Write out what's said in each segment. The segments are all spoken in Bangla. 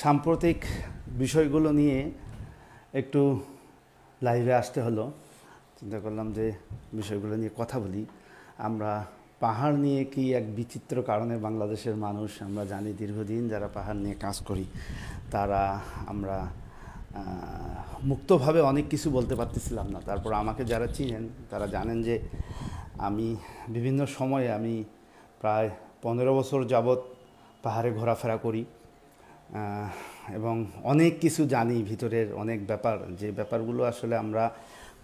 সাম্প্রতিক বিষয়গুলো নিয়ে একটু লাইভে আসতে হলো। চিন্তা করলাম যে বিষয়গুলো নিয়ে কথা বলি। আমরা পাহাড় নিয়ে কি এক বিচিত্র কারণে বাংলাদেশের মানুষ, আমরা জানি দীর্ঘদিন যারা পাহাড় নিয়ে কাজ করি তারা আমরা মুক্তভাবে অনেক কিছু বলতে পারতেছিলাম না। তারপর আমাকে যারা চিনেন তারা জানেন যে আমি বিভিন্ন সময়ে আমি প্রায় 15 বছর যাবৎ পাহাড়ে ঘোরাফেরা করি এবং অনেক কিছু জানি, ভিতরের অনেক ব্যাপার, যে ব্যাপারগুলো আসলে আমরা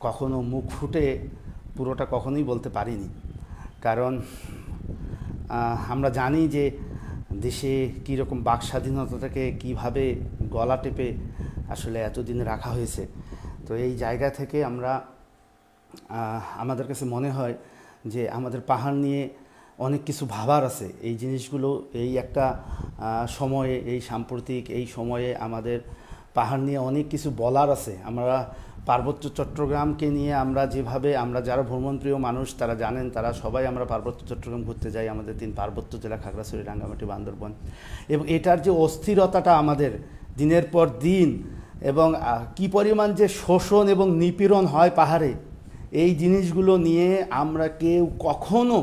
কখনো মুখ ফুটে পুরোটা কখনোই বলতে পারিনি। কারণ আমরা জানি যে দেশে কীরকম বাক স্বাধীনতাটাকে কীভাবে গলা টেপে আসলে এতদিন রাখা হয়েছে। তো এই জায়গা থেকে আমরা আমাদের কাছে মনে হয় যে আমাদের পাহাড় নিয়ে অনেক কিছু ভাবার আছে। এই জিনিসগুলো এই একটা সময়ে, এই সাম্প্রতিক এই সময়ে আমাদের পাহাড় নিয়ে অনেক কিছু বলার আছে। আমরা পার্বত্য চট্টগ্রামকে নিয়ে আমরা যারা ভ্রমণপ্রিয় মানুষ তারা জানেন, তারা সবাই আমরা পার্বত্য চট্টগ্রাম ঘুরতে যাই। আমাদের 3 পার্বত্য জেলা, খাগড়াছড়ি, রাঙ্গামাটি, বান্দরবন, এবং এটার যে অস্থিরতাটা আমাদের দিনের পর দিন এবং কি পরিমাণ যে শোষণ এবং নিপীড়ন হয় পাহাড়ে, এই জিনিসগুলো নিয়ে আমরা কেউ কখনো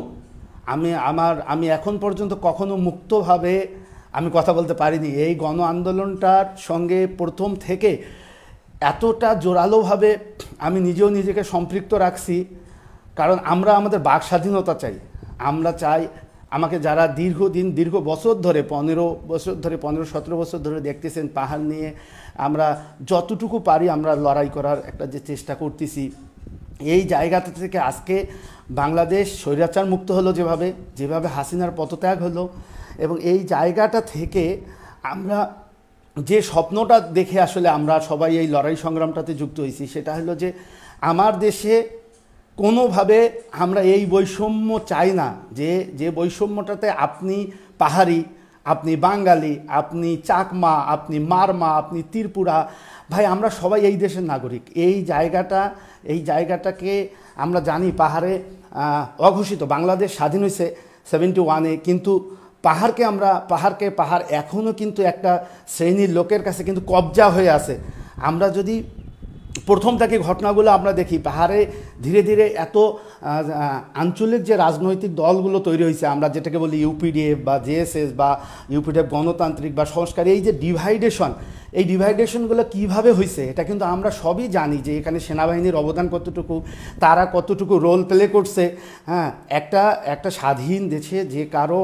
আমি এখন পর্যন্ত কখনো মুক্তভাবে আমি কথা বলতে পারিনি। এই গণ আন্দোলনটার সঙ্গে প্রথম থেকে এতটা জোরালোভাবে আমি নিজেও নিজেকে সম্পৃক্ত রাখছি, কারণ আমরা আমাদের বাক স্বাধীনতা চাই। আমরা চাই, আমাকে যারা দীর্ঘ বছর ধরে 15-17 বছর ধরে দেখতেছেন পাহাড় নিয়ে আমরা যতটুকু পারি আমরা লড়াই করার একটা যে চেষ্টা করতেছি, এই জায়গাটা থেকে আজকে বাংলাদেশ স্বৈরাচার মুক্ত হলো, যেভাবে হাসিনার পদত্যাগ হলো, এবং এই জায়গাটা থেকে আমরা যে স্বপ্নটা দেখে আসলে আমরা সবাই এই লড়াই সংগ্রামটাতে যুক্ত হয়েছি, সেটা হলো যে আমার দেশে কোনোভাবে আমরা এই বৈষম্য চাই না। যে বৈষম্যটাতে আপনি পাহাড়ি, আপনি বাঙালি, আপনি চাকমা, আপনি মারমা, আপনি ত্রিপুরা, ভাই আমরা সবাই এই দেশের নাগরিক। এই জায়গাটাকে আমরা জানি পাহাড়ে অঘোষিত বাংলাদেশ স্বাধীন হয়েছে 71-এ, কিন্তু পাহাড় এখনও কিন্তু একটা শ্রেণীর লোকের কাছে কিন্তু কবজা হয়ে আছে। আমরা যদি প্রথম থেকে ঘটনাগুলো আমরা দেখি, পাহাড়ে ধীরে ধীরে এত আঞ্চলিক যে রাজনৈতিক দলগুলো তৈরি হয়েছে, আমরা যেটাকে বলি ইউপিডিএফ বা জেএসএস বা ইউপিডিএফ গণতান্ত্রিক বা সংস্কার, এই যে এই ডিভাইডেশনগুলো কীভাবে হয়েছে এটা কিন্তু আমরা সবই জানি, যে এখানে সেনাবাহিনীর অবদান কতটুকু, তারা কতটুকু রোল প্লে করছে। হ্যাঁ, একটা স্বাধীন দেশে যে কারো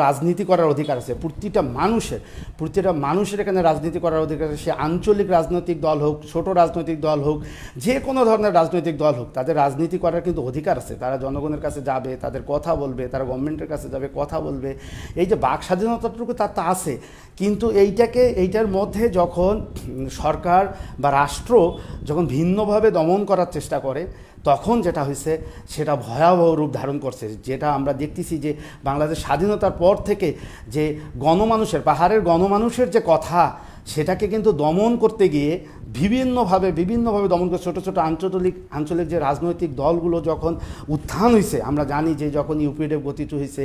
রাজনীতি করার অধিকার আছে, প্রতিটা মানুষের এখানে রাজনীতি করার অধিকার আছে। সে আঞ্চলিক রাজনৈতিক দল হোক, ছোট রাজনৈতিক দল হোক, যে কোনো ধরনের রাজনৈতিক দল হোক, তাদের রাজনীতি করার কিন্তু অধিকার আছে। তারা জনগণের কাছে যাবে, তাদের কথা বলবে, তারা গভর্নমেন্টের কাছে যাবে, কথা বলবে। এই যে বাক স্বাধীনতাটুকু তার তা আছে, কিন্তু এইটার মধ্যে যখন সরকার বা রাষ্ট্র যখন ভিন্নভাবে দমন করার চেষ্টা করে, তখন যেটা হয়েছে সেটা ভয়াবহ রূপ ধারণ করছে। যেটা আমরা দেখতেছি যে বাংলাদেশ স্বাধীনতার পর থেকে যে পাহাড়ের গণমানুষের যে কথা, সেটাকে কিন্তু দমন করতে গিয়ে বিভিন্নভাবে দমন করে ছোটো আঞ্চলিক যে রাজনৈতিক দলগুলো যখন উত্থান হয়েছে, আমরা জানি যে যখন ইউপিডিএফ গঠিত হয়েছে,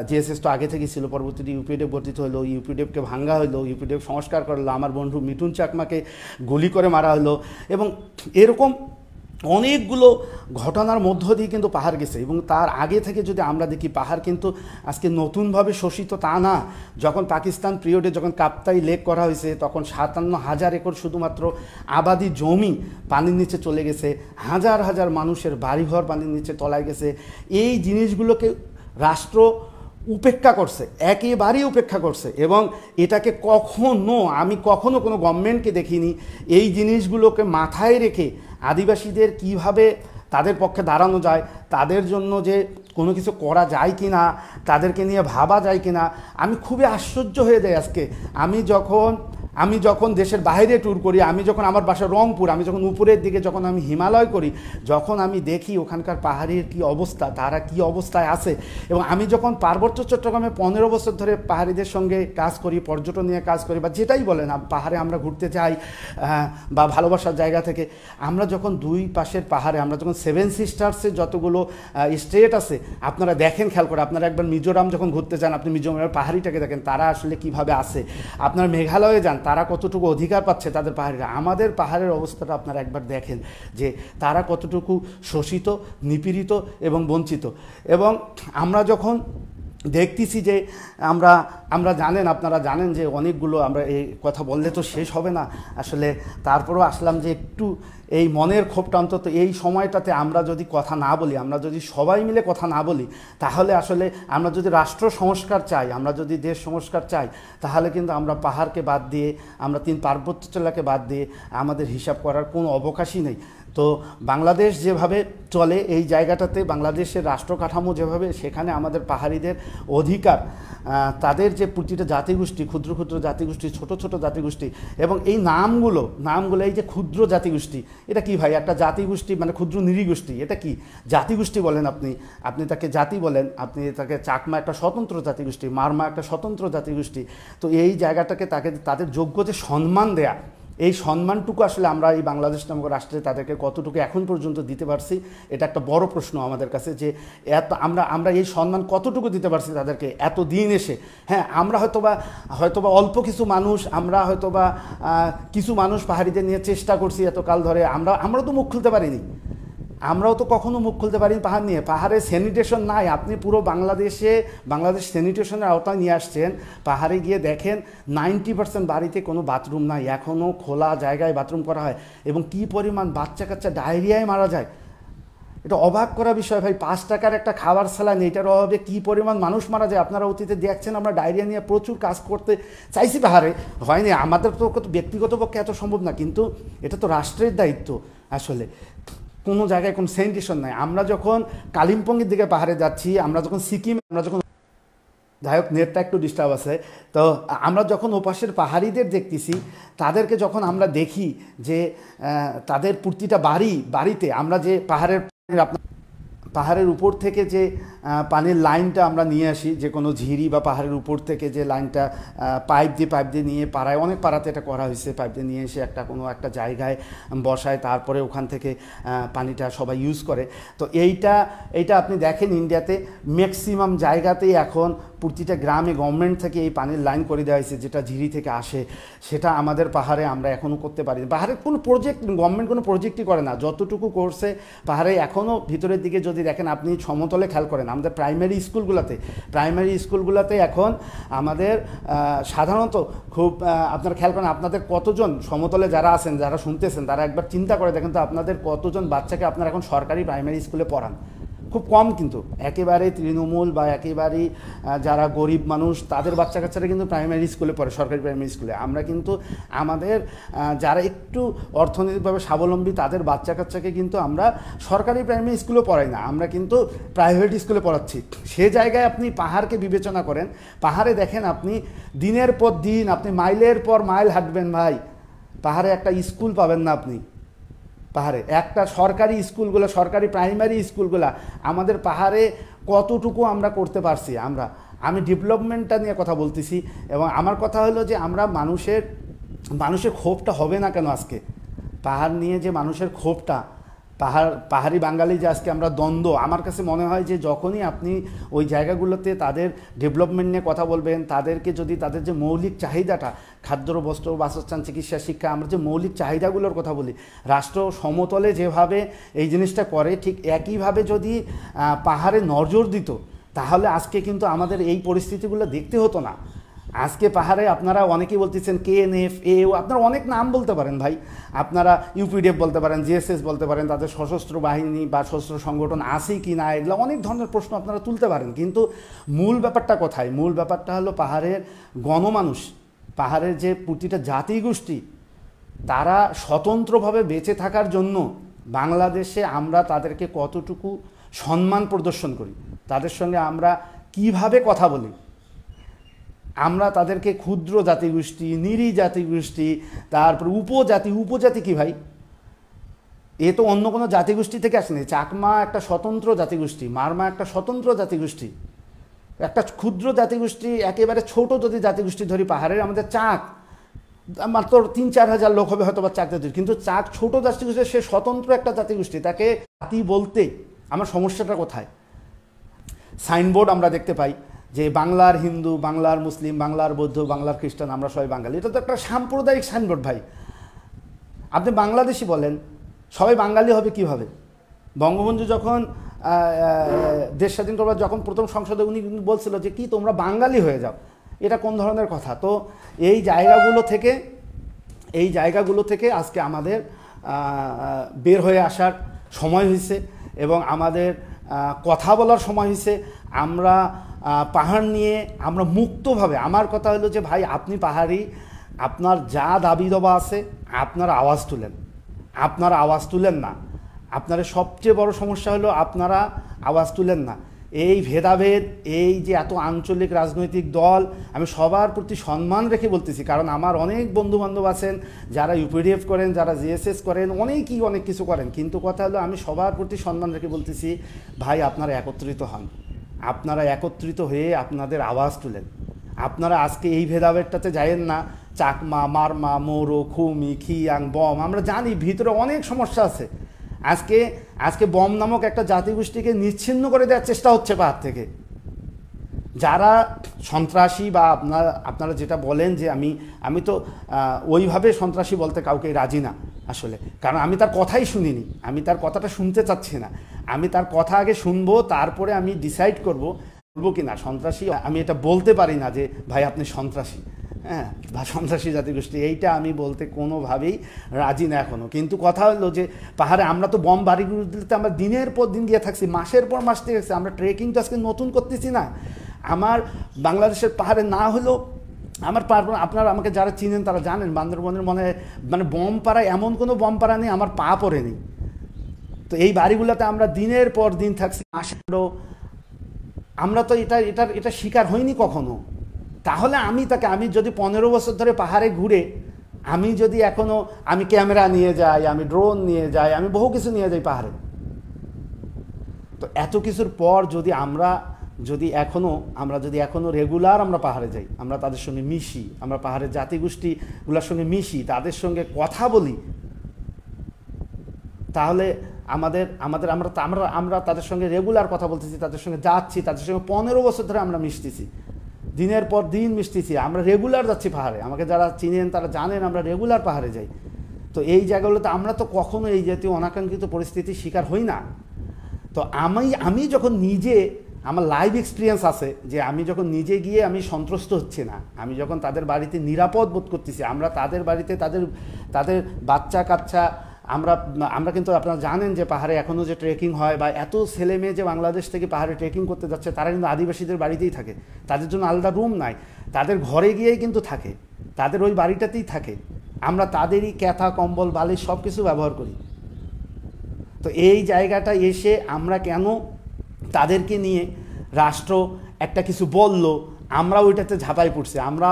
জেএসএস তো আগে থেকেই ছিল, পরবর্তীতে ইউপিডিএফ গঠিত হলো, ইউপিডিএফকে ভাঙ্গা হলো, ইউপিডিএফ সংস্কার করলো, আমার বন্ধু মিঠুন চাকমাকে গুলি করে মারা হলো, এবং এরকম অনেকগুলো ঘটনার মধ্য দিয়ে কিন্তু পাহাড় গেছে। এবং তার আগে থেকে যদি আমরা দেখি, পাহাড় কিন্তু আজকে নতুনভাবে শোষিত তা না। যখন পাকিস্তান পিরিয়ডে যখন কাপ্তাই লেক করা হয়েছে, তখন 57,000 একর শুধুমাত্র আবাদি জমি পানির নিচে চলে গেছে, হাজার মানুষের বাড়িঘর পানির নিচে তলায় গেছে। এই জিনিসগুলোকে রাষ্ট্র উপেক্ষা করছে, একেবারেই উপেক্ষা করছে, এবং এটাকে আমি কখনো কোনো গভর্নমেন্টকে দেখিনি এই জিনিসগুলোকে মাথায় রেখে আদিবাসীদের কিভাবে তাদের পক্ষে দাঁড়ানো যায়, তাদের জন্য যে কোনো কিছু করা যায় কি না, তাদেরকে নিয়ে ভাবা যায় কি না। আমি খুবই আশ্চর্য হয়ে যাই আজকে আমি যখন আমি যখন দেশের বাইরে ট্যুর করি, আমি যখন আমার বাসা রংপুর, আমি যখন উপরের দিকে যখন আমি হিমালয় করি, যখন আমি দেখি ওখানকার পাহাড়ির কি অবস্থা, তারা কি অবস্থায় আছে, এবং আমি যখন পার্বত্য চট্টগ্রামে 15 বছর ধরে পাহাড়িদের সঙ্গে কাজ করি, পর্যটন নিয়ে কাজ করি, বা যেটাই বলেন, পাহাড়ে আমরা ঘুরতে যাই বা ভালোবাসার জায়গা থেকে, আমরা যখন দুই পাশের পাহাড়ে, আমরা যখন 7 সিস্টার্সের যতগুলো স্টেট আছে, আপনারা দেখেন, খেয়াল করে, আপনারা একবার মিজোরাম যখন ঘুরতে যান, আপনি মিজোরামের পাহাড়িটাকে দেখেন তারা আসলে কিভাবে আছে, আপনার মেঘালয়ে যান তারা কতটুকু অধিকার পাচ্ছে তাদের পাহাড়িরা, আমাদের পাহাড়ের অবস্থাটা আপনারা একবার দেখেন যে তারা কতটুকু শোষিত, নিপীড়িত এবং বঞ্চিত। এবং আমরা যখন দেখতেছি যে আমরা জানেন, আপনারা জানেন যে অনেকগুলো, আমরা এই কথা বললে তো শেষ হবে না আসলে, তারপরও আসলাম যে একটু এই মনের ক্ষোভটা, অন্তত এই সময়টাতে আমরা যদি কথা না বলি, আমরা যদি সবাই মিলে কথা না বলি, তাহলে আসলে আমরা যদি রাষ্ট্র সংস্কার চাই, আমরা যদি দেশ সংস্কার চাই, তাহলে কিন্তু আমরা পাহাড়কে বাদ দিয়ে, আমরা 3 পার্বত্য জেলাকে বাদ দিয়ে আমাদের হিসাব করার কোনো অবকাশই নেই। তো বাংলাদেশ যেভাবে চলে এই জায়গাটাতে, বাংলাদেশের রাষ্ট্র কাঠামো যেভাবে, সেখানে আমাদের পাহাড়িদের অধিকার, তাদের যে প্রতিটা জাতিগোষ্ঠী, ক্ষুদ্র ক্ষুদ্র জাতিগোষ্ঠী, ছোট ছোট জাতিগোষ্ঠী, এবং এই নামগুলো এই যে ক্ষুদ্র জাতিগোষ্ঠী, এটা কি ভাই? একটা জাতিগোষ্ঠী মানে ক্ষুদ্র নৃগোষ্ঠী, এটা কি জাতিগোষ্ঠী বলেন? আপনি তাকে জাতি বলেন, আপনি তাকে চাকমা একটা স্বতন্ত্র জাতিগোষ্ঠী, মারমা একটা স্বতন্ত্র জাতিগোষ্ঠী। তো এই জায়গাটাকে তাদের যোগ্য যে সম্মান দেয়া, এই সম্মানটুকু আসলে আমরা এই বাংলাদেশ নামক রাষ্ট্রে তাদেরকে কতটুকু এখন পর্যন্ত দিতে পারছি, এটা একটা বড় প্রশ্ন আমাদের কাছে, যে আমরা এই সম্মান কতটুকু দিতে পারছি তাদেরকে এত দিন এসে। হ্যাঁ, আমরা হয়তোবা অল্প কিছু মানুষ, আমরা হয়তোবা কিছু মানুষ পাহাড়িদের নিয়ে চেষ্টা করছি এতকাল ধরে, আমরা তো মুখ খুলতে পারিনি, আমরাও তো কখনো মুখ খুলতে পারিনি পাহাড় নিয়ে। পাহাড়ে স্যানিটেশন নাই, আপনি পুরো বাংলাদেশ স্যানিটেশনের আওতায় নিয়ে আসছেন, পাহাড়ে গিয়ে দেখেন 90% বাড়িতে কোনো বাথরুম নাই, এখনও খোলা জায়গায় বাথরুম করা হয়, এবং কি পরিমাণ বাচ্চা কাচ্চা ডায়রিয়ায় মারা যায়। এটা অবাক করা বিষয় ভাই, 5 টাকার একটা খাবার স্যালাইন, এটার অভাবে কী পরিমাণ মানুষ মারা যায়। আপনারা অতীতে দেখছেন, আমরা ডায়রিয়া নিয়ে প্রচুর কাজ করতে চাইছি, পাহাড়ে হয়নি, আমাদের তো ব্যক্তিগত পক্ষে এত সম্ভব না, কিন্তু এটা তো রাষ্ট্রের দায়িত্ব আসলে। কোনো জায়গায় কোনো স্যানিটেশন নাই। আমরা যখন কালিম্পংয়ের দিকে পাহাড়ে যাচ্ছি, আমরা যখন সিকিম, আমরা যখন, যাই হোক নেটটা একটু ডিস্টার্ব আছে, তো আমরা যখন ওপাশের পাহাড়িদের দেখতেছি, তাদেরকে যখন আমরা দেখি যে তাদের প্রতিটা বাড়িতে আমরা যে পাহাড়ের উপর থেকে যে পানির লাইনটা আমরা নিয়ে আসি, যে কোনো ঝিরি বা পাহাড়ের উপর থেকে যে লাইনটা পাইপ দিয়ে নিয়ে পাড়ায়, অনেক পাড়াতে এটা করা হয়েছে, পাইপ দিয়ে নিয়ে এসে কোনো একটা জায়গায় বসায়, তারপরে ওখান থেকে পানিটা সবাই ইউজ করে। তো এইটা আপনি দেখেন ইন্ডিয়াতে ম্যাক্সিমাম জায়গাতেই এখন প্রতিটা গ্রামে গভর্নমেন্ট থেকে এই পানির লাইন করে দেওয়া হয়েছে, যেটা ঝিরি থেকে আসে। সেটা আমাদের পাহাড়ে আমরা এখনও করতে পারি। পাহাড়ের কোনো গভর্নমেন্ট কোনো প্রজেক্টই করে না, যতটুকু করছে পাহাড়ে এখনও ভিতরের দিকে যদি দেখেন, আপনি সমতলে খেয়াল করেন, আমাদের প্রাইমারি স্কুলগুলোতে এখন আমাদের সাধারণত খুব, আপনারা খেয়াল করেন, আপনাদের কতজন সমতলে যারা আছেন, যারা শুনতেছেন, তারা একবার চিন্তা করে দেখেন তো, আপনাদের কতজন বাচ্চাকে আপনারা এখন সরকারি প্রাইমারি স্কুলে পড়ান? খুব কম, কিন্তু একেবারে তৃণমূল বা একেবারেই যারা গরিব মানুষ, তাদের বাচ্চা কাচ্চারা কিন্তু প্রাইমারি স্কুলে পড়ে, সরকারি প্রাইমারি স্কুলে। আমরা কিন্তু আমাদের যারা একটু অর্থনৈতিকভাবে স্বাবলম্বী, তাদের বাচ্চা কাচ্চাকে কিন্তু আমরা সরকারি প্রাইমারি স্কুলে পড়াই না, আমরা কিন্তু প্রাইভেট স্কুলে পড়াচ্ছি। সে জায়গায় আপনি পাহাড়কে বিবেচনা করেন, পাহাড়ে দেখেন আপনি দিনের পর দিন, আপনি মাইলের পর মাইল হাঁটবেন ভাই, পাহাড়ে একটা স্কুল পাবেন না আপনি। পাহাড়ে একটা সরকারি স্কুলগুলো, সরকারি প্রাইমারি স্কুলগুলো আমাদের পাহাড়ে কতটুকু আমরা করতে পারছি। আমি ডেভেলপমেন্টটা নিয়ে কথা বলতেছি, এবং আমার কথা হলো যে আমরা মানুষের ক্ষোভটা হবে না কেন আজকে? পাহাড় নিয়ে যে মানুষের ক্ষোভটা, পাহাড়ি বাঙালি যে আজকে আমরা দ্বন্দ্ব, আমার কাছে মনে হয় যে যখনই আপনি ওই জায়গাগুলোতে তাদের ডেভেলপমেন্ট নিয়ে কথা বলবেন, তাদেরকে যদি তাদের যে মৌলিক চাহিদাটা, খাদ্য, বস্ত্র, বাসস্থান, চিকিৎসা, শিক্ষা, আমরা যে মৌলিক চাহিদাগুলোর কথা বলি, রাষ্ট্র সমতলে যেভাবে এই জিনিসটা করে, ঠিক একইভাবে যদি পাহাড়ে নজর দিত, তাহলে আজকে কিন্তু আমাদের এই পরিস্থিতিগুলো দেখতে হতো না। আজকে পাহাড়ে আপনারা অনেকেই বলতেছেন KNF, AO, আপনারা অনেক নাম বলতে পারেন ভাই, আপনারা UPDF বলতে পারেন, GSS বলতে পারেন, তাদের সশস্ত্র বাহিনী বা সশস্ত্র সংগঠন আছে কি না, এগুলো অনেক ধরনের প্রশ্ন আপনারা তুলতে পারেন, কিন্তু মূল ব্যাপারটা কোথায়? মূল ব্যাপারটা হলো পাহাড়ের গণমানুষ, পাহাড়ের যে প্রতিটা জাতিগোষ্ঠী, তারা স্বতন্ত্রভাবে বেঁচে থাকার জন্য বাংলাদেশে আমরা তাদেরকে কতটুকু সম্মান প্রদর্শন করি, তাদের সঙ্গে আমরা কিভাবে কথা বলি, আমরা তাদেরকে ক্ষুদ্র জাতিগোষ্ঠী, নিরী জাতিগোষ্ঠী, তারপর উপজাতি। উপজাতি কি ভাই? এ তো অন্য কোনো জাতিগোষ্ঠী থেকে আসেনি। চাকমা একটা স্বতন্ত্র জাতিগোষ্ঠী, মারমা একটা স্বতন্ত্র জাতিগোষ্ঠী, একটা ক্ষুদ্র জাতিগোষ্ঠী, একেবারে ছোট যদি জাতিগোষ্ঠী ধরি পাহাড়ের, আমাদের চাক মাত্র 3-4 হাজার লোক হবে হয়তো বা চাক জাতি, কিন্তু চাক ছোট জাতিগোষ্ঠী, সে স্বতন্ত্র একটা জাতিগোষ্ঠী। তাকে জাতি বলতে আমার সমস্যাটা কোথায়? সাইনবোর্ড আমরা দেখতে পাই যে বাংলার হিন্দু, বাংলার মুসলিম, বাংলার বৌদ্ধ, বাংলার খ্রিস্টান, আমরা সবাই বাঙালি। এটা তো একটা সাম্প্রদায়িক সাইনবোর্ড ভাই। আপনি বাংলাদেশি বলেন, সবাই বাঙালি হবে কিভাবে? বঙ্গবন্ধু যখন দেশ স্বাধীন করবার যখন প্রথম সংসদে উনি বলছিল যে কি তোমরা বাঙালি হয়ে যাও, এটা কোন ধরনের কথা? তো এই জায়গাগুলো থেকে আজকে আমাদের বের হয়ে আসার সময় হয়েছে এবং আমাদের কথা বলার সময় হয়েছে। আমরা পাহাড় নিয়ে আমরা মুক্তভাবে, আমার কথা হলো যে ভাই আপনি পাহাড়ি, আপনার যা দাবি দাবা আছে আপনারা আওয়াজ তুলেন। আপনারা আওয়াজ তুলেন না, আপনাদের সবচেয়ে বড় সমস্যা হলো আপনারা আওয়াজ তুলেন না। এই ভেদাভেদ, এই যে এত আঞ্চলিক রাজনৈতিক দল, আমি সবার প্রতি সম্মান রেখে বলতেছি, কারণ আমার অনেক বন্ধুবান্ধব আছেন যারা ইউপিডিএফ করেন, যারা জিএসএস করেন, অনেক কিছু করেন, কিন্তু কথা হলো আমি সবার প্রতি সম্মান রেখে বলতেছি ভাই আপনারা একত্রিত হন, আপনারা একত্রিত হয়ে আপনাদের আওয়াজ তুলেন। আপনারা আজকে এই ভেদাভেদটাতে যায়েন না, চাকমা, মারমা, মৌরো, খুমি, খিয়াং, বম, আমরা জানি ভিতরে অনেক সমস্যা আছে। আজকে বম নামক একটা জাতিগোষ্ঠীকে নিচ্ছিন্ন করে দেওয়ার চেষ্টা হচ্ছে পাহাড় থেকে। যারা সন্ত্রাসী বা আপনারা যেটা বলেন যে আমি তো ওইভাবে সন্ত্রাসী বলতে কাউকে রাজি না আসলে, কারণ আমি তার কথাই শুনিনি, আমি তার কথাটা শুনতে চাচ্ছি না। আমি তার কথা আগে শুনবো, তারপরে আমি ডিসাইড করবো বলবো কি না সন্ত্রাসী। আমি এটা বলতে পারি না যে ভাই আপনি সন্ত্রাসী, হ্যাঁ, বা সন্ত্রাসী জাতিগোষ্ঠী, এইটা আমি বলতে কোনোভাবেই রাজি না এখনও। কিন্তু কথা হলো যে পাহাড়ে আমরা তো বম বাড়িগুলোতে আমরা দিনের পর দিন গিয়ে থাকছি, মাসের পর মাস থেকে আমরা ট্রেকিং তো আজকে নতুন করতেছি না। আমার বাংলাদেশের পাহাড়ে না হলেও আমার আপনারা আমাকে যারা চিনেন তারা জানেন বান্দরবনের মানে বম পাড়া, এমন কোনো বম পাড়া নেই আমার পা পড়েনি। তো এই বাড়িগুলোতে আমরা দিনের পর দিন থাকছি, মাসেরও আমরা তো এটা শিকার হইনি কখনো। তাহলে আমি যদি 15 বছর ধরে পাহাড়ে ঘুরে, আমি যদি এখনও আমি ক্যামেরা নিয়ে যাই, আমি ড্রোন নিয়ে যাই, আমি বহু কিছু নিয়ে যাই পাহাড়ে, তো এত কিছুর পর যদি আমরা এখনও রেগুলার আমরা পাহাড়ে যাই, আমরা তাদের সঙ্গে মিশি, আমরা পাহাড়ের জাতিগোষ্ঠীগুলোর সঙ্গে মিশি, তাদের সঙ্গে কথা বলি, তাহলে আমরা তাদের সঙ্গে রেগুলার কথা বলতেছি, তাদের সঙ্গে যাচ্ছি, তাদের সঙ্গে 15 বছর ধরে আমরা মিশতেছি, দিনের পর দিন মিশতেছি, আমরা রেগুলার যাচ্ছি পাহাড়ে। আমাকে যারা চিনেন তারা জানেন আমরা রেগুলার পাহাড়ে যাই। তো এই জায়গাগুলোতে আমরা তো কখনো এই জাতীয় অনাকাঙ্ক্ষিত পরিস্থিতির শিকার হই না। তো আমি যখন নিজে, আমার লাইভ এক্সপিরিয়েন্স আছে যে আমি যখন নিজে গিয়ে আমি সন্ত্রস্ত হচ্ছি না, আমি যখন তাদের বাড়িতে নিরাপদ বোধ করতেছি, আমরা তাদের বাড়িতে তাদের বাচ্চা কাচ্চা, আমরা কিন্তু আপনারা জানেন যে পাহাড়ে এখনও যে ট্রেকিং হয় বা এত ছেলে মেয়ে যে বাংলাদেশ থেকে পাহাড়ে ট্রেকিং করতে যাচ্ছে, তারা কিন্তু আদিবাসীদের বাড়িতেই থাকে, তাদের জন্য আলাদা রুম নাই, তাদের ঘরে গিয়েই কিন্তু থাকে, তাদের ওই বাড়িটাতেই থাকে। আমরা তাদেরই ক্যাথা, কম্বল, বালিশ সব কিছু ব্যবহার করি। তো এই জায়গাটা এসে আমরা কেন তাদেরকে নিয়ে রাষ্ট্র একটা কিছু বলল, আমরা ওইটাতে ঝাঁপাই পড়ছি, আমরা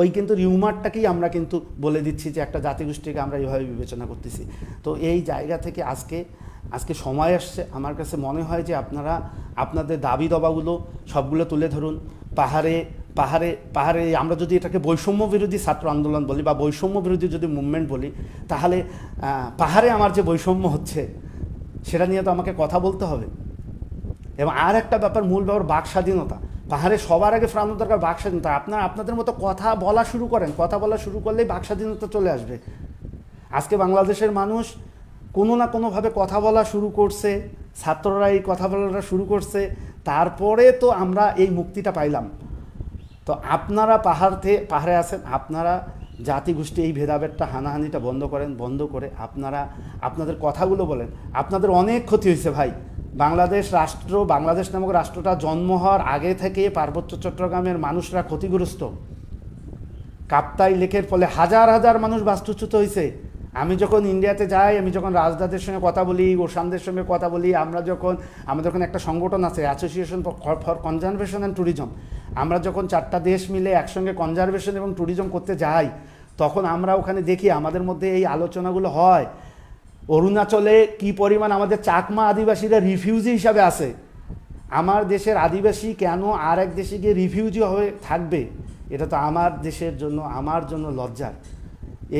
ওই কিন্তু রিউমারটাকেই আমরা কিন্তু বলে দিচ্ছি যে একটা জাতিগোষ্ঠীকে আমরা এইভাবে বিবেচনা করতেছি। তো এই জায়গা থেকে আজকে সময় আসছে, আমার কাছে মনে হয় যে আপনারা আপনাদের দাবি দাবাগুলো সবগুলো তুলে ধরুন। পাহাড়ে আমরা যদি এটাকে বৈষম্য বিরোধী ছাত্র আন্দোলন বলি বা বৈষম্য বিরোধী যদি মুভমেন্ট বলি, তাহলে পাহাড়ে আমার যে বৈষম্য হচ্ছে সেটা নিয়ে তো আমাকে কথা বলতে হবে। এবং আর একটা ব্যাপার, মূল ব্যাপার বাক স্বাধীনতা। পাহাড়ে সবার আগে ফ্রানো দরকার বাক স্বাধীনতা। আপনাদের মতো কথা বলা শুরু করেন, কথা বলা শুরু করলেই বাক স্বাধীনতা চলে আসবে। আজকে বাংলাদেশের মানুষ কোনো না কোনোভাবে কথা বলা শুরু করছে, ছাত্ররা এই কথা বলাটা শুরু করছে, তারপরে তো আমরা এই মুক্তিটা পাইলাম। তো আপনারা পাহাড়ে আছেন, আপনারা জাতিগোষ্ঠী এই ভেদাভেদটা, হানাহানিটা বন্ধ করে আপনারা আপনাদের কথাগুলো বলেন। আপনাদের অনেক ক্ষতি হয়েছে ভাই। বাংলাদেশ নামক রাষ্ট্রটা জন্ম হওয়ার আগে থেকে পার্বত্য চট্টগ্রামের মানুষরা ক্ষতিগ্রস্ত। কাপ্তাই লেকের ফলে হাজার হাজার মানুষ বাস্তুচ্যুত হয়েছে। আমি যখন ইন্ডিয়াতে যাই, আমি যখন রাজদাদের সঙ্গে কথা বলি, ওশানদের সঙ্গে কথা বলি, আমাদের যখন একটা সংগঠন আছে association for conservation and tourism, আমরা যখন 4টা দেশ মিলে একসঙ্গে কনজারভেশন এবং ট্যুরিজম করতে যাই, তখন আমরা ওখানে দেখি আমাদের মধ্যে এই আলোচনাগুলো হয়। অরুণাচলে কি পরিমাণ আমাদের চাকমা আদিবাসীরা রিফিউজি হিসাবে আছে, আমার দেশের আদিবাসী কেন আর এক দেশে গিয়ে রিফিউজি হয়ে থাকবে? এটা তো আমার দেশের জন্য, আমার জন্য লজ্জার।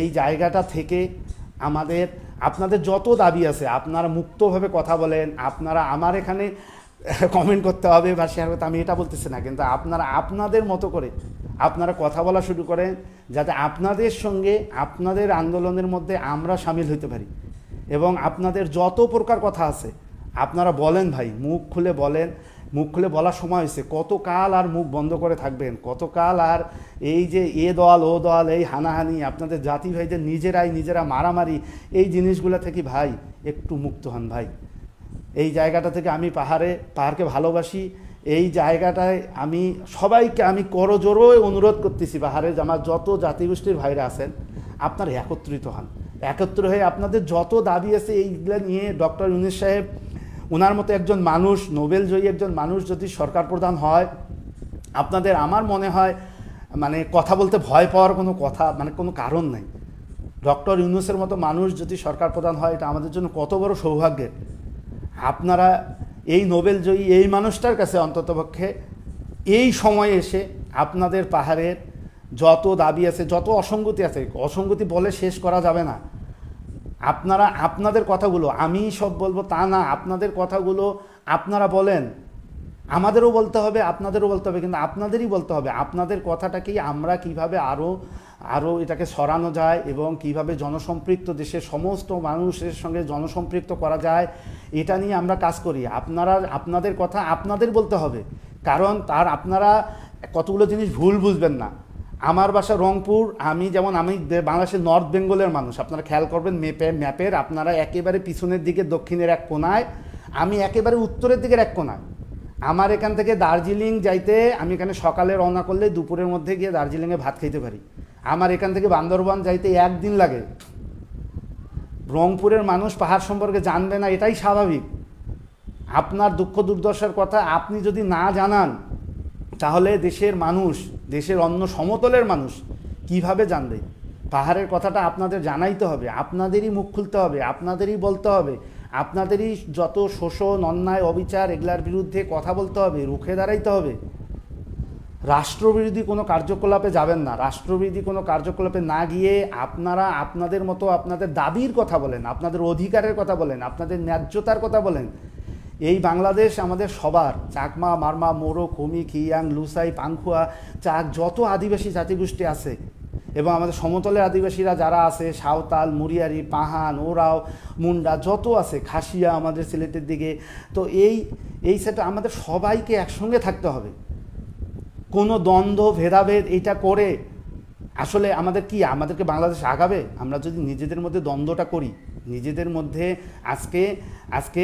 এই জায়গাটা থেকে আমাদের, আপনাদের যত দাবি আছে আপনারা মুক্তভাবে কথা বলেন, আপনারা আমার এখানে কমেন্ট করতে হবে বা শেয়ার করতে, আমি এটা বলতেছি না, কিন্তু আপনারা আপনাদের মতো করে আপনারা কথা বলা শুরু করেন, যাতে আপনাদের সঙ্গে আপনাদের আন্দোলনের মধ্যে আমরা সামিল হইতে পারি। এবং আপনাদের যত প্রকার কথা আছে আপনারা বলেন ভাই, মুখ খুলে বলেন। মুখ খুলে বলার সময় হয়েছে, কতকাল আর মুখ বন্ধ করে থাকবেন? কতকাল আর এই যে এ দল ও দল, এই হানাহানি, আপনাদের জাতি ভাইদের নিজেরা মারামারি, এই জিনিসগুলো থেকে ভাই একটু মুক্ত হন ভাই। এই জায়গাটা থেকে আমি পাহাড়কে ভালোবাসি। এই জায়গাটায় আমি সবাইকে আমি করজোড়ে অনুরোধ করতেছি, পাহাড়ে আমার যত জাতিগোষ্ঠীর ভাইরা আছেন আপনারা একত্রিত হন। একত্র হয়ে আপনাদের যত দাবি আছে এইগুলো নিয়ে ডক্টর ইউনূস সাহেব, ওনার মতো একজন মানুষ, নোবেল জয়ী একজন মানুষ যদি সরকার প্রধান হয়, আপনাদের আমার মনে হয় মানে কথা বলতে ভয় পাওয়ার কোনো কারণ নাই। ডক্টর ইউনূসের মতো মানুষ যদি সরকার প্রধান হয়, এটা আমাদের জন্য কত বড় সৌভাগ্যের। আপনারা এই নোবেল জয়ী এই মানুষটার কাছে অন্ততপক্ষে এই সময়ে এসে আপনাদের পাহাড়ের যত দাবি আছে, যত অসঙ্গতি আছে, অসঙ্গতি বলে শেষ করা যাবে না। আপনারা আপনাদের কথাগুলো, আমি সব বলবো তা না, আপনাদের কথাগুলো আপনারা বলেন, আমাদেরও বলতে হবে, আপনাদেরও বলতে হবে, কিন্তু আপনাদেরই বলতে হবে আপনাদের কথাটাকেই আমরা কিভাবে আরও এটাকে সরানো যায় এবং কিভাবে জনসম্পৃক্ত, দেশের সমস্ত মানুষের সঙ্গে জনসম্পৃক্ত করা যায়, এটা নিয়ে আমরা কাজ করি। আপনাদের কথা আপনাদের বলতে হবে, কারণ আপনারা কতগুলো জিনিস ভুল বুঝবেন না। আমার বাসা রংপুর, আমি বাংলাদেশের নর্থ বেঙ্গলের মানুষ, আপনারা খেয়াল করবেন ম্যাপের আপনারা একেবারে পিছনের দিকে দক্ষিণের এক কোনায়, আমি একেবারে উত্তরের দিকের এক কোনায়। আমার এখান থেকে দার্জিলিং যাইতে, আমি এখানে সকালে রওনা করলে দুপুরের মধ্যে গিয়ে দার্জিলিংয়ে ভাত খাইতে পারি। আমার এখান থেকে বান্দরবান যাইতে 1 দিন লাগে। রংপুরের মানুষ পাহাড় সম্পর্কে জানবে না, এটাই স্বাভাবিক। আপনার দুঃখ দুর্দশার কথা আপনি যদি না জানান, তাহলে দেশের মানুষ, দেশের অন্য সমতলের মানুষ কিভাবে জানবে? পাহাড়ের কথাটা আপনাদের জানাইতে হবে, আপনাদেরই মুখ খুলতে হবে, আপনাদেরই বলতে হবে, আপনাদেরই যত শোষণ, অন্যায়, অবিচার এগুলার বিরুদ্ধে কথা বলতে হবে, রুখে দাঁড়াইতে হবে। রাষ্ট্রবিরোধী কোনো কার্যকলাপে যাবেন না। রাষ্ট্রবিরোধী কোনো কার্যকলাপে না গিয়ে আপনারা আপনাদের মতো আপনাদের দাবির কথা বলেন, আপনাদের অধিকারের কথা বলেন, আপনাদের ন্যায্যতার কথা বলেন। এই বাংলাদেশ আমাদের সবার, চাকমা, মারমা, মোরো, খুমি, খিয়াং, লুসাই, পাংখুয়া, চাক, যত আদিবাসী জাতিগোষ্ঠী আছে এবং আমাদের সমতলের আদিবাসীরা যারা আছে, সাঁওতাল, মুরিয়ারি, পাহান, ওরাও, মুন্ডা যত আছে, খাসিয়া আমাদের সিলেটের দিকে, তো এই সেটা আমাদের সবাইকে একসঙ্গে থাকতে হবে। কোনো দ্বন্দ্ব ভেদাভেদ এটা করে আসলে আমাদেরকে বাংলাদেশ আগাবে? আমরা যদি নিজেদের মধ্যে দ্বন্দ্বটা করি, নিজেদের মধ্যে আজকে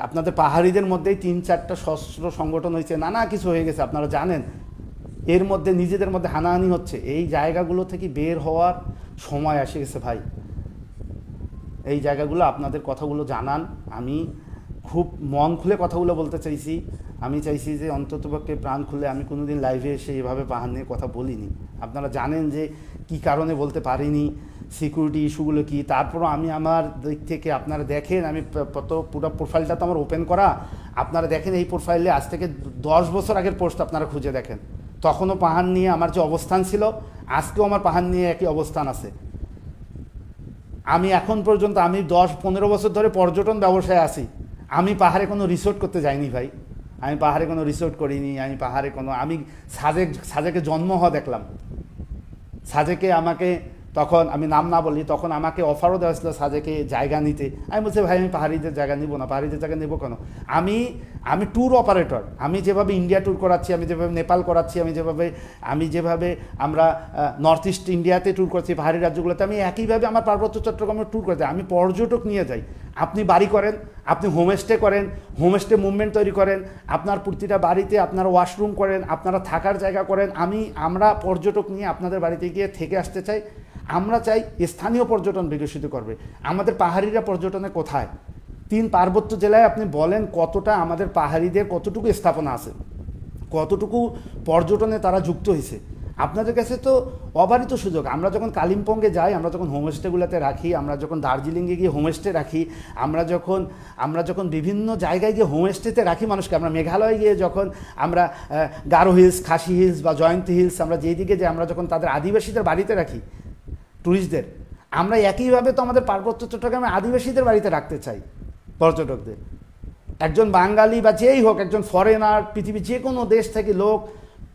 আপনাদের পাহাড়িদের মধ্যেই 3-4টা সশস্ত্র সংগঠন হয়েছে, নানা কিছু হয়ে গেছে, আপনারা জানেন। এর মধ্যে নিজেদের মধ্যে হানাহানি হচ্ছে। এই জায়গাগুলো থেকে বের হওয়ার সময় এসে গেছে ভাই। এই জায়গাগুলো আপনাদের কথাগুলো জানান। আমি খুব মন খুলে কথাগুলো বলতে চাইছি। আমি চাইছি যে অন্ততপক্ষে প্রাণ খুলে, আমি কোনোদিন লাইভে এসে এভাবে পাহাড় নিয়ে কথা বলিনি। আপনারা জানেন যে কি কারণে বলতে পারিনি, সিকিউরিটি ইস্যুগুলো কি। তারপরও আমি আমার দিক থেকে, আপনারা দেখেন আমি পুরো প্রোফাইলটা তো আমার ওপেন করা, আপনারা দেখেন এই প্রোফাইলে আজ থেকে 10 বছর আগের পোস্ট আপনারা খুঁজে দেখেন, তখনও পাহাড় নিয়ে আমার যে অবস্থান ছিল, আজকেও আমার পাহাড় নিয়ে একই অবস্থান আছে। আমি এখন পর্যন্ত 10-15 বছর ধরে পর্যটন ব্যবসায় আছি। আমি পাহাড়ে কোনো রিসোর্ট করতে যাইনি ভাই, আমি পাহাড়ে কোনো রিসোর্ট করিনি। আমি সাজেকে জন্ম হওয়া দেখলাম। সাজেকে আমাকে তখন, আমি নাম না বলি, তখন আমাকে অফারও দেওয়া হয়েছিল সাজেকে জায়গা নিতে। আমি বলছি ভাই আমি পাহাড়িদের জায়গা নিব না, পাহাড়িদের জায়গা নেবো কেন? আমি ট্যুর অপারেটর। আমি যেভাবে ইন্ডিয়া ট্যুর করাচ্ছি, আমি যেভাবে নেপাল করাচ্ছি, আমি যেভাবে আমরা নর্থ ইস্ট ইন্ডিয়াতে ট্যুর করছি, পাহাড়ি রাজ্যগুলোতে, আমি একইভাবে আমার পার্বত্য চট্টগ্রামে ট্যুর করতে, আমি পর্যটক নিয়ে যাই। আপনি বাড়ি করেন, আপনি হোমস্টে করেন, হোমস্টে মুভমেন্ট তৈরি করেন, আপনার প্রতিটা বাড়িতে আপনারা ওয়াশরুম করেন, আপনারা থাকার জায়গা করেন। আমরা পর্যটক নিয়ে আপনাদের বাড়িতে গিয়ে থেকে আসতে চাই। আমরা চাই স্থানীয় পর্যটন বিকশিত করবে। আমাদের পাহাড়িরা পর্যটনে কোথায়? 3 পার্বত্য জেলায় আপনি বলেন কতটা আমাদের পাহাড়িদের কতটুকু স্থাপনা আছে? কতটুকু পর্যটনে তারা যুক্ত হয়েছে। আপনাদের কাছে তো অবারিত সুযোগ। আমরা যখন কালিম্পংয়ে যাই, আমরা যখন হোমস্টেগুলোতে রাখি, আমরা যখন দার্জিলিংয়ে গিয়ে হোমস্টে রাখি, আমরা যখন বিভিন্ন জায়গায় গিয়ে হোমস্টেতে রাখি মানুষকে, আমরা মেঘালয়ে গিয়ে যখন আমরা গারো হিলস, খাসি হিলস বা জয়ন্তী হিলস, আমরা যেই দিকে যাই, আমরা যখন তাদের আদিবাসীদের বাড়িতে রাখি ট্যুরিস্টদের, আমরা একইভাবে তো আমাদের পার্বত্য চট্টগ্রামে আদিবাসীদের বাড়িতে রাখতে চাই পর্যটকদের। একজন বাঙালি বা যেই হোক, একজন ফরেনার, পৃথিবীর যে কোনো দেশ থেকে লোক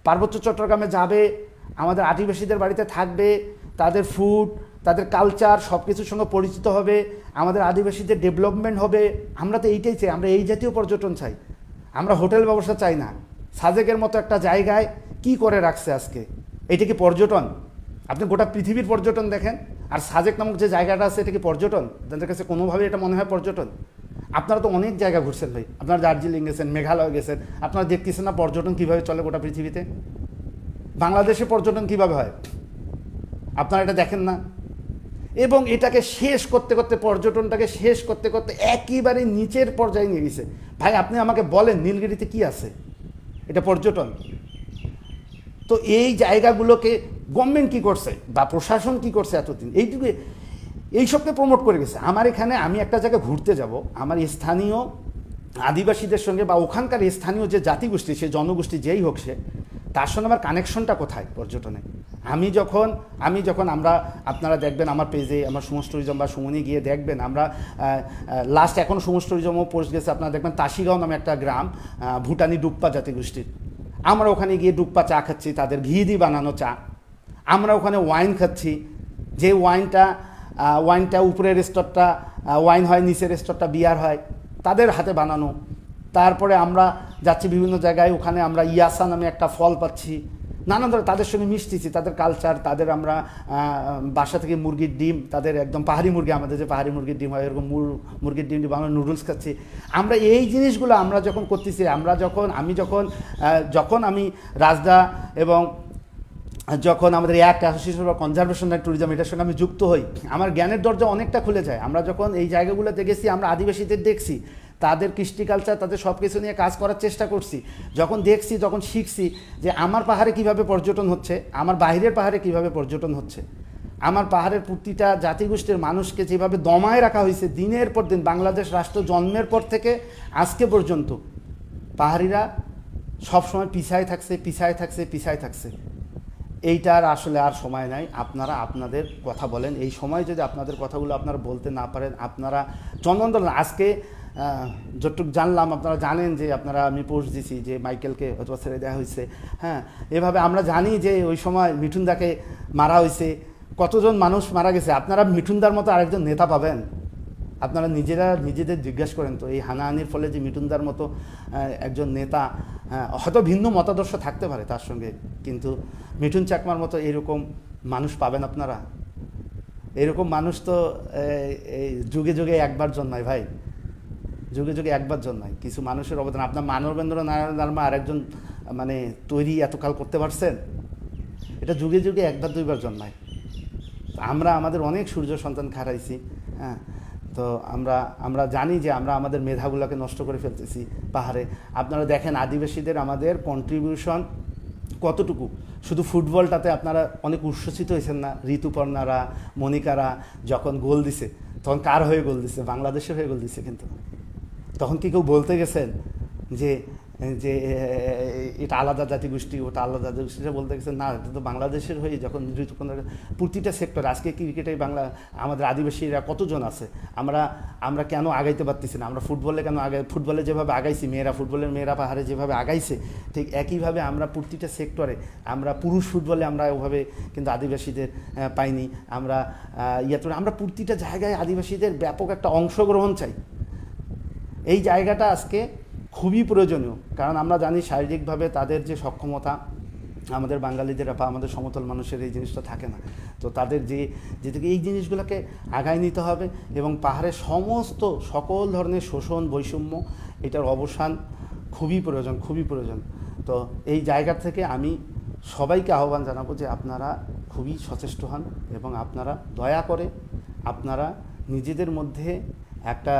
পার্বত্য চট্টগ্রামে যাবে, আমাদের আদিবাসীদের বাড়িতে থাকবে, তাদের ফুড, তাদের কালচার সব কিছুর সঙ্গে পরিচিত হবে, আমাদের আদিবাসীদের ডেভেলপমেন্ট হবে। আমরা তো এইটাই চাই, আমরা এই জাতীয় পর্যটন চাই। আমরা হোটেল ব্যবস্থা চাই না। সাজেকের মতো একটা জায়গায় কি করে রাখছে আজকে, এটা কি পর্যটন? আপনি গোটা পৃথিবীর পর্যটন দেখেন, আর সাজেক নামক যে জায়গাটা আছে এটা কি পর্যটন? তাদের কাছে কোনোভাবে এটা মনে হয় পর্যটন? আপনারা তো অনেক জায়গা ঘুরছেন ভাই, আপনারা দার্জিলিং গেছেন, মেঘালয় গেছেন, আপনারা দেখতেছেন না পর্যটন কীভাবে চলে গোটা পৃথিবীতে? বাংলাদেশে পর্যটন কীভাবে হয় আপনারা এটা দেখেন না? এবং এটাকে শেষ করতে করতে, পর্যটনটাকে শেষ করতে করতে একেবারে নিচের পর্যায়ে নিয়ে গেছে। ভাই আপনি আমাকে বলেন নীলগিরিতে কি আছে? এটা পর্যটন? তো এই জায়গাগুলোকে গভর্নমেন্ট কী করছে বা প্রশাসন কী করছে এতদিন? এইটুকু এইসবকে প্রমোট করে গেছে। আমার এখানে আমি একটা জায়গায় ঘুরতে যাব, আমার স্থানীয় আদিবাসীদের সঙ্গে বা ওখানকার স্থানীয় যে জাতিগোষ্ঠী, সে জনগোষ্ঠী যেই হোক, সে তার সঙ্গে আমার কানেকশনটা কোথায় পর্যটনে? আমি যখন আমরা, আপনারা দেখবেন আমার পেজে, আমার সুমস ট্যুরিজম বা সুমনে গিয়ে দেখবেন, আমরা লাস্ট এখন সুমস ট্যুরিজমও পোস্ট গেছে, আপনারা দেখবেন তাসিগাঁও নামে একটা গ্রাম, ভুটানি ডুপ্পা জাতিগোষ্ঠীর। আমরা ওখানে গিয়ে ডুপ্পা চা খাচ্ছি, তাদের ঘি দিয়ে বানানো চা। আমরা ওখানে ওয়াইন খাচ্ছি, যে ওয়াইনটা উপরের স্তরটা ওয়াইন হয়, নিচের স্তরটা বিয়ার হয়, তাদের হাতে বানানো। তারপরে আমরা যাচ্ছি বিভিন্ন জায়গায়, ওখানে আমরা ইয়াসা নামে একটা ফল পাচ্ছি, নানান ধরনের তাদের সঙ্গে মিশতেছি, তাদের কালচার, তাদের আমরা বাসা থেকে মুরগির ডিম, তাদের একদম পাহাড়ি মুরগি, আমাদের যে পাহাড়ি মুরগির ডিম হয় এরকম মুরগির ডিম দিয়ে বাংলা নুডলস খাচ্ছি। আমরা এই জিনিসগুলো আমরা যখন করতেছি, যখন আমি রাজদা এবং যখন আমাদের অ্যাক্ট অ্যাসোসিয়েশন বা কনজারভেশন অ্যান্ড ট্যুরিজম, এটার সঙ্গে আমি যুক্ত হই, আমার জ্ঞানের দরজা অনেকটা খুলে যায়। আমরা যখন এই জায়গাগুলোতে গেছি, আমরা আদিবাসীদের দেখছি, তাদের কৃষ্টি কালচার, তাদের সব কিছু নিয়ে কাজ করার চেষ্টা করছি। যখন দেখছি, যখন শিখছি যে আমার পাহাড়ে কিভাবে পর্যটন হচ্ছে, আমার বাইরের পাহাড়ে কিভাবে পর্যটন হচ্ছে, আমার পাহাড়ের প্রতিটা জাতিগোষ্ঠীর মানুষকে যেভাবে দমায় রাখা হয়েছে দিনের পর দিন, বাংলাদেশ রাষ্ট্র জন্মের পর থেকে আজকে পর্যন্ত পাহাড়িরা সবসময় পিছায় থাকছে। এইটার আসলে আর সময় নাই। আপনারা আপনাদের কথা বলেন, এই সময় যদি আপনাদের কথাগুলো আপনারা বলতে না পারেন, আপনারা জনগণ আজকে যতটুক জানলাম, আপনারা জানেন যে আমি পোস্ট দিছি যে মাইকেলকে হয়তো ছেড়ে দেওয়া হয়েছে। হ্যাঁ, এভাবে আমরা জানি যে ওই সময় মিঠুনদাকে মারা হয়েছে, কতজন মানুষ মারা গেছে। আপনারা মিঠুনদার মতো আরেকজন নেতা পাবেন? আপনারা নিজেদের জিজ্ঞাসা করেন তো, এই হানাহানির ফলে যে মিঠুনদার মতো একজন নেতা, হয়তো ভিন্ন মতাদর্শ থাকতে পারে তার সঙ্গে, কিন্তু মিঠুন চাকমার মতো এরকম মানুষ পাবেন আপনারা? এরকম মানুষ তো যুগে যুগে একবার জন্মায় ভাই, যুগে যুগে একবার জন্মায়। কিছু মানুষের অবদান, আপনার মানবেন্দ্র নারায়ণ শর্মা আরেকজন তৈরি এতকাল করতে পারছেন? এটা যুগে যুগে একবার দুইবার জন্মায়। আমরা আমাদের অনেক সূর্য সন্তান হারাইছি। হ্যাঁ, তো আমরা জানি যে আমরা আমাদের মেধাগুলোকে নষ্ট করে ফেলতেছি পাহাড়ে। আপনারা দেখেন আদিবাসীদের আমাদের কন্ট্রিবিউশন কতটুকু। শুধু ফুটবলটাতে আপনারা অনেক উচ্ছ্বসিত হয়েছেন না? ঋতুপর্ণারা, মনিকারা যখন গোল দিছে, তখন কার হয়ে গোল দিছে? বাংলাদেশের হয়ে গোল দিছে। কিন্তু তখন কি কেউ বলতে গেছেন যে যে এটা আলাদা জাতিগোষ্ঠী, ওটা আলাদা জাতিগোষ্ঠীটা বলতে গেছেন না? এটা তো বাংলাদেশের হয়ে যখন প্রতিটা সেক্টর, আজকে ক্রিকেটে আমাদের আদিবাসীরা কতজন আছে, আমরা কেন আগাইতে পারতেছি না? আমরা ফুটবলে কেন ফুটবলে যেভাবে আগাইছি, ফুটবলের মেয়েরা পাহাড়ে যেভাবে আগাইছে, ঠিক একইভাবে আমরা প্রতিটা সেক্টরে, আমরা পুরুষ ফুটবলে আমরা ওভাবে কিন্তু আদিবাসীদের পাইনি। আমরা প্রতিটা জায়গায় আদিবাসীদের ব্যাপক একটা অংশগ্রহণ চাই। এই জায়গাটা আজকে খুবই প্রয়োজনীয়, কারণ আমরা জানি শারীরিকভাবে তাদের যে সক্ষমতা, আমাদের বাঙালিদের বা আমাদের সমতল মানুষের এই জিনিসটা থাকে না। তো তাদের যেদিকে এই জিনিসগুলোকে আগায় নিতে হবে, এবং পাহাড়ের সকল ধরনের শোষণ, বৈষম্য, এটার অবসান খুবই প্রয়োজন। তো এই জায়গা থেকে আমি সবাইকে আহ্বান জানাবো যে আপনারা খুবই সচেষ্ট হন, এবং আপনারা দয়া করে আপনারা নিজেদের মধ্যে একটা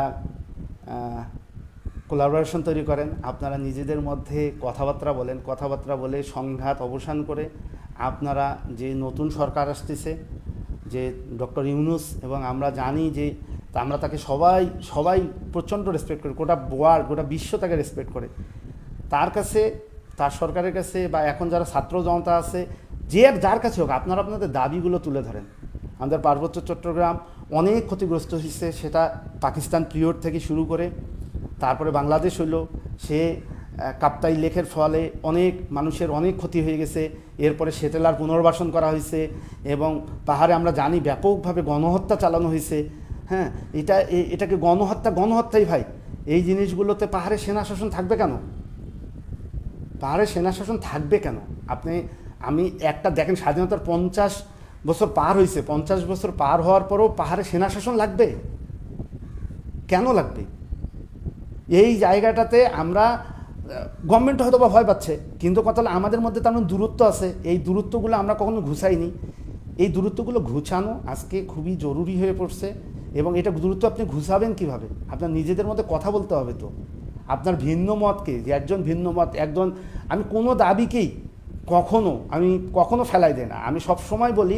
কোলাবোরেশন তৈরি করেন, আপনারা নিজেদের মধ্যে কথাবার্তা বলেন, কথাবার্তা বলে সংঘাত অবসান করে আপনারা যে নতুন সরকার আসতেছে, যে ডক্টর ইউনূস, এবং আমরা জানি যে আমরা তাকে সবাই প্রচণ্ড রেসপেক্ট করি, গোটা ওয়ার্ল্ড, গোটা বিশ্ব তাকে রেসপেক্ট করে। তার কাছে, তার সরকারের কাছে, বা এখন যারা ছাত্র জনতা আছে, যার কাছে হোক, আপনারা আপনাদের দাবিগুলো তুলে ধরেন। আমাদের পার্বত্য চট্টগ্রাম অনেক ক্ষতিগ্রস্ত হয়েছে, সেটা পাকিস্তান পিরিয়ড থেকে শুরু করে তারপরে বাংলাদেশ হইল, সে কাপ্তাই লেকের ফলে অনেক মানুষের অনেক ক্ষতি হয়ে গেছে। এরপরে সেটেলার পুনর্বাসন করা হয়েছে, এবং পাহাড়ে আমরা জানি ব্যাপকভাবে গণহত্যা চালানো হয়েছে। হ্যাঁ, এটাকে গণহত্যাই ভাই। এই জিনিসগুলোতে পাহাড়ে সেনা শাসন থাকবে কেন? পাহাড়ে সেনা শাসন থাকবে কেন? আমি একটা দেখেন, স্বাধীনতার 50 বছর পার হয়েছে, 50 বছর পার হওয়ার পরও পাহাড়ে সেনা শাসন লাগবে কেন? লাগবে এই জায়গাটাতে আমরা, গভর্নমেন্ট হয়তো বা ভয় পাচ্ছে, কিন্তু কথা হলো আমাদের মধ্যে তেমন দূরত্ব আছে। এই দূরত্বগুলো আমরা কখনো ঘুচাইনি। এই দূরত্বগুলো ঘুচানো আজকে খুবই জরুরি হয়ে পড়ছে। এবং এটা দূরত্ব আপনি ঘুচাবেন কীভাবে? আপনার নিজেদের মধ্যে কথা বলতে হবে। তো আপনার ভিন্ন মতকে, যে একজন ভিন্ন মত, আমি কোনো দাবিকেই কখনো ফেলাই দেয় না। আমি সবসময় বলি,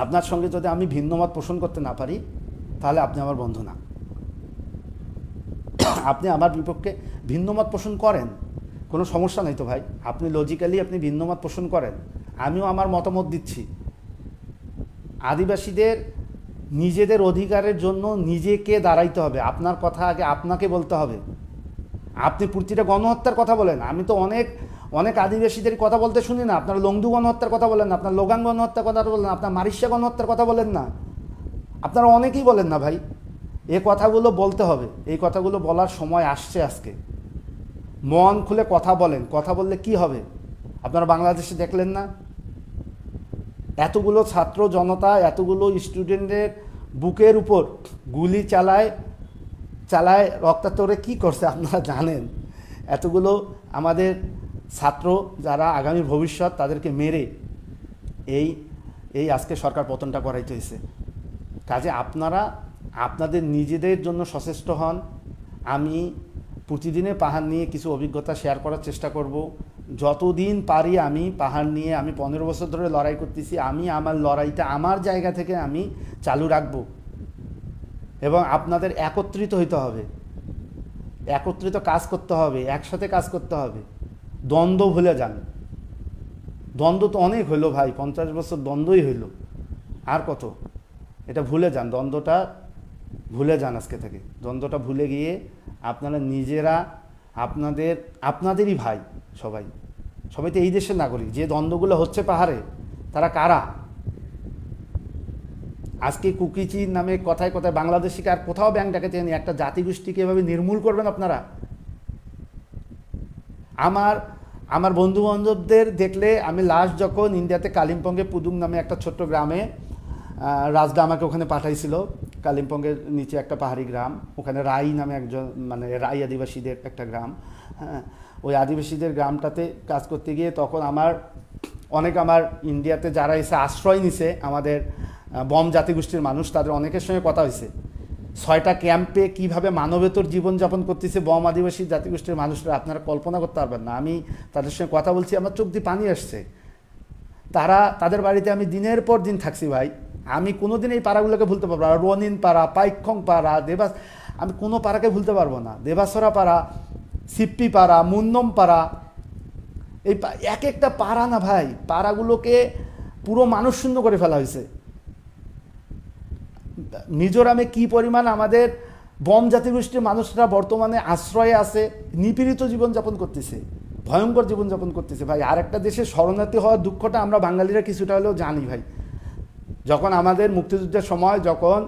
আপনার সঙ্গে যদি আমি ভিন্ন মত পোষণ করতে না পারি, তাহলে আপনি আমার বন্ধু না। আপনি আমার বিপক্ষে ভিন্ন মত পোষণ করেন, কোনো সমস্যা নেই তো ভাই। আপনি লজিক্যালি ভিন্ন মত পোষণ করেন, আমিও আমার মতামত দিচ্ছি। আদিবাসীদের নিজেদের অধিকারের জন্য নিজেকে দাঁড়াইতে হবে। আপনার কথা আগে আপনাকে বলতে হবে। আপনি প্রতিটা গণহত্যার কথা বলেন, আমি তো অনেক আদিবাসীদের কথা বলতে শুনি না। আপনার লংদু গণহত্যার কথা বলেন না, আপনার লোগাং গণহত্যার কথা বলেন না, আপনার মারিশা গণহত্যার কথা বলেন না, আপনারা অনেকেই বলেন না ভাই। এই কথাগুলো বলতে হবে। এই কথাগুলো বলার সময় আসছে আজকে। মন খুলে কথা বলেন। কথা বললে কি হবে? আপনারা বাংলাদেশে দেখলেন না, এতগুলো ছাত্র জনতা, এতগুলো স্টুডেন্টের বুকের উপর গুলি চালায় রক্তাক্ত করে কী করছে আপনারা জানেন। এতগুলো আমাদের ছাত্র যারা আগামী ভবিষ্যৎ, তাদেরকে মেরে এই আজকে সরকার পতনটা করাইতে হয়েছে। কাজে আপনারা আপনাদের নিজেদের জন্য সচেষ্ট হন। আমি প্রতিদিনে পাহাড় নিয়ে কিছু অভিজ্ঞতা শেয়ার করার চেষ্টা করব। যতদিন পারি আমি পাহাড় নিয়ে, আমি 15 বছর ধরে লড়াই করতেছি, আমি আমার লড়াইটা আমার জায়গা থেকে আমি চালু রাখব। এবং আপনাদের একত্রিত হইতে হবে, একত্রিত কাজ করতে হবে, একসাথে কাজ করতে হবে। দ্বন্দ্ব ভুলে যান। দ্বন্দ্ব তো অনেক হইলো ভাই, 50 বছর দ্বন্দ্বই হইল, আর কত? এটা ভুলে যান, দ্বন্দ্বটা ভুলে যান আজকে থেকে। দ্বন্দ্বটা ভুলে গিয়ে আপনারা নিজেরা আপনাদেরই ভাই, সবাই তো এই দেশের নাগরিক। যে দ্বন্দ্বগুলো হচ্ছে পাহাড়ে, তারা কারা? আজকে কুকিচির নামে কথায় কথায় বাংলাদেশিকে আর কোথাও ব্যাংক ডাকাতি হয়নি। একটা জাতিগোষ্ঠীকে এভাবে নির্মূল করবেন আপনারা? আমার বন্ধু বান্ধবদের দেখলে, আমি লাস্ট যখন ইন্ডিয়াতে কালিম্পংয়ে পুদুং নামে একটা ছোট্ট গ্রামে, রাজদা আমাকে ওখানে পাঠাইছিল। কালিম্পংয়ের নিচে একটা পাহাড়ি গ্রাম, ওখানে রাই নামে একজন, রাই আদিবাসীদের একটা গ্রাম। হ্যাঁ, ওই আদিবাসীদের গ্রামটাতে কাজ করতে গিয়ে তখন আমার ইন্ডিয়াতে যারা এসে আশ্রয় নিছে, আমাদের বম জাতিগোষ্ঠীর মানুষ, তাদের অনেকের সঙ্গে কথা হয়েছে। 6টা ক্যাম্পে কীভাবে মানবেতর জীবনযাপন করতেছে বম আদিবাসী জাতিগোষ্ঠীর মানুষরা, আপনারা কল্পনা করতে পারবেন না। আমি তাদের সঙ্গে কথা বলছি, আমার চোখ দিয়ে পানি আসছে। তাদের বাড়িতে আমি দিনের পর দিন থাকছি ভাই। আমি কোনো দিন এই পাড়াগুলোকে ভুলতে পারবো না। রনিন পাড়া, পাইকং পাড়া, আমি কোনো পাড়াকে ভুলতে পারবো না। দেবাসরা পাড়া, সিপ্পি পাড়া, মুন্নম পাড়া, এই এক একটা পাড়া না ভাই, পাড়াগুলোকে পুরো মানুষ শূন্য করে ফেলা হয়েছে। মিজোরামে কি পরিমাণ আমাদের বম জাতিগোষ্ঠীর মানুষরা বর্তমানে আশ্রয়ে আছে, নিপীড়িত জীবনযাপন করতেছে, ভয়ঙ্কর জীবনযাপন করতেছে ভাই। আর একটা দেশে শরণার্থী হওয়ার দুঃখটা আমরা বাঙালিরা কিছুটা হলেও জানি ভাই। যখন আমাদের মুক্তিযুদ্ধের সময়, যখন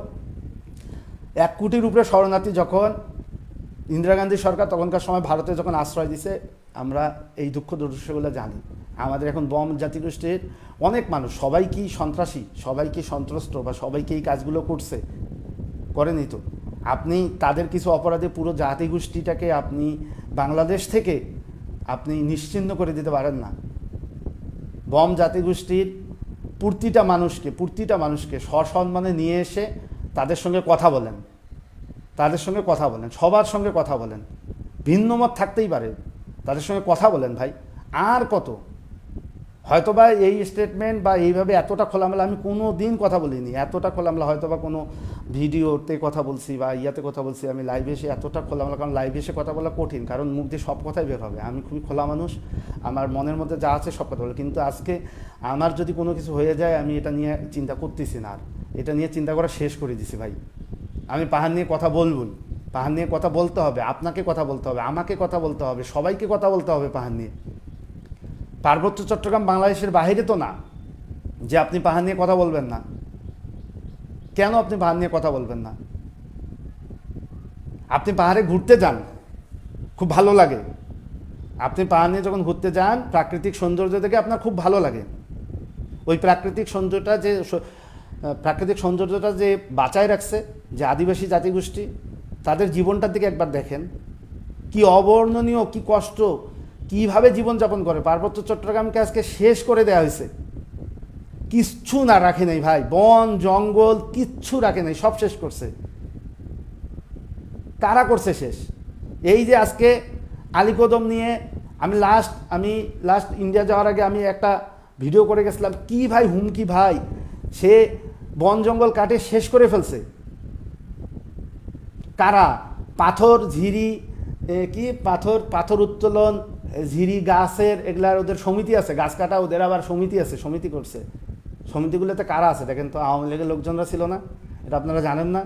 1 কোটির উপরে শরণার্থী, যখন ইন্দিরা গান্ধী সরকার তখনকার সময় ভারতে যখন আশ্রয় দিছে, আমরা এই দুঃখ দুর্দশাগুলো জানি। আমাদের এখন বম জাতিগোষ্ঠীর অনেক মানুষ, সবাই কি সন্ত্রাসী, সবাই কি সন্ত্রস্ত, বা সবাই কি এই কাজগুলো করেনি তো। আপনি তাদের কিছু অপরাধে পুরো জাতিগোষ্ঠীটাকে আপনি বাংলাদেশ থেকে আপনি নিশ্চিহ্ন করে দিতে পারেন না। বম জাতিগোষ্ঠীর প্রতিটা মানুষকে সসম্মানে নিয়ে এসে তাদের সঙ্গে কথা বলেন। তাদের সঙ্গে কথা বলেন, সবার সঙ্গে কথা বলেন, ভিন্ন মত থাকতেই পারে, তাদের সঙ্গে কথা বলেন ভাই। আর কত, হয়তোবা এই স্টেটমেন্ট বা এইভাবে এতটা খোলামেলা আমি কোনো দিন কথা বলিনি, এতটা খোলামেলা হয়তোবা কোনো ভিডিওতে কথা বলছি বা ইয়াতে কথা বলছি, আমি লাইভে এসে এতটা খোলামেলা, কারণ লাইভে এসে কথা বলা কঠিন, কারণ মুখ দিয়ে সব কথাই বের হবে। আমি খুবই খোলা মানুষ, আমার মনের মধ্যে যা আছে সব কথা বলে, কিন্তু আজকে আমার যদি কোনো কিছু হয়ে যায় আমি এটা নিয়ে চিন্তা করতেছি না, আর এটা নিয়ে চিন্তা করা শেষ করে দিছি ভাই। আমি পাহাড় নিয়ে কথা বলবই, পাহাড় নিয়ে কথা বলতে হবে, আপনাকে কথা বলতে হবে, আমাকে কথা বলতে হবে, সবাইকে কথা বলতে হবে পাহাড় নিয়ে। পার্বত্য চট্টগ্রাম বাংলাদেশের বাইরে তো না যে আপনি পাহাড় নিয়ে কথা বলবেন না। কেন আপনি পাহাড় নিয়ে কথা বলবেন না? আপনি পাহাড়ে ঘুরতে যান, খুব ভালো লাগে। আপনি পাহাড় নিয়ে যখন ঘুরতে যান, প্রাকৃতিক সৌন্দর্য দেখে আপনার খুব ভালো লাগে। ওই প্রাকৃতিক সৌন্দর্যটা যে বাঁচায় রাখছে যে আদিবাসী জাতিগোষ্ঠী, তাদের জীবনটার দিকে একবার দেখেন, কি অবর্ণনীয়, কি কষ্ট, কিভাবে জীবনযাপন করে। পার্বত্য চট্টগ্রামকে আজকে শেষ করে দেওয়া হয়েছে, কিচ্ছু না রাখে নেই ভাই, বন জঙ্গল কিচ্ছু রাখে নেই, সব শেষ করছে। কারা করছে শেষ? এই যে আজকে আলীকদম নিয়ে আমি লাস্ট ইন্ডিয়া যাওয়ার আগে আমি একটা ভিডিও করে গেছিলাম, কি ভাই হুমকি ভাই, সে বন জঙ্গল কাটে শেষ করে ফেলছে। কারা? পাথর ঝিরি, কি পাথর উত্তোলন, ঝিরি গাছের এগুলার ওদের সমিতি আছে, গাছ কাটা ওদের আবার সমিতি আছে, সমিতি করছে। সমিতিগুলোতে কারা আছে দেখেন তো? আওয়ামী লীগের লোকজনরা ছিল না? এটা আপনারা জানেন না?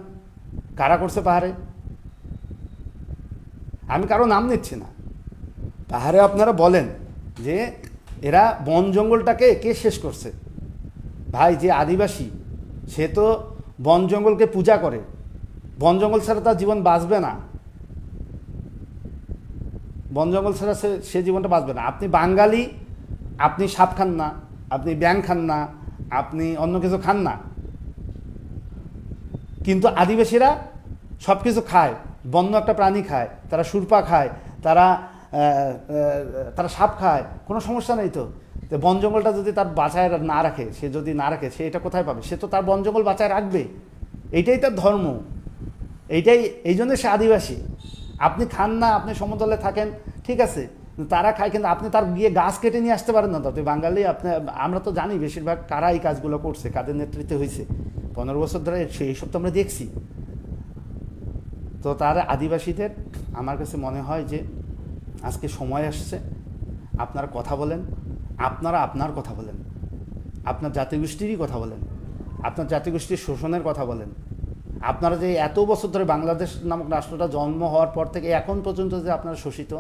কারা করছে পাহাড়ে? আমি কারো নাম নিচ্ছি না, পাহাড়ে আপনারা বলেন যে এরা বন জঙ্গলটাকে কে শেষ করছে। ভাই যে আদিবাসী সে তো বন জঙ্গলকে পূজা করে, বন জঙ্গল ছাড়া তার জীবন বাঁচবে না, বন জঙ্গল ছাড়া সে জীবনটা বাঁচবে না। আপনি বাঙালি, আপনি সাপ খান না, আপনি ব্যাং খান না, আপনি অন্য কিছু খান না, কিন্তু আদিবাসীরা সব কিছু খায়, বন্য একটা প্রাণী খায়, তারা সুরপা খায়, তারা সাপ খায়, কোনো সমস্যা নেই তো। বন জঙ্গলটা যদি তার বাঁচায় না রাখে, সে যদি না রাখে, সে এটা কোথায় পাবে? সে তো তার বন জঙ্গল বাঁচায় রাখবে, এইটাই তার ধর্ম, এই জন্য সে আদিবাসী। আপনি খান না, আপনি সমতলে থাকেন, ঠিক আছে, তারা খায়, কিন্তু আপনি তার গিয়ে গাছ কেটে নিয়ে আসতে পারেন না তো। আপনি বাঙালি, আমরা তো জানি বেশিরভাগ কারা এই কাজগুলো করছে, কাদের নেতৃত্বে হয়েছে 15 বছর ধরে, এইসব তো আমরা দেখছি। তো তার আদিবাসীদের আমার কাছে মনে হয় যে আজকে সময় আসছে, আপনারা কথা বলেন, আপনার কথা বলেন, আপনার জাতিগোষ্ঠীরই কথা বলেন, আপনার জাতিগোষ্ঠীর শোষণের কথা বলেন। আপনারা যে এত বছর ধরে বাংলাদেশ নামক রাষ্ট্রটা জন্ম হওয়ার পর থেকে এখন পর্যন্ত যে আপনারা শোষিত,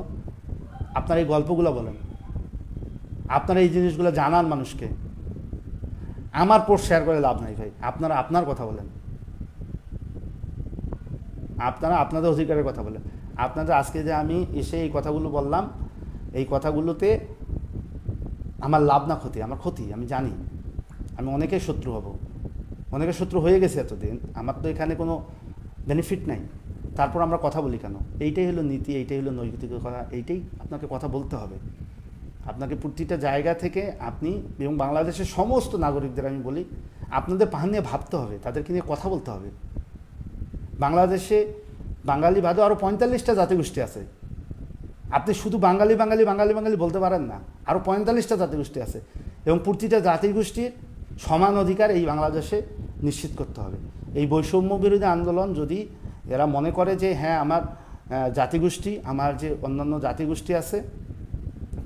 আপনারা এই গল্পগুলো বলেন, আপনারা এই জিনিসগুলো জানান মানুষকে। আমার পোস্ট শেয়ার করে লাভ নাই ভাই, আপনারা আপনার কথা বলেন, আপনারা আপনাদের অধিকারের কথা বলেন। আপনাদের আজকে যে আমি এসে এই কথাগুলো বললাম, এই কথাগুলোতে আমার লাভ না ক্ষতি, আমার ক্ষতি আমি জানি। আমি অনেকের শত্রু হব, অনেকের শত্রু হয়ে গেছে এতদিন, আমার তো এখানে কোনো বেনিফিট নাই, তারপর আমরা কথা বলি কেন? এইটাই হলো নীতি, এইটাই হলো নৈতিকতা, এইটাই আপনাকে কথা বলতে হবে। আপনাকে প্রতিটা জায়গা থেকে আপনি এবং বাংলাদেশের সমস্ত নাগরিকদের আমি বলি, আপনাদের পাহাড় নিয়ে ভাবতে হবে, তাদেরকে নিয়ে কথা বলতে হবে। বাংলাদেশে বাঙালি বাদে আরও 45টা জাতিগোষ্ঠী আছে। আপনি শুধু বাঙালি বাঙালি বাঙালি বাঙালি বলতে পারেন না, আরও 45টা জাতিগোষ্ঠী আছে, এবং প্রতিটা জাতিগোষ্ঠীর সমান অধিকার এই বাংলাদেশে নিশ্চিত করতে হবে। এই বৈষম্য বিরোধী আন্দোলন যদি এরা মনে করে যে হ্যাঁ আমার জাতিগোষ্ঠী, আমার যে অন্যান্য জাতিগোষ্ঠী আছে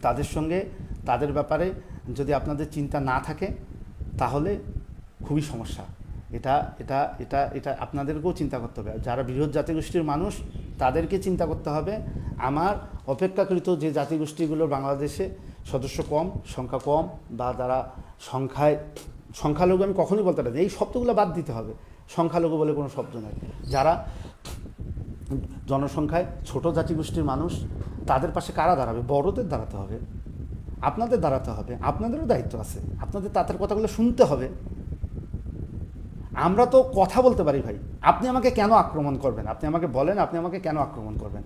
তাদের সঙ্গে, তাদের ব্যাপারে যদি আপনাদের চিন্তা না থাকে, তাহলে খুবই সমস্যা। এটা এটা এটা এটা আপনাদেরকেও চিন্তা করতে হবে। যারা বৃহৎ জাতিগোষ্ঠীর মানুষ তাদেরকে চিন্তা করতে হবে। আমার অপেক্ষাকৃত যে জাতিগোষ্ঠীগুলো বাংলাদেশে সদস্য কম, সংখ্যা কম, বা যারা সংখ্যালঘু আমি কখনোই বলতে পারি, এই শব্দগুলো বাদ দিতে হবে। সংখ্যালঘু বলে কোনো শব্দ নেই। যারা জনসংখ্যায় ছোট জাতিগোষ্ঠীর মানুষ, তাদের পাশে কারা দাঁড়াবে? বড়দের দাঁড়াতে হবে, আপনাদের দাঁড়াতে হবে, আপনাদেরও দায়িত্ব আছে, আপনাদের তাদের কথাগুলো শুনতে হবে। আমরা তো কথা বলতে পারি ভাই, আপনি আমাকে কেন আক্রমণ করবেন? আপনি আমাকে বলেন, আপনি আমাকে কেন আক্রমণ করবেন?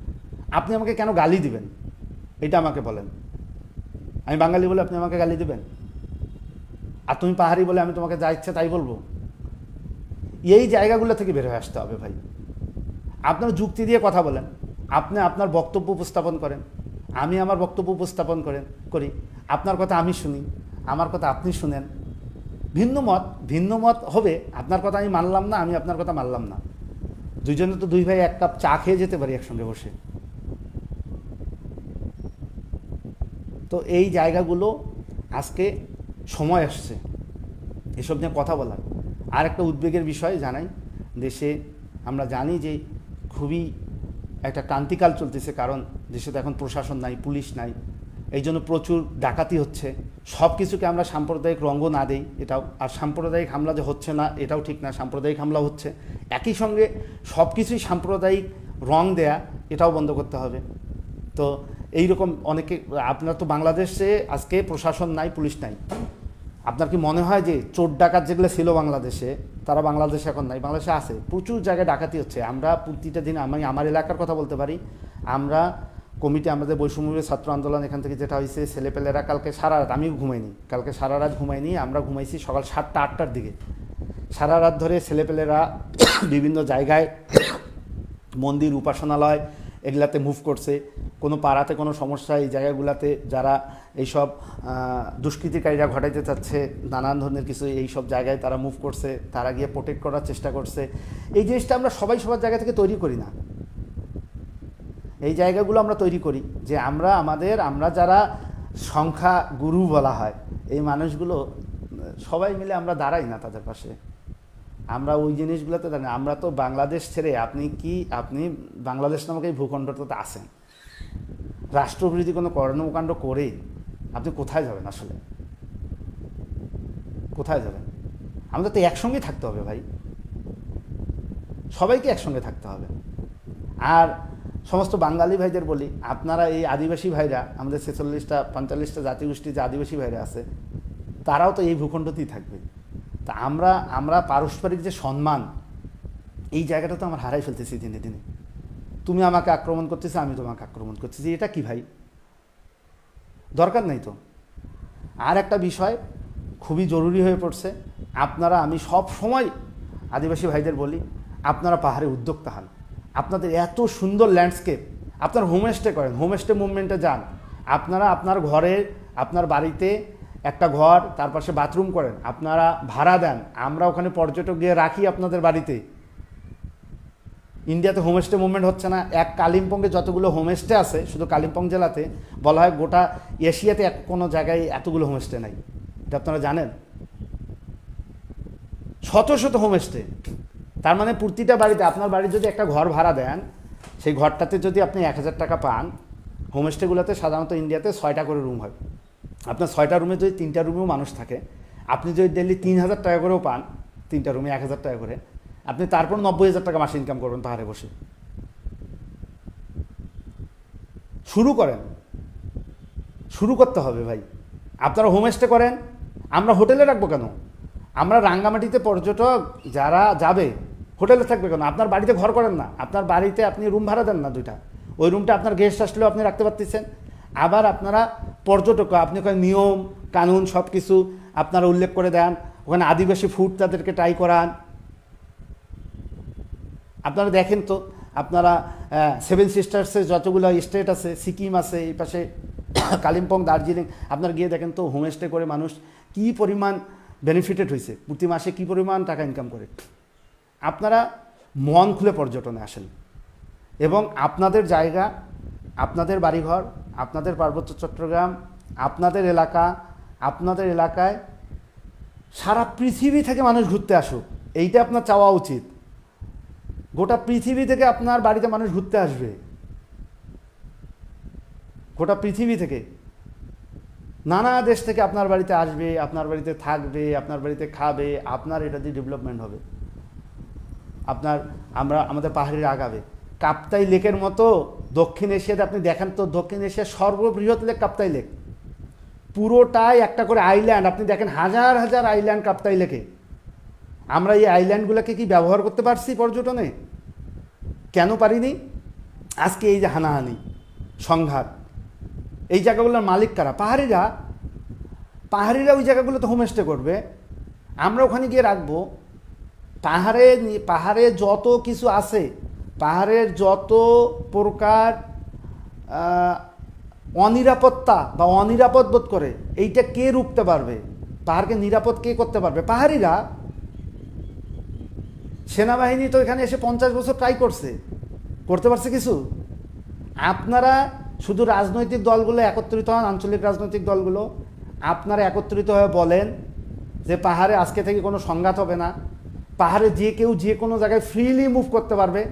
আপনি আমাকে কেন গালি দিবেন? এটা আমাকে বলেন। আমি বাঙালি বলে আপনি আমাকে গালি দিবেন? আর তুমি পাহাড়ি বলে আমি তোমাকে যা ইচ্ছে তাই বলবো? এই জায়গাগুলো থেকে বের হয়ে আসতে হবে ভাই। আপনারা যুক্তি দিয়ে কথা বলেন, আপনি আপনার বক্তব্য উপস্থাপন করেন, আমি আমার বক্তব্য উপস্থাপন করি, আপনার কথা আমি শুনি, আমার কথা আপনি শুনেন। ভিন্ন মত হবে, আপনার কথা আমি মানলাম না, আমি আপনার কথা মানলাম না, দুইজনে তো দুই ভাই এক কাপ চা খেয়ে যেতে পারি একসঙ্গে বসে। তো এই জায়গাগুলো আজকে সময় আসছে এসব নিয়ে কথা বলার। আর একটা উদ্বেগের বিষয় জানাই, দেশে আমরা জানি যে খুবই একটা ক্রান্তিকাল চলতেছে, কারণ দেশে তো এখন প্রশাসন নাই, পুলিশ নাই, এই জন্য প্রচুর ডাকাতি হচ্ছে। সব কিছুকে আমরা সাম্প্রদায়িক রঙ্গ না দেই এটাও, আর সাম্প্রদায়িক হামলা যে হচ্ছে না এটাও ঠিক না, সাম্প্রদায়িক হামলা হচ্ছে। একই সঙ্গে সব কিছুই সাম্প্রদায়িক রং দেয়া এটাও বন্ধ করতে হবে। তো এইরকম অনেকে, আপনার তো বাংলাদেশে আজকে প্রশাসন নাই, পুলিশ নাই, আপনার কি মনে হয় যে চোর ডাকাত যেগুলো ছিল বাংলাদেশে তারা বাংলাদেশে এখন নাই? বাংলাদেশে আছে, প্রচুর জায়গায় ডাকাতি হচ্ছে। আমরা প্রতিটা দিন, আমি আমার এলাকার কথা বলতে পারি, আমরা কমিটি, আমাদের বৈষম্য ছাত্র আন্দোলন এখান থেকে যেটা হয়েছে, ছেলেপেলেরা কালকে সারা রাত, আমিও ঘুমাইনি, কালকে সারা রাত ঘুমাইনি, আমরা ঘুমাইছি সকাল 7টা 8টার দিকে। সারা রাত ধরে ছেলেপেলেরা বিভিন্ন জায়গায়, মন্দির, উপাসনালয় এগুলাতে মুভ করছে। কোনো পাড়াতে কোনো সমস্যা, এই জায়গাগুলোতে যারা এইসব দুষ্কৃতিকারীরা ঘটাইতে চাচ্ছে নানান ধরনের কিছু, এই সব জায়গায় তারা মুভ করছে, তারা গিয়ে প্রোটেক্ট করার চেষ্টা করছে। এই জিনিসটা আমরা সবাই সবার জায়গা থেকে তৈরি করি না, এই জায়গাগুলো আমরা তৈরি করি যে আমরা যারা সংখ্যা গুরু বলা হয়, এই মানুষগুলো সবাই মিলে আমরা দাঁড়াই না তাদের পাশে, আমরা ওই জিনিসগুলোতে দাঁড়াই। আমরা তো বাংলাদেশ ছেড়ে, আপনি বাংলাদেশ নামক এই ভূখণ্ডটাতে আসেন, রাষ্ট্রবিরোধী কোনো কর্মকাণ্ড করে আপনি কোথায় যাবেন? আসলে কোথায় যাবেন? আমাদের তো একসঙ্গেই থাকতে হবে ভাই, সবাইকে একসঙ্গে থাকতে হবে। আর সমস্ত বাঙালি ভাইদের বলি, আপনারা এই আদিবাসী ভাইরা, আমাদের 46টা 45টা জাতিগোষ্ঠী যে আদিবাসী ভাইরা আছে, তারাও তো এই ভূখণ্ডতেই থাকবে। তা আমরা পারস্পরিক যে সম্মান, এই জায়গাটা তো আমরা হারাই ফেলতেছি দিনে দিনে। তুমি আমাকে আক্রমণ করতেছো, আমি তোমাকে আক্রমণ করতেছি, এটা কি ভাই? দরকার নেই তো। আর একটা বিষয় খুবই জরুরি হয়ে পড়ছে, আমি সব সময় আদিবাসী ভাইদের বলি, আপনারা পাহাড়ে উদ্যোক্তা হন। আপনাদের এত সুন্দর ল্যান্ডস্কেপ, আপনারা হোমস্টে করেন, হোমস্টে মুভমেন্টে যান। আপনারা আপনার ঘরে, আপনার বাড়িতে একটা ঘর, তার পাশে বাথরুম করেন, আপনারা ভাড়া দেন, আমরা ওখানে পর্যটক গিয়ে রাখি আপনাদের বাড়িতে। ইন্ডিয়াতে হোমস্টে মুভমেন্ট হচ্ছে না। কালিম্পংয়ে যতগুলো হোমস্টে আছে, শুধু কালিম্পং জেলাতে বলা হয় গোটা এশিয়াতে কোনো জায়গায় এতগুলো হোমস্টে নাই, এটা আপনারা জানেন? শত শত হোমস্টে। তার মানে প্রতিটা বাড়িতে, আপনার বাড়ির যদি একটা ঘর ভাড়া দেন, সেই ঘরটাতে যদি আপনি 1000 টাকা পান, হোমস্টেগুলোতে সাধারণত ইন্ডিয়াতে 6টা করে রুম হয়। আপনার 6টা রুমে যদি 3টা রুমেও মানুষ থাকে, আপনি যদি ডেইলি 3000 টাকা করেও পান, 3টা রুমে 1000 টাকা করে, আপনি তারপর 90,000 টাকা মাসে ইনকাম করবেন পাহাড়ে বসে। শুরু করতে হবে ভাই। আপনারা হোমস্টে করেন, আমরা হোটেলে রাখবো কেন? আমরা রাঙ্গামাটিতে পর্যটক যারা যাবে, হোটেলে থাকবে কেন? আপনার বাড়িতে ঘর করেন না, আপনার বাড়িতে আপনি রুম ভাড়া দেন না 2টা, ওই রুমটা আপনার গেস্ট আসলেও আপনি রাখতে পারতেছেন। আবার আপনারা পর্যটক, আপনি ওখানে নিয়ম কানুন সব কিছু আপনারা উল্লেখ করে দেন, ওখানে আদিবাসী ফুড তাদেরকে ট্রাই করান। আপনারা দেখেন তো, আপনারা 7 সিস্টার্সে যতগুলো স্টেট আছে, সিকিম আছে, এই পাশে কালিম্পং, দার্জিলিং, আপনারা গিয়ে দেখেন তো হোমস্টে করে মানুষ কী পরিমাণ বেনিফিটেড হয়েছে, প্রতি মাসে কী পরিমাণ টাকা ইনকাম করে। আপনারা মন খুলে পর্যটনে আসেন এবং আপনাদের জায়গা, আপনাদের বাড়িঘর, আপনাদের পার্বত্য চট্টগ্রাম, আপনাদের এলাকায় সারা পৃথিবী থেকে মানুষ ঘুরতে আসুক, এইটা আপনার চাওয়া উচিত। গোটা পৃথিবী থেকে আপনার বাড়িতে মানুষ ঘুরতে আসবে, গোটা পৃথিবী থেকে, নানা দেশ থেকে আপনার বাড়িতে আসবে, আপনার বাড়িতে থাকবে, আপনার বাড়িতে খাবে, আপনার এটা দিয়ে ডেভেলপমেন্ট হবে। আমাদের পাহাড়ের আগাবে। কাপ্তাই লেকের মতো দক্ষিণ এশিয়াতে আপনি দেখেন তো, দক্ষিণ এশিয়ার সর্ববৃহৎ লেক কাপ্তাই লেক, পুরোটাই একটা করে আইল্যান্ড। আপনি দেখেন হাজার হাজার আইল্যান্ড কাপ্তাই লেকে। আমরা এই আইল্যান্ডগুলোকে কি ব্যবহার করতে পারছি পর্যটনে? কেন পারিনি? আজকে এই যে হানাহানি, সংঘাত, এই জায়গাগুলোর মালিক কারা? পাহাড়িরা ওই জায়গাগুলোতে হোমস্টে করবে, আমরা ওখানে গিয়ে রাখবো। পাহাড়ে যত কিছু আছে পাহাড়ের যত প্রকার অনিরাপত্তা বা অনিরাপদ বোধ করে, এইটা কে রুখতে পারবে? পাহাড়কে নিরাপদ কে করতে পারবে? পাহাড়িরা। সেনাবাহিনী তো এখানে এসে 50 বছর ট্রাই করতে পারছে কিছু? আপনারা শুধু রাজনৈতিক দলগুলো একত্রিত হন, আঞ্চলিক রাজনৈতিক দলগুলো আপনারা একত্রিত হয়ে বলেন যে পাহাড়ে আজকে থেকে কোনো সংঘাত হবে না, পাহাড়ে যে কেউ যে কোনো জায়গায় ফ্রিলি মুভ করতে পারবে।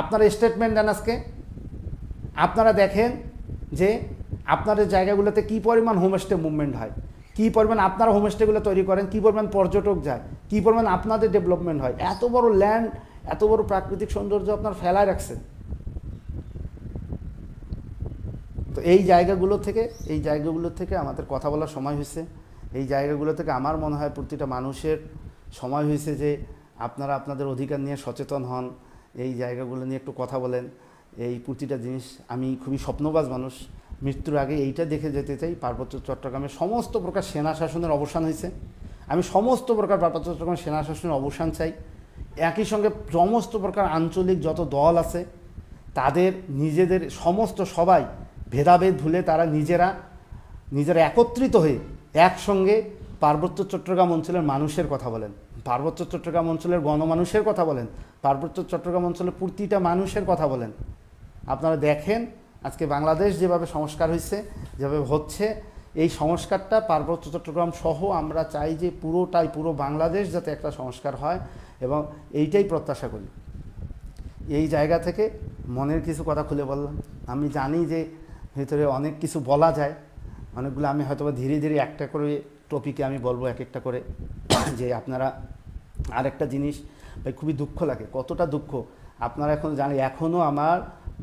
আপনারা স্টেটমেন্ট দেন আজকে। আপনারা দেখেন যে আপনাদের জায়গাগুলোতে কী পরিমাণ হোমস্টে মুভমেন্ট হয়, কী পরিমাণ আপনারা হোমস্টেগুলো তৈরি করেন, কী পরিমাণ পর্যটক যায়, কী পরিমাণ আপনাদের ডেভেলপমেন্ট হয়। এত বড় ল্যান্ড, এত বড় প্রাকৃতিক সৌন্দর্য আপনার ফেলায় রাখছেন। তো এই জায়গাগুলো থেকে আমাদের কথা বলার সময় হয়েছে। এই জায়গাগুলো থেকে আমার মনে হয় প্রতিটা মানুষের সময় হয়েছে যে আপনারা আপনাদের অধিকার নিয়ে সচেতন হন, এই জায়গাগুলো নিয়ে একটু কথা বলেন। এই প্রতিটা জিনিস, আমি খুবই স্বপ্নবাজ মানুষ, মৃত্যুর আগে এইটা দেখে যেতে চাই, পার্বত্য চট্টগ্রামে সমস্ত প্রকার সেনা শাসনের অবসান হয়েছে। আমি সমস্ত প্রকার পার্বত্য চট্টগ্রামের সেনা শাসনের অবসান চাই। একই সঙ্গে সমস্ত প্রকার আঞ্চলিক যত দল আছে তাদের নিজেদের সমস্ত সবাই ভেদাভেদ ভুলে তারা নিজেরা একত্রিত হয়ে একসঙ্গে পার্বত্য চট্টগ্রাম অঞ্চলের মানুষের কথা বলেন, পার্বত্য চট্টগ্রাম অঞ্চলের গণমানুষের কথা বলেন, পার্বত্য চট্টগ্রাম অঞ্চলের প্রতিটা মানুষের কথা বলেন। আপনারা দেখেন আজকে বাংলাদেশ যেভাবে সংস্কার হয়েছে, যেভাবে হচ্ছে, এই সংস্কারটা পার্বত্য চট্টগ্রাম সহ আমরা চাই যে পুরো বাংলাদেশ যাতে একটা সংস্কার হয়, এবং এইটাই প্রত্যাশা করি। এই জায়গা থেকে মনের কিছু কথা খুলে বললাম। আমি জানি যে ভিতরে অনেক কিছু বলা যায়, অনেকগুলো আমি হয়তো ধীরে ধীরে একটা করে টপিকে আমি বলবো এক একটা করে। যে আপনারা আরেকটা জিনিস ভাই, খুবই দুঃখ লাগে, কতটা দুঃখ আপনারা এখন জানেন। এখনও আমার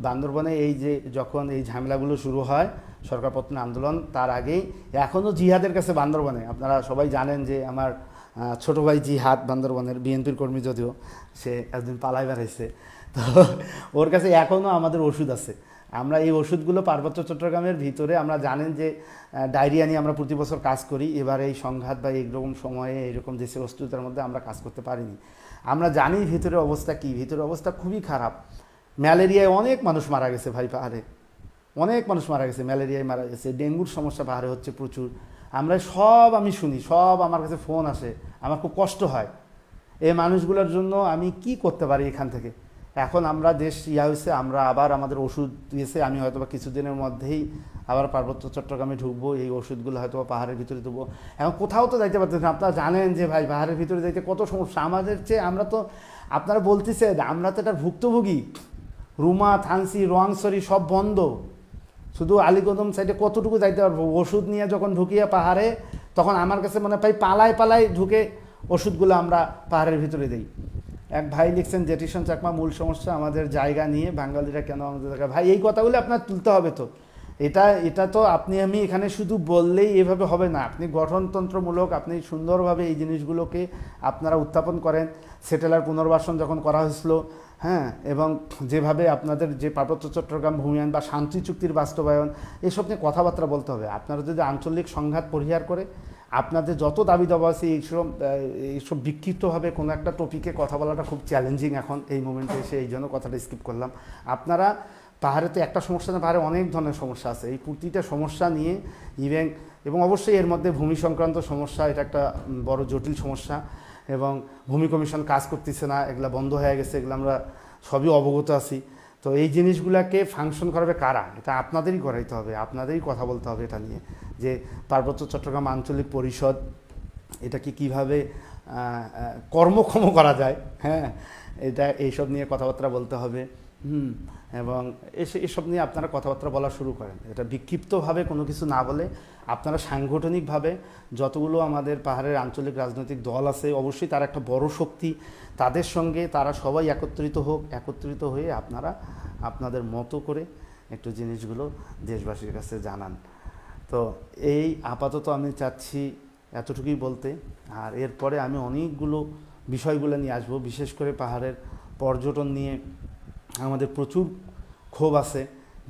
বান্দরবনে এই যে যখন এই ঝামেলাগুলো শুরু হয়, সরকার পতন আন্দোলন, তার আগেই এখনও জিহাদের কাছে বান্দরবনে, আপনারা সবাই জানেন যে আমার ছোটো ভাই জিহাদ বান্দরবনের বিএনপির কর্মী, যদিও সে একদিন পালাই বেড়াইছে, তো ওর কাছে এখনও আমাদের ওষুধ আছে। আমরা এই ওষুধগুলো পার্বত্য চট্টগ্রামের ভিতরে, আমরা জানেন যে ডায়রিয়া নিয়ে আমরা প্রতি বছর কাজ করি। এবার এই সংঘাত বা এইরকম সময়ে এইরকম দেশে অস্থিরতার মধ্যে আমরা কাজ করতে পারিনি। আমরা জানি ভিতরে অবস্থা কী, ভিতরে অবস্থা খুবই খারাপ। ম্যালেরিয়ায় অনেক মানুষ মারা গেছে ভাই, পাহাড়ে অনেক মানুষ মারা গেছে, ম্যালেরিয়ায় মারা গেছে, ডেঙ্গুর সমস্যা পাহাড়ে হচ্ছে প্রচুর। আমি শুনি, সব আমার কাছে ফোন আসে, আমার খুব কষ্ট হয়। এই মানুষগুলোর জন্য আমি কি করতে পারি এখান থেকে? এখন আমরা দেশ হয়েছে, আমরা আবার আমাদের ওষুধ দিয়েছে, আমি হয়তো বা কিছুদিনের মধ্যেই আবার পার্বত্য চট্টগ্রামে ঢুকবো, এই ওষুধগুলো হয়তো পাহাড়ের ভিতরে দেবো। এখন কোথাও তো যাইতে পারতেছেন, আপনারা জানেন যে ভাই পাহাড়ের ভিতরে যাইতে কত সমস্যা আমাদের চেয়ে। আমরা তো, আপনারা বলতেছেন আমরা তো এটার ভুক্তভোগী। রুমা, থানসি, রোয়াংছড়ি সব বন্ধ, শুধু আলীকদম সাইডে কতটুকু যাইতে পারবো। ওষুধ নিয়ে যখন ঢুকিয়ে পাহাড়ে, তখন আমার কাছে মনে হয় পালায় ঢুকে ওষুধগুলো আমরা পাহাড়ের ভিতরে দিই। এক ভাই লিখছেন, জেটিশন চাকমা, মূল সমস্যা আমাদের জায়গা নিয়ে, বাঙালিরা কেন আমাদের জায়গা। ভাই এই কথাগুলো আপনার তুলতে হবে। তো এটা তো আপনি আমি এখানে শুধু বললেই এভাবে হবে না। আপনি গঠনতন্ত্রমূলক, আপনি সুন্দরভাবে এই জিনিসগুলোকে আপনারা উত্থাপন করেন। সেটেলার পুনর্বাসন যখন করা হয়েছিল, হ্যাঁ, এবং যেভাবে আপনাদের যে পার্বত্য চট্টগ্রাম ভূমি আইন বা শান্তি চুক্তির বাস্তবায়ন, এসব নিয়ে কথাবার্তা বলতে হবে। আপনারা যদি আঞ্চলিক সংঘাত পরিহার করে আপনাদের যত দাবি দাবা আছে, এইসব বিক্ষিপ্তভাবে কোনো একটা টপিকে কথা বলাটা খুব চ্যালেঞ্জিং এখন এই মোমেন্টে এসে, এই জন্য কথাটা স্কিপ করলাম। আপনারা পাহাড়ে তো একটা সমস্যা না, পাহাড়ে অনেক ধরনের সমস্যা আছে। এই প্রতিটা সমস্যা নিয়ে এবং অবশ্যই এর মধ্যে ভূমি সংক্রান্ত সমস্যা, এটা একটা বড় জটিল সমস্যা। এবং ভূমি কমিশন কাজ করতেছে না, এগুলো বন্ধ হয়ে গেছে, এগুলো আমরা সবই অবগত আছি। তো এই জিনিসগুলোকে ফাংশন করাবে কারা? এটা আপনাদেরই করাইতে হবে, আপনাদেরই কথা বলতে হবে এটা নিয়ে, যে পার্বত্য চট্টগ্রাম আঞ্চলিক পরিষদ এটাকে কীভাবে কর্মক্ষম করা যায়, হ্যাঁ, এইসব নিয়ে কথাবার্তা বলতে হবে। এবং এসব নিয়ে আপনারা কথাবার্তা বলা শুরু করেন। এটা বিক্ষিপ্তভাবে কোনো কিছু না বলে আপনারা সাংগঠনিকভাবে যতগুলো আমাদের পাহাড়ের আঞ্চলিক রাজনৈতিক দল আছে, অবশ্যই তারা একটা বড় শক্তি, তাদের সঙ্গে তারা সবাই একত্রিত হয়ে আপনারা আপনাদের মতো করে একটু জিনিসগুলো দেশবাসীর কাছে জানান। তো এই আপাতত আমি চাচ্ছি এতটুকুই বলতে। আর এরপরে আমি অনেকগুলো বিষয়গুলো নিয়ে আসবো, বিশেষ করে পাহাড়ের পর্যটন নিয়ে আমাদের প্রচুর ক্ষোভ আছে।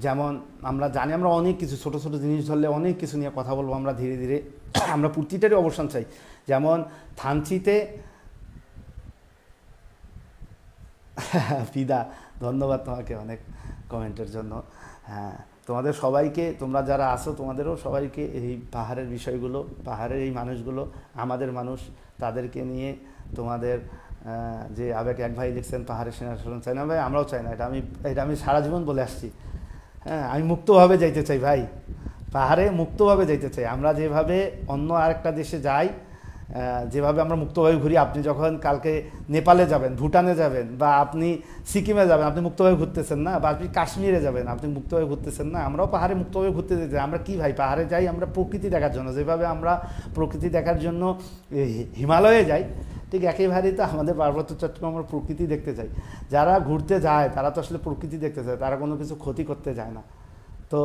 যেমন আমরা জানি, আমরা অনেক কিছু ছোট জিনিস ধরলে অনেক কিছু নিয়ে কথা বলবো আমরা ধীরে ধীরে। আমরা প্রতিটারই অবসান চাই। যেমন থানচিতে ফিদা, ধন্যবাদ তোমাকে অনেক কমেন্টের জন্য। হ্যাঁ, তোমাদের সবাইকে, তোমরা যারা আসো তোমাদেরও সবাইকে এই পাহাড়ের বিষয়গুলো, পাহাড়ের এই মানুষগুলো আমাদের মানুষ, তাদেরকে নিয়ে তোমাদের যে আবেগ, এক ভাই লিখছেন পাহাড়ের সেনাশাসন চাই না। ভাই আমরাও চাই না, এটা আমি সারা জীবন বলে আসছি। হ্যাঁ, আমি মুক্তভাবে যাইতে চাই ভাই, পাহাড়ে মুক্তভাবে যাইতে চাই। আমরা যেভাবে অন্য আরেকটা দেশে যাই, যেভাবে আমরা মুক্তভাবে ঘুরি, আপনি যখন কালকে নেপালে যাবেন, ভুটানে যাবেন, বা আপনি সিকিমে যাবেন, আপনি মুক্তভাবে ঘুরতেছেন না, বা আপনি কাশ্মীরে যাবেন, আপনি মুক্তভাবে ঘুরতেছেন না। আমরাও পাহাড়ে মুক্তভাবে ঘুরতে যেতে চাই। আমরা কি ভাই, পাহাড়ে যাই আমরা প্রকৃতি দেখার জন্য। যেভাবে আমরা প্রকৃতি দেখার জন্য হিমালয়ে যাই, ঠিক একইভাবেই তো আমাদের পার্বত্য চট্টগ্রাম আমরা প্রকৃতি দেখতে চাই। যারা ঘুরতে যায় তারা তো আসলে প্রকৃতি দেখতে চায়, তারা কোনো কিছু ক্ষতি করতে যায় না। তো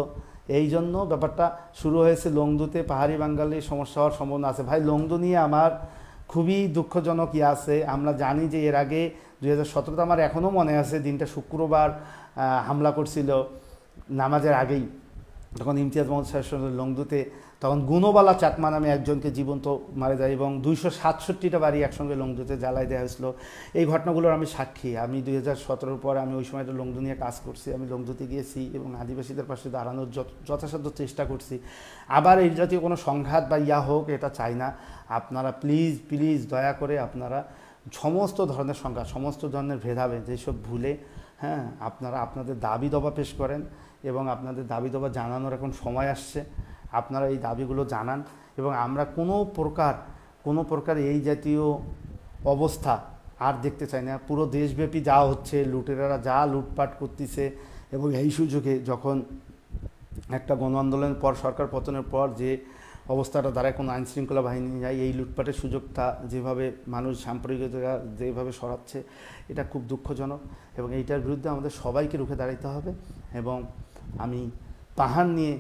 এই জন্য ব্যাপারটা শুরু হয়েছে লংদুতে। পাহাড়ি বাঙালির সমস্যা হওয়ার সম্ভাবনা আছে। ভাই লংদু নিয়ে আমার খুবই দুঃখজনক আছে। আমরা জানি যে এর আগে 2017, আমার এখনও মনে আছে দিনটা, শুক্রবার হামলা করছিল নামাজের আগেই, তখন ইমতিয়াজ মোহাম্মদ সাহেব লংদুতে, তখন গুণবালা চাকমা নামে একজনকে জীবন্ত মারা যায় এবং 267টা বাড়ি একসঙ্গে লংদুতে জ্বালাই দেওয়া হয়েছিল। এই ঘটনাগুলোর আমি সাক্ষী। আমি 2017 পর আমি ওই সময়টা লংদু নিয়ে কাজ করছি, আমি লংদুতে গিয়েছি এবং আদিবাসীদের পাশে দাঁড়ানোর যথাসাধ্য চেষ্টা করছি। আবার এই জাতীয় কোনো সংঘাত বা হোক, এটা চাই না। আপনারা প্লিজ দয়া করে আপনারা সমস্ত ধরনের সংঘাত, সমস্ত ধরনের ভেদাভেদ এইসব ভুলে, হ্যাঁ, আপনারা আপনাদের দাবি দাবা পেশ করেন এবং আপনাদের দাবি দাবা জানানোর এখন সময় আসছে। আপনারা এই দাবিগুলো জানান এবং আমরা কোনো প্রকার এই জাতীয় অবস্থা আর দেখতে চাই না। পুরো দেশব্যাপী যা হচ্ছে, লুটেরারা যা লুটপাট করতেছে, এবং এই সুযোগে যখন একটা গণ আন্দোলনের পর, সরকার পতনের পর যে অবস্থাটা দাঁড়ায়, কোনো আইনশৃঙ্খলা বাহিনী যায়, এই লুটপাটের সুযোগটা যেভাবে মানুষ সাম্প্রদায়িকতা যেভাবে সরাচ্ছে, এটা খুব দুঃখজনক এবং এইটার বিরুদ্ধে আমাদের সবাইকে রুখে দাঁড়াতে হবে। এবং আমি পাহাড় নিয়ে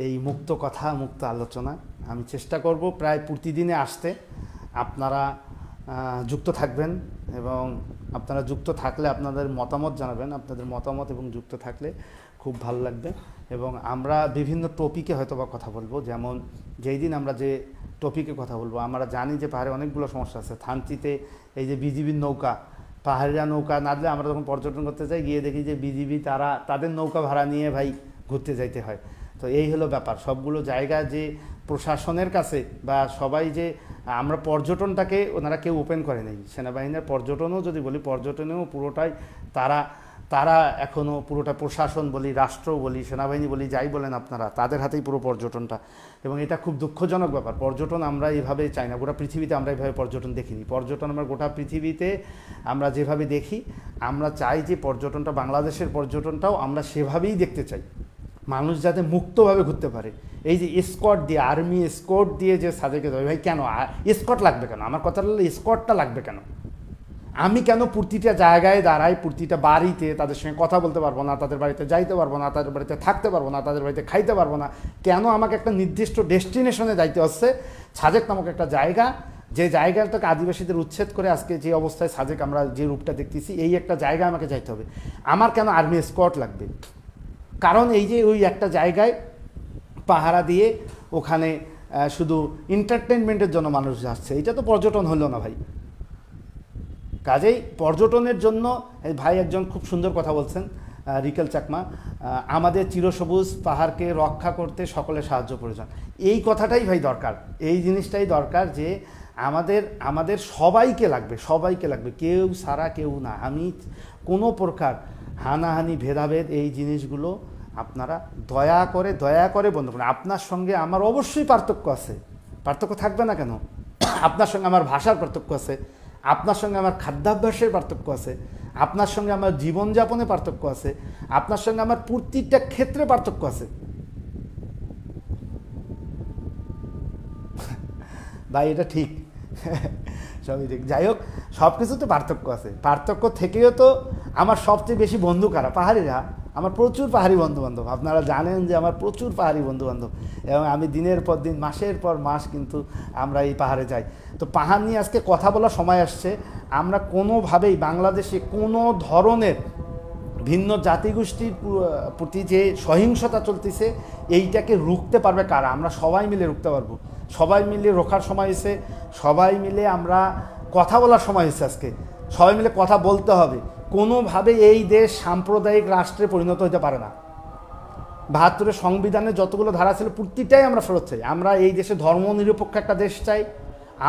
এই মুক্ত কথা, মুক্ত আলোচনা আমি চেষ্টা করব প্রায় প্রতিদিনে আসতে। আপনারা যুক্ত থাকবেন এবং আপনারা যুক্ত থাকলে আপনাদের মতামত জানাবেন। আপনাদের মতামত এবং যুক্ত থাকলে খুব ভালো লাগবে। এবং আমরা বিভিন্ন টপিকে হয়তো বা কথা বলবো, যেমন যেই দিন আমরা যে টপিকে কথা বলবো, আমরা জানি যে পাহাড়ে অনেকগুলো সমস্যা আছে। থানচিতে এই যে বিজিবির নৌকা, পাহাড়িরা নৌকা না দিলে আমরা যখন পর্যটন করতে যাই, গিয়ে দেখি যে বিজিবি তাদের নৌকা ভাড়া নিয়ে ভাই ঘুরতে যাইতে হয়। তো এই হলো ব্যাপার। সবগুলো জায়গা যে প্রশাসনের কাছে বা সবাই যে, আমরা পর্যটনটাকে ওনারা কেউ ওপেন করে নেই। সেনাবাহিনীর পর্যটনও যদি বলি, পর্যটনেও পুরোটাই তারা এখনও পুরোটা প্রশাসন বলি, রাষ্ট্র বলি, সেনাবাহিনী বলি, যাই বলেন আপনারা, তাদের হাতেই পুরো পর্যটনটা। এবং এটা খুব দুঃখজনক ব্যাপার। পর্যটন আমরা এইভাবে চাই না। গোটা পৃথিবীতে আমরা এইভাবে পর্যটন দেখিনি। পর্যটন আমরা গোটা পৃথিবীতে আমরা যেভাবে দেখি, আমরা চাই যে পর্যটনটা, বাংলাদেশের পর্যটনটাও আমরা সেভাবেই দেখতে চাই। মানুষ যাতে মুক্তভাবে ঘুরতে পারে। এই যে স্কট দিয়ে, আর্মি স্কট দিয়ে যে সাজেকে যাবে, ভাই কেন স্কট লাগবে কেন? আমার কথা হলো স্কটটা লাগবে কেন? আমি কেন প্রতিটা জায়গায় দাঁড়াই, প্রতিটা বাড়িতে তাদের সঙ্গে কথা বলতে পারবো না, তাদের বাড়িতে যাইতে পারবো না, তাদের বাড়িতে থাকতে পারবো না, তাদের বাড়িতে খাইতে পারবো না? কেন আমাকে একটা নির্দিষ্ট ডেস্টিনেশনে যাইতে হচ্ছে? সাজেক নামক একটা জায়গা, যে জায়গাটাকে আদিবাসীদের উচ্ছেদ করে আজকে যে অবস্থায় সাজেক আমরা যে রূপটা দেখতেছি, এই একটা জায়গায় আমাকে যাইতে হবে। আমার কেন আর্মি স্কট লাগবে? কারণ এই যে ওই একটা জায়গায় পাহারা দিয়ে ওখানে শুধু এন্টারটেনমেন্টের জন্য মানুষ যাচ্ছে, এটা তো পর্যটন হলো না ভাই। কাজেই পর্যটনের জন্য ভাই একজন খুব সুন্দর কথা বলছেন, রিকেল চাকমা, আমাদের চিরসবুজ পাহাড়কে রক্ষা করতে সকলের সাহায্য প্রয়োজন। এই কথাটাই ভাই দরকার, এই জিনিসটাই দরকার যে আমাদের সবাইকে লাগবে, কেউ ছাড়া কেউ না। আমি কোনো প্রকার হানাহানি, ভেদাভেদ, এই জিনিসগুলো আপনারা দয়া করে বন্ধ করুন। আপনার সঙ্গে আমার অবশ্যই পার্থক্য আছে, পার্থক্য থাকবে না কেন? আপনার সঙ্গে আমার ভাষার পার্থক্য আছে, আপনার সঙ্গে আমার খাদ্যাভ্যাসের পার্থক্য আছে, আপনার সঙ্গে আমার জীবনযাপনে পার্থক্য আছে, আপনার সঙ্গে আমার প্রত্যেকটা ক্ষেত্রে পার্থক্য আছে ভাই, এটা ঠিক, সবই ঠিক। যাই হোক, সব কিছুতে পার্থক্য আছে। পার্থক্য থেকেও তো আমার সবচেয়ে বেশি বন্ধু কারা? পাহাড়িরা। আমার প্রচুর পাহাড়ি বন্ধুবান্ধব। আপনারা জানেন যে আমার প্রচুর পাহাড়ি বন্ধুবান্ধব, এবং আমি দিনের পর দিন, মাসের পর মাস কিন্তু আমরা এই পাহাড়ে যাই। তো পাহাড় নিয়ে আজকে কথা বলার সময় আসছে। আমরা কোনোভাবেই বাংলাদেশে কোনো ধরনের ভিন্ন জাতিগোষ্ঠীর প্রতি যে সহিংসতা চলতেছে, এইটাকে রুখতে পারবে কারা? আমরা সবাই মিলে রুখতে পারবো। সবাই মিলে রোখার সময় হয়েছে, সবাই মিলে আমরা কথা বলার সময় হয়েছে। আজকে সবাই মিলে কথা বলতে হবে। কোনোভাবে এই দেশ সাম্প্রদায়িক রাষ্ট্রে পরিণত হতে পারে না। ৭২-এর সংবিধানে যতগুলো ধারা ছিল প্রতিটাই আমরা ফেরত চাই। আমরা এই দেশে ধর্মনিরপেক্ষ একটা দেশ চাই।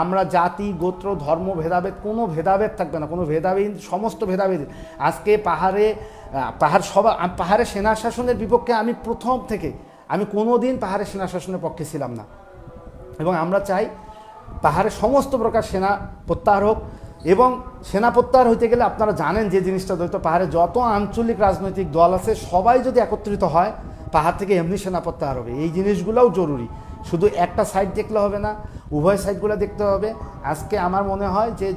আমরা জাতি, গোত্র, ধর্ম, ভেদাভেদ, কোনো ভেদাভেদ থাকবে না, কোনো ভেদাভেদ, সমস্ত ভেদাভেদ। আজকে পাহাড়ে সেনা শাসনের বিপক্ষে আমি প্রথম থেকে আমি কোনো দিন পাহাড়ে সেনা শাসনের পক্ষে ছিলাম না, এবং আমরা চাই পাহাড়ে সমস্ত প্রকার সেনা প্রত্যাহার হোক। এবং সেনা প্রত্যাহার হইতে গেলে আপনারা জানেন যে জিনিসটা, হয়তো পাহাড়ে যত আঞ্চলিক রাজনৈতিক দল আছে সবাই যদি একত্রিত হয়, পাহাড় থেকে এমনি সেনা প্রত্যাহার হবে। এই জিনিসগুলোও জরুরি, শুধু একটা সাইড দেখলে হবে না, উভয় সাইডগুলো দেখতে হবে। আজকে আমার মনে হয় যে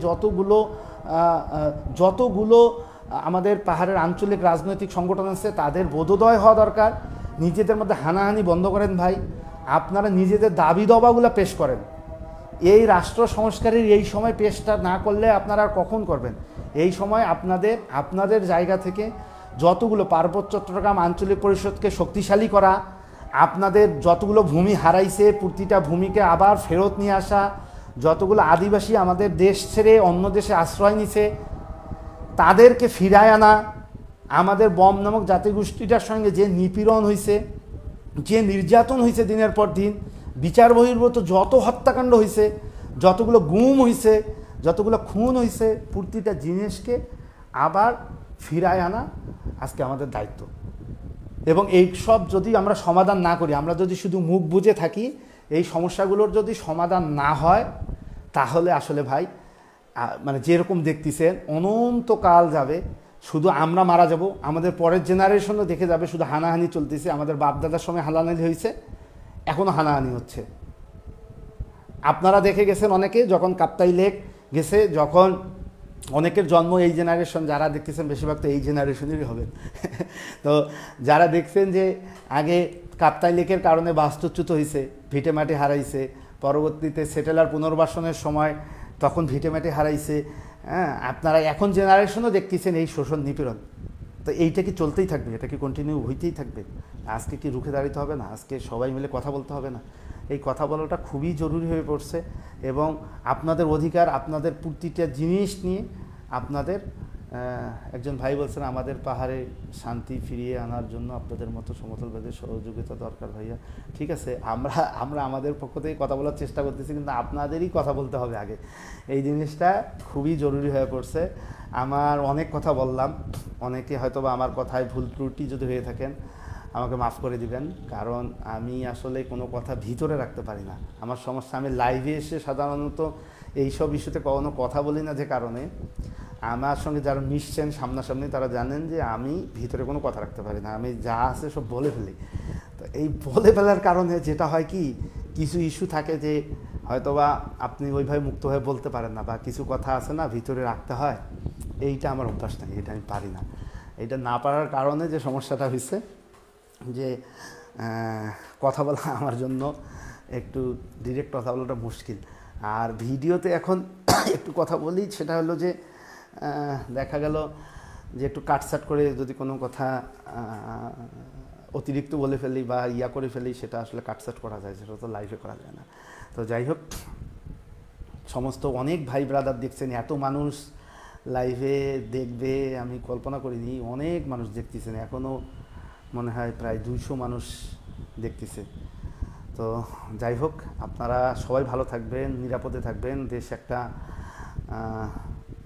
যতগুলো আমাদের পাহাড়ের আঞ্চলিক রাজনৈতিক সংগঠন আছে তাদের বোধোদয় হওয়া দরকার। নিজেদের মধ্যে হানাহানি বন্ধ করেন ভাই, আপনারা নিজেদের দাবি দাবাগুলো পেশ করেন। এই রাষ্ট্র সংস্কারের এই সময় পেশটা না করলে আপনারা আর কখন করবেন? এই সময় আপনাদের জায়গা থেকে যতগুলো পার্বত্য চট্টগ্রাম আঞ্চলিক পরিষদকে শক্তিশালী করা, আপনাদের যতগুলো ভূমি হারাইছে প্রতিটা ভূমিকে আবার ফেরত নিয়ে আসা, যতগুলো আদিবাসী আমাদের দেশ ছেড়ে অন্য দেশে আশ্রয় নিছে তাদেরকে ফিরায় আনা, আমাদের বম নামক জাতিগোষ্ঠীটার সঙ্গে যে নিপীড়ন হয়েছে, যে নির্যাতন হয়েছে দিনের পর দিন, বিচার বহির্ভূত যত হত্যাকাণ্ড হয়েছে, যতগুলো গুম হয়েছে, যতগুলো খুন হয়েছে, প্রতিটা জিনিসকে আবার ফিরায় আনা আজকে আমাদের দায়িত্ব। এবং এই সব যদি আমরা সমাধান না করি, আমরা যদি শুধু মুখ বুজে থাকি, এই সমস্যাগুলোর যদি সমাধান না হয়, তাহলে আসলে ভাই মানে যেরকম দেখতেছেন অনন্তকাল যাবে, শুধু আমরা মারা যাব, আমাদের পরের জেনারেশনও দেখে যাবে শুধু হানাহানি চলতেছে। আমাদের বাপদাদার সময় হানাহানি হয়েছে, এখনও হানাহানি হচ্ছে। আপনারা দেখে গেছেন অনেকে, যখন কাপ্তাই লেক গেছে, যখন অনেকের জন্ম এই জেনারেশন, যারা দেখতেছেন বেশিরভাগ তো এই জেনারেশনেরই হবেন। তো যারা দেখছেন যে আগে কাপ্তাই লেকের কারণে বাস্তুচ্যুত হয়েছে, ভিটেমাটি হারাইছে, পরবর্তীতে সেটেলার পুনর্বাসনের সময় তখন ভিটেমাটি হারাইছে, হ্যাঁ, আপনারা এখন জেনারেশনও দেখতেছেন এই শোষণ নিপীড়ন। তো এইটা কি চলতেই থাকবে? এটা কি কন্টিনিউ হইতেই থাকবে? আজকে কি রুখে দাঁড়াতে হবে না? আজকে সবাই মিলে কথা বলতে হবে না? এই কথা বলাটা খুবই জরুরি হয়ে পড়ছে। এবং আপনাদের অধিকার, আপনাদের প্রতিটা জিনিস নিয়ে আপনাদের একজন ভাই বলছেন আমাদের পাহাড়ে শান্তি ফিরিয়ে আনার জন্য আপনাদের মতো সমতলবাদের সহযোগিতা দরকার ভাইয়া। ঠিক আছে, আমরা আমাদের পক্ষ থেকে কথা বলার চেষ্টা করতেছি, কিন্তু আপনাদেরই কথা বলতে হবে আগে। এই জিনিসটা খুবই জরুরি হয়ে পড়ছে। আমার অনেক কথা বললাম, অনেকে হয়তো বা আমার কথায় ভুল ত্রুটি যদি হয়ে থাকেন আমাকে মাফ করে দিবেন, কারণ আমি আসলে কোনো কথা ভিতরে রাখতে পারি না। আমার সমস্যা, আমি লাইভে এসে সাধারণত এইসব ইস্যুতে কখনো কথা বলি না, যে কারণে আমার সঙ্গে যারা মিশছেন সামনাসামনি তারা জানেন যে আমি ভিতরে কোনো কথা রাখতে পারি না, আমি যা আছে সব বলে ফেলি। তো এই বলে ফেলার কারণে যেটা হয় কি, কিছু ইস্যু থাকে যে হয়তোবা আপনি ওইভাবে মুক্ত হয়ে বলতে পারেন না, বা কিছু কথা আছে না ভিতরে রাখতে হয়, এইটা আমার অভ্যাস নাই, এটা আমি পারি না। এইটা না পারার কারণে যে সমস্যাটা হয়েছে, যে কথা বলা আমার জন্য একটু ডিরেক্ট কথা বলাটা মুশকিল। আর ভিডিওতে এখন একটু কথা বলি, সেটা হলো যে দেখা গেল যে একটু কাটসাট করে যদি কোনো কথা অতিরিক্ত বলে ফেলি বা করে ফেলি, সেটা আসলে কাটসাট করা যায়, সেটা তো লাইভে করা যায় না। তো যাই হোক, সমস্ত অনেক ভাই ব্রাদার দেখছেন, এত মানুষ লাইভে দেখবে আমি কল্পনা করিনি, অনেক মানুষ দেখতেছেন, এখনও মনে হয় প্রায় 200 মানুষ দেখতেছে। তো যাই হোক, আপনারা সবাই ভালো থাকবেন, নিরাপদে থাকবেন। দেশ একটা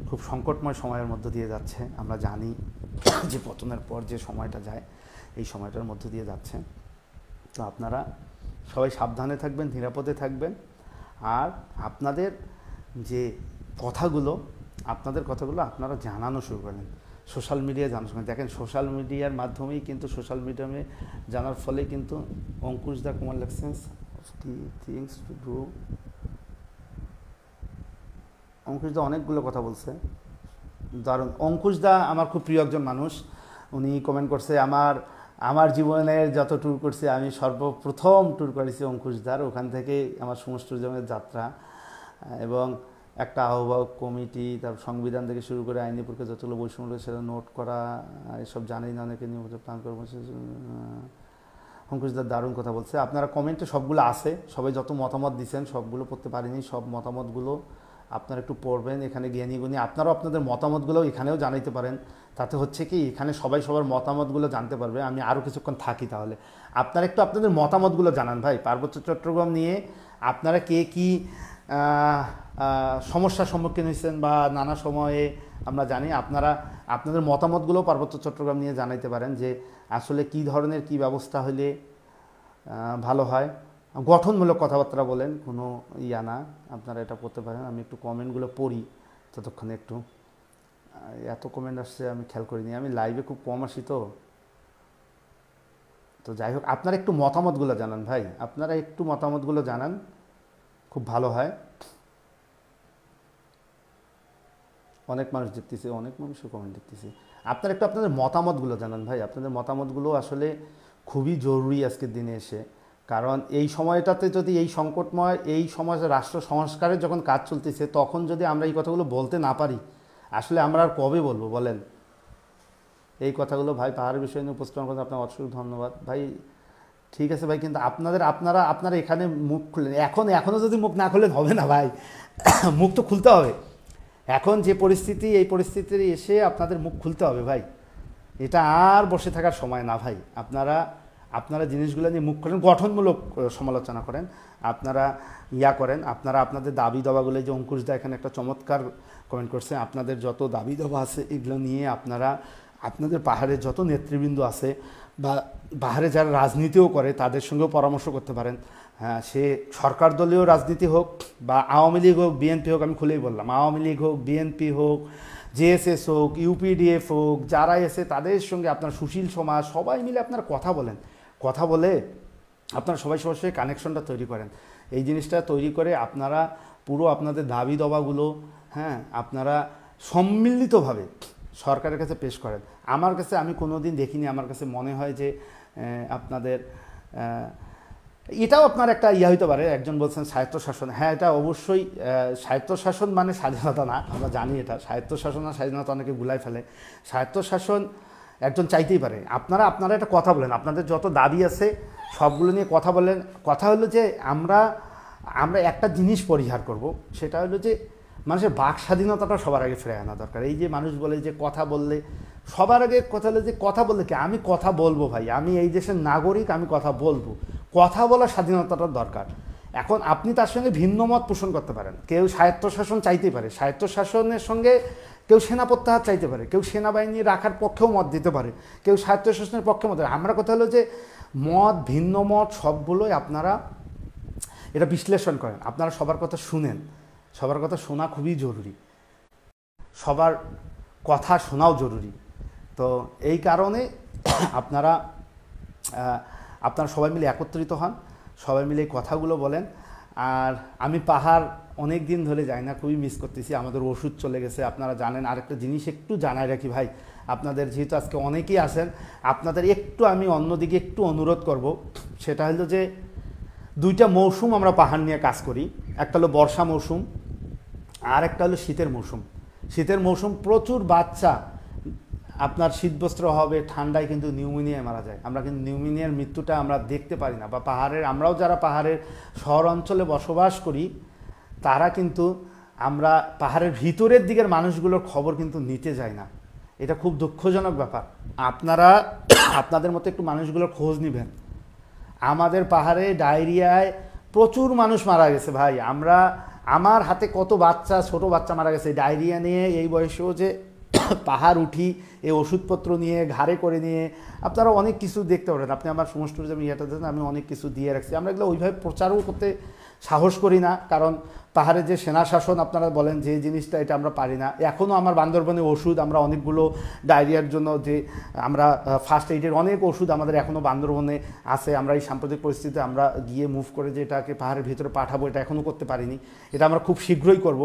খুব সংকটময় সময়ের মধ্য দিয়ে যাচ্ছে, আমরা জানি যে পতনের পর যে সময়টা যায় এই সময়টার মধ্য দিয়ে যাচ্ছে। তো আপনারা সবাই সাবধানে থাকবেন, নিরাপদে থাকবেন। আর আপনাদের যে কথাগুলো, আপনারা জানানো শুরু করেন, সোশ্যাল মিডিয়ায় জানানো শুরু করেন। দেখেন, সোশ্যাল মিডিয়ার মাধ্যমেই কিন্তু, সোশ্যাল মিডিয়ামে জানার ফলে কিন্তু অঙ্কুশ দা কুমার লেকসেন্স things to do, Ankush da অনেকগুলো কথা বলছে, দারুণ। অঙ্কুশ দা আমার খুব প্রিয় একজন মানুষ। উনি কমেন্ট করছে, আমার জীবনের যত ট্যুর করছি আমি সর্বপ্রথম ট্যুর করেছি অঙ্কুশ দার, ওখান থেকে আমার সমস্ত ট্যুরিজমের যাত্রা। এবং একটা আহ্বায়ক কমিটি, তারপর সংবিধান থেকে শুরু করে আইনি প্রক্রিয়া যতগুলো বৈষম্য সেটা নোট করা, এসব জানেই না অনেকে, নিয়মিত প্ল্যান করবো। অঙ্কুশ দার দারুণ কথা বলছে। আপনারা কমেন্টে সবগুলো আছে, সবাই যত মতামত দিচ্ছেন সবগুলো পড়তে পারিনি, সব মতামতগুলো আপনারা একটু পড়বেন, এখানে জ্ঞানী গুণী আপনারাও আপনাদের মতামতগুলো এখানেও জানাইতে পারেন। তাতে হচ্ছে কি এখানে সবাই সবার মতামতগুলো জানতে পারবে। আমি আরও কিছুক্ষণ থাকি, তাহলে আপনারা একটু আপনাদের মতামতগুলো জানান ভাই পার্বত্য চট্টগ্রাম নিয়ে। আপনারা কে কী সমস্যার সম্মুখীন হয়েছেন বা নানা সময়ে আমরা জানি, আপনারা আপনাদের মতামতগুলো পার্বত্য চট্টগ্রাম নিয়ে জানাইতে পারেন যে আসলে কী ধরনের কী ব্যবস্থা হলে ভালো হয়। গঠনমূলক কথাবার্তা বলেন, কোনো ইয়া না, আপনারা এটা করতে পারেন। আমি একটু কমেন্টগুলো পড়ি ততক্ষণে। একটু এত কমেন্ট আসছে আমি খেয়াল করিনি, আমি লাইভে খুব কম আসি তো। তো যাই হোক, আপনারা একটু মতামতগুলো জানান ভাই, আপনারা একটু মতামতগুলো জানান, খুব ভালো হয়। অনেক মানুষ দেখতেছে, অনেক মানুষও কমেন্ট দেখতেছে। আপনারা একটু আপনাদের মতামতগুলো জানান ভাই, আপনাদের মতামতগুলো আসলে খুবই জরুরি আজকের দিনে এসে। কারণ এই সময়টাতে যদি এই সংকটময় এই সমাজে রাষ্ট্র সংস্কারের যখন কাজ চলতেছে, তখন যদি আমরা এই কথাগুলো বলতে না পারি, আসলে আমরা আর কবে বলবো বলেন এই কথাগুলো। ভাই পাহাড়ের বিষয় নিয়ে উপস্থাপন করতে আপনার অসংখ্য ধন্যবাদ ভাই। ঠিক আছে ভাই, কিন্তু আপনারা এখানে মুখ খুললেন, এখনও যদি মুখ না খুললেন হবে না ভাই, মুখ তো খুলতে হবে। এখন যে পরিস্থিতি, এই পরিস্থিতিতে এসে আপনাদের মুখ খুলতে হবে ভাই, এটা আর বসে থাকার সময় না ভাই। আপনারা জিনিসগুলো নিয়ে মুখ করেন, গঠনমূলক সমালোচনা করেন, আপনারা ইয়া করেন, আপনারা আপনাদের দাবি দাবাগুলো, যে অঙ্কুশ দা এখানে একটা চমৎকার কমেন্ট করছে, আপনাদের যত দাবি দাবা আছে এগুলো নিয়ে আপনারা আপনাদের পাহাড়ের যত নেতৃবৃন্দ আছে বা পাহাড়ে যারা রাজনীতিও করে তাদের সঙ্গেও পরামর্শ করতে পারেন। হ্যাঁ, সে সরকার দলীয় রাজনীতি হোক বা আওয়ামী লীগ হোক, বিএনপি হোক, আমি খুলেই বললাম, আওয়ামী লীগ হোক, বিএনপি হোক, জেএসএস হোক, ইউপিডিএফ হোক, যারা এসে তাদের সঙ্গে আপনার সুশীল সমাজ সবাই মিলে আপনারা কথা বলেন, কথা বলে আপনারা সবাই সবার সঙ্গে কানেকশনটা তৈরি করেন। এই জিনিসটা তৈরি করে আপনারা পুরো আপনাদের দাবি দাবাগুলো, হ্যাঁ, আপনারা সম্মিলিতভাবে সরকারের কাছে পেশ করেন। আমার কাছে, আমি কোনো দিন দেখিনি, আমার কাছে মনে হয় যে আপনাদের এটাও আপনার একটা ইয়া হইতে পারে। একজন বলছেন স্বায়ত্তশাসন, হ্যাঁ এটা অবশ্যই স্বায়ত্তশাসন মানে স্বাধীনতা না, আমরা জানি এটা। স্বায়ত্তশাসন আর স্বাধীনতা অনেকে গুলাই ফেলে। স্বায়ত্তশাসন একজন চাইতেই পারে। আপনারা একটা কথা বলেন, আপনাদের যত দাবি আছে সবগুলো নিয়ে কথা বলেন। কথা হলো যে আমরা একটা জিনিস পরিহার করব, সেটা হলো যে মানুষের বাক স্বাধীনতাটা সবার আগে ফিরে আনা দরকার। এই যে মানুষ বলে যে কথা বললে, সবার আগে কথা হলো যে কথা বললে কি, আমি কথা বলবো ভাই, আমি এই দেশের নাগরিক, আমি কথা বলবো, কথা বলার স্বাধীনতাটা দরকার। এখন আপনি তার সঙ্গে ভিন্ন মত পোষণ করতে পারেন, কেউ স্বায়ত্তশাসন চাইতেই পারে, স্বায়ত্তশাসনের সঙ্গে কেউ সেনা প্রত্যাহার চাইতে পারে, কেউ সেনাবাহিনী রাখার পক্ষেও মত দিতে পারে, কেউ স্বায়ত্তশাসনের পক্ষে মত। আমরা কথা হলো যে মত, ভিন্ন মত সবগুলোই আপনারা এটা বিশ্লেষণ করেন, আপনারা সবার কথা শুনেন। সবার কথা শোনা খুবই জরুরি, সবার কথা শোনাও জরুরি। তো এই কারণে আপনারা সবাই মিলে একত্রিত হন, সবাই মিলে এই কথাগুলো বলেন। আর আমি পাহাড় অনেক দিন ধরে যাই না, খুবই মিস করতেছি। আমাদের ওষুধ চলে গেছে, আপনারা জানেন। আরেকটা জিনিস একটু জানাই রাখি ভাই, আপনাদের যেহেতু আজকে অনেকেই আছেন, আপনাদের একটু আমি অন্যদিকে একটু অনুরোধ করব। সেটা হলো যে দুইটা মৌসুম আমরা পাহাড় নিয়ে কাজ করি, একটা হলো বর্ষা মৌসুম আর একটা হলো শীতের মৌসুম। শীতের মৌসুম প্রচুর বাচ্চা আপনার শীতবস্ত্র হবে, ঠান্ডায় কিন্তু নিউমোনিয়ায় মারা যায়। আমরা কিন্তু নিউমোনিয়ার মৃত্যুটা আমরা দেখতে পারি না। বা পাহাড়ের, আমরাও যারা পাহাড়ের শহর অঞ্চলে বসবাস করি, তারা কিন্তু আমরা পাহাড়ের ভিতরের দিকের মানুষগুলোর খবর কিন্তু নিতে যাই না। এটা খুব দুঃখজনক ব্যাপার। আপনারা আপনাদের মতো একটু মানুষগুলোর খোঁজ নেবেন। আমাদের পাহাড়ে ডায়রিয়ায় প্রচুর মানুষ মারা গেছে ভাই। আমার হাতে কত বাচ্চা, ছোট বাচ্চা মারা গেছে ডায়রিয়া নিয়ে। এই বয়সেও যে পাহাড় উঠি, এই ওষুধপত্র নিয়ে ঘাড়ে করে নিয়ে, আপনারা অনেক কিছু দেখতে পারেন। আপনি আমার সমস্ত ট্যুরিজম ইয়েটা দেন, আমি অনেক কিছু দিয়ে রাখছি। আমরা এগুলো ওইভাবে প্রচারও করতে সাহস করি না, কারণ পাহাড়ে যে সেনা শাসন আপনারা বলেন যে জিনিসটা, এটা আমরা পারি না। এখনও আমার বান্দরবনে ওষুধ, আমরা অনেকগুলো ডায়রিয়ার জন্য যে আমরা ফার্স্ট এইডের অনেক ওষুধ আমাদের এখনও বান্দরবনে আছে। আমরা এই সাম্প্রতিক পরিস্থিতিতে আমরা গিয়ে মুভ করে যে এটাকে পাহাড়ের ভিতরে পাঠাবো, এটা এখনও করতে পারিনি। এটা আমরা খুব শীঘ্রই করব।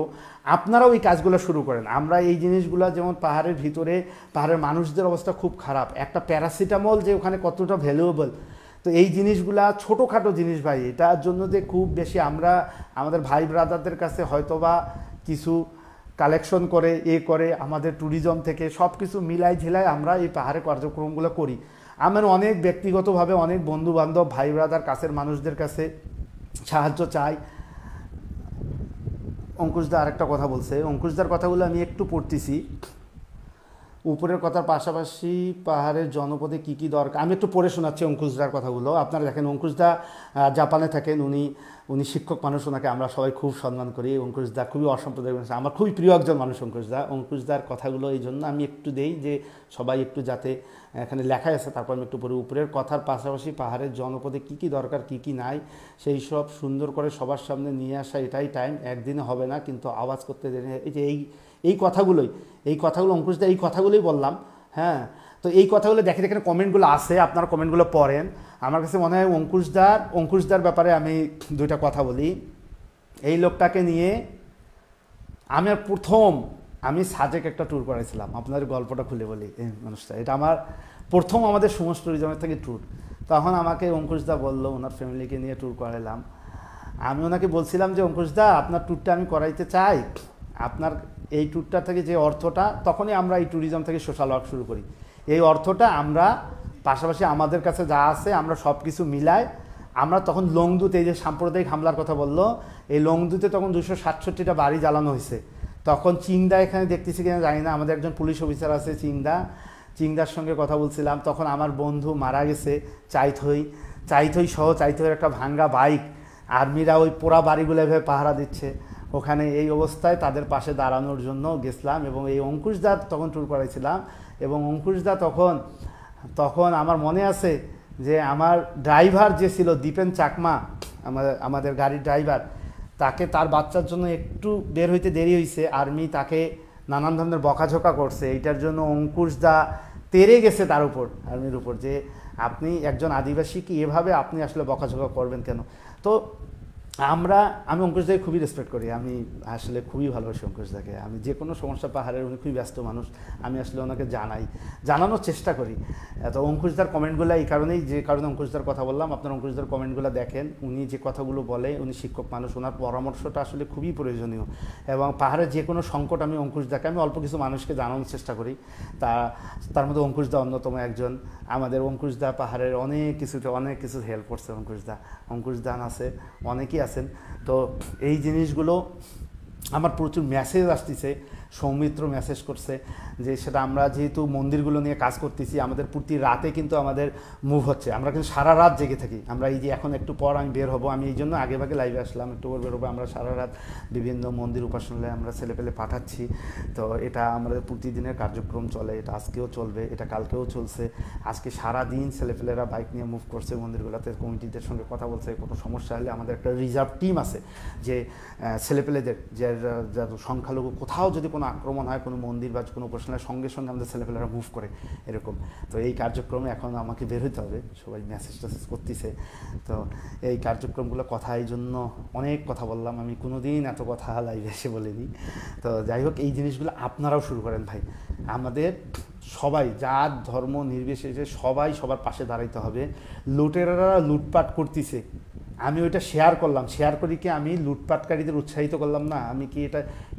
আপনারাও এই কাজগুলো শুরু করেন। আমরা এই জিনিসগুলো, যেমন পাহাড়ের ভিতরে পাহাড়ের মানুষদের অবস্থা খুব খারাপ, একটা প্যারাসিটামল যে ওখানে কতটা ভ্যালুয়েবল। তো এই জিনিসগুলা ছোটোখাটো জিনিস ভাই, এটার জন্য যে খুব বেশি আমরা আমাদের ভাই ব্রাদারদের কাছে হয়তোবা কিছু কালেকশন করে করে আমাদের ট্যুরিজম থেকে সব কিছু মিলাই ঝিলাই আমরা এই পাহাড়ে কার্যক্রমগুলো করি। আমার অনেক ব্যক্তিগতভাবে অনেক বন্ধু বান্ধব, ভাই ব্রাদার, কাছের মানুষদের কাছে সাহায্য চাই। অঙ্কুশদা আরেকটা কথা বলছে, অঙ্কুশদার কথাগুলো আমি একটু পড়তেছি। উপরের কথার পাশাপাশি পাহাড়ের জনপদে কী কী দরকার, আমি একটু পড়ে শোনাচ্ছি অঙ্কুশদার কথাগুলো। আপনারা দেখেন, অঙ্কুশদা জাপানে থাকেন, উনি শিক্ষক মানুষ, ওনাকে আমরা সবাই খুব সম্মান করি। অঙ্কুশদা খুবই অসাম্প্রদায়িক মানুষ, আমার খুবই প্রিয় একজন মানুষ অঙ্কুশদার কথাগুলো এই জন্য আমি একটু দেই যে সবাই একটু, যাতে এখানে লেখা আছে তারপর আমি একটু পড়ি। উপরের কথার পাশাপাশি পাহাড়ের জনপদে কী কী দরকার কী কী নাই সেই সব সুন্দর করে সবার সামনে নিয়ে আসা, এটাই টাইম। একদিনে হবে না, কিন্তু আওয়াজ করতে দেরি। এই যে এই কথাগুলো অঙ্কুশদা, এই কথাগুলোই বললাম। হ্যাঁ, তো এই কথাগুলো দেখে এখানে কমেন্টগুলো আছে, আপনারা কমেন্টগুলো পড়েন। আমার কাছে মনে হয় অঙ্কুশদার ব্যাপারে আমি দুইটা কথা বলি। এই লোকটাকে নিয়ে আমি সাজেক একটা ট্যুর করেছিলাম, আপনাদের গল্পটা খুলে বলি। এই মানুষটা, এটা আমার প্রথম আমাদের সুমন ট্যুরিজমের থেকে ট্যুর। তখন আমাকে অঙ্কুশদা বললো ওনার ফ্যামিলিকে নিয়ে ট্যুর করালাম। আমি ওনাকে বলছিলাম যে অঙ্কুশদা, আপনার ট্যুরটা আমি করাইতে চাই, আপনার এই ট্যুরটা থেকে যে অর্থটা, তখনই আমরা এই ট্যুরিজম থেকে সোশ্যাল ওয়ার্ক শুরু করি, এই অর্থটা আমরা পাশাপাশি আমাদের কাছে যা আছে আমরা সব কিছু মিলাই, আমরা তখন লংদুত, এই যে সাম্প্রদায়িক হামলার কথা বললো, এই লংদুতে তখন 267টা বাড়ি জ্বালানো হয়েছে। তখন চিংদা এখানে দেখতেছি কিনা জানি না, আমাদের একজন পুলিশ অফিসার আছে চিংদার সঙ্গে কথা বলছিলাম। তখন আমার বন্ধু মারা গেছে, চাইথইয়ের একটা ভাঙ্গা বাইক, আর্মিরা ওই পোড়া বাড়িগুলো এভাবে পাহারা দিচ্ছে ওখানে। এই অবস্থায় তাদের পাশে দাঁড়ানোর জন্য গেছিলাম, এবং এই অঙ্কুশদা তখন ট্যুর করাইছিলাম। এবং অঙ্কুশদা তখন আমার মনে আছে যে আমার ড্রাইভার যে ছিল দীপেন চাকমা, আমাদের গাড়ির ড্রাইভার, তার বাচ্চার জন্য একটু বের হইতে দেরি হয়েছে, আর্মি তাকে নানান ধরনের বকাঝোকা করছে। এইটার জন্য অঙ্কুশদা তেড়ে গেছে তার উপর, আর্মির উপর, যে আপনি একজন আদিবাসীকে এভাবে আপনি আসলে বকাঝোকা করবেন কেন। তো আমি অঙ্কুশদাকে খুবই রেসপেক্ট করি, আমি আসলে খুবই ভালোবাসি অঙ্কুশদাকে। আমি যে কোনো সমস্যা, পাহাড়ের উনি খুবই ব্যস্ত মানুষ, আমি আসলে ওনাকে জানানোর চেষ্টা করি। তো অঙ্কুশদার কমেন্টগুলো এই কারণেই, যে কারণে অঙ্কুশদার কথা বললাম, আপনার অঙ্কুশদার কমেন্টগুলো দেখেন, উনি যে কথাগুলো বলে, উনি শিক্ষক মানুষ, ওনার পরামর্শটা আসলে খুবই প্রয়োজনীয়। এবং পাহাড়ের যে কোনো সংকট আমি অল্প কিছু মানুষকে জানানোর চেষ্টা করি, তার মধ্যে অঙ্কুশদা অন্যতম একজন। আমাদের অঙ্কুশদা পাহাড়ের অনেক কিছু হেল্প করছে। অঙ্কুশদা আছে, অনেকেই আছেন। তো এই জিনিসগুলো আমার প্রচুর মেসেজ আসতেছে, সৌমিত্র মেসেজ করছে যে সেটা আমরা যেহেতু মন্দিরগুলো নিয়ে কাজ করতেছি, আমাদের প্রতি রাতে কিন্তু আমাদের মুভ হচ্ছে, আমরা কিন্তু সারা রাত জেগে থাকি। আমরা এই যে এখন একটু পর আমি বের হব, আমি এই জন্য আগেভাগে লাইভে আসলাম, একটু পর বের হবো। আমরা সারা রাত বিভিন্ন মন্দির উপাসনালয়ে আমরা ছেলেপেলে পাঠাচ্ছি। তো এটা আমাদের প্রতিদিনের কার্যক্রম চলে, এটা আজকেও চলবে, এটা কালকেও চলছে। আজকে সারা দিন ছেলেপেলেরা বাইক নিয়ে মুভ করছে মন্দিরগুলোতে, কমিটিদের সঙ্গে কথা বলছে। কোনো সমস্যা হলে আমাদের একটা রিজার্ভ টিম আছে, যে ছেলেপেলেদের যে সংখ্যালঘু কোথাও যদি কোনো আক্রমণ হয় কোনো মন্দির বা কোনো উপাসনার, সঙ্গে সঙ্গে আমাদের ছেলেপেলেরা মুভ করে এরকম। তো এই কার্যক্রমে এখন আমাকে বের হতে হবে, সবাই মেসেজ করতেছে। তো এই কার্যক্রমগুলো কথা, এই জন্য অনেক কথা বললাম, আমি কোনো দিন এত কথা লাইভে এসে বলিনি। তো যাই হোক, এই জিনিসগুলো আপনারাও শুরু করেন ভাই। আমাদের সবাই, জাত ধর্ম নির্বিশেষে সবাই সবার পাশে দাঁড়াইতে হবে। লুটেরারা লুটপাট করতেছে, আমি ওইটা শেয়ার করি কি আমি লুটপাটকারীদের উৎসাহিত করলাম না? আমি কি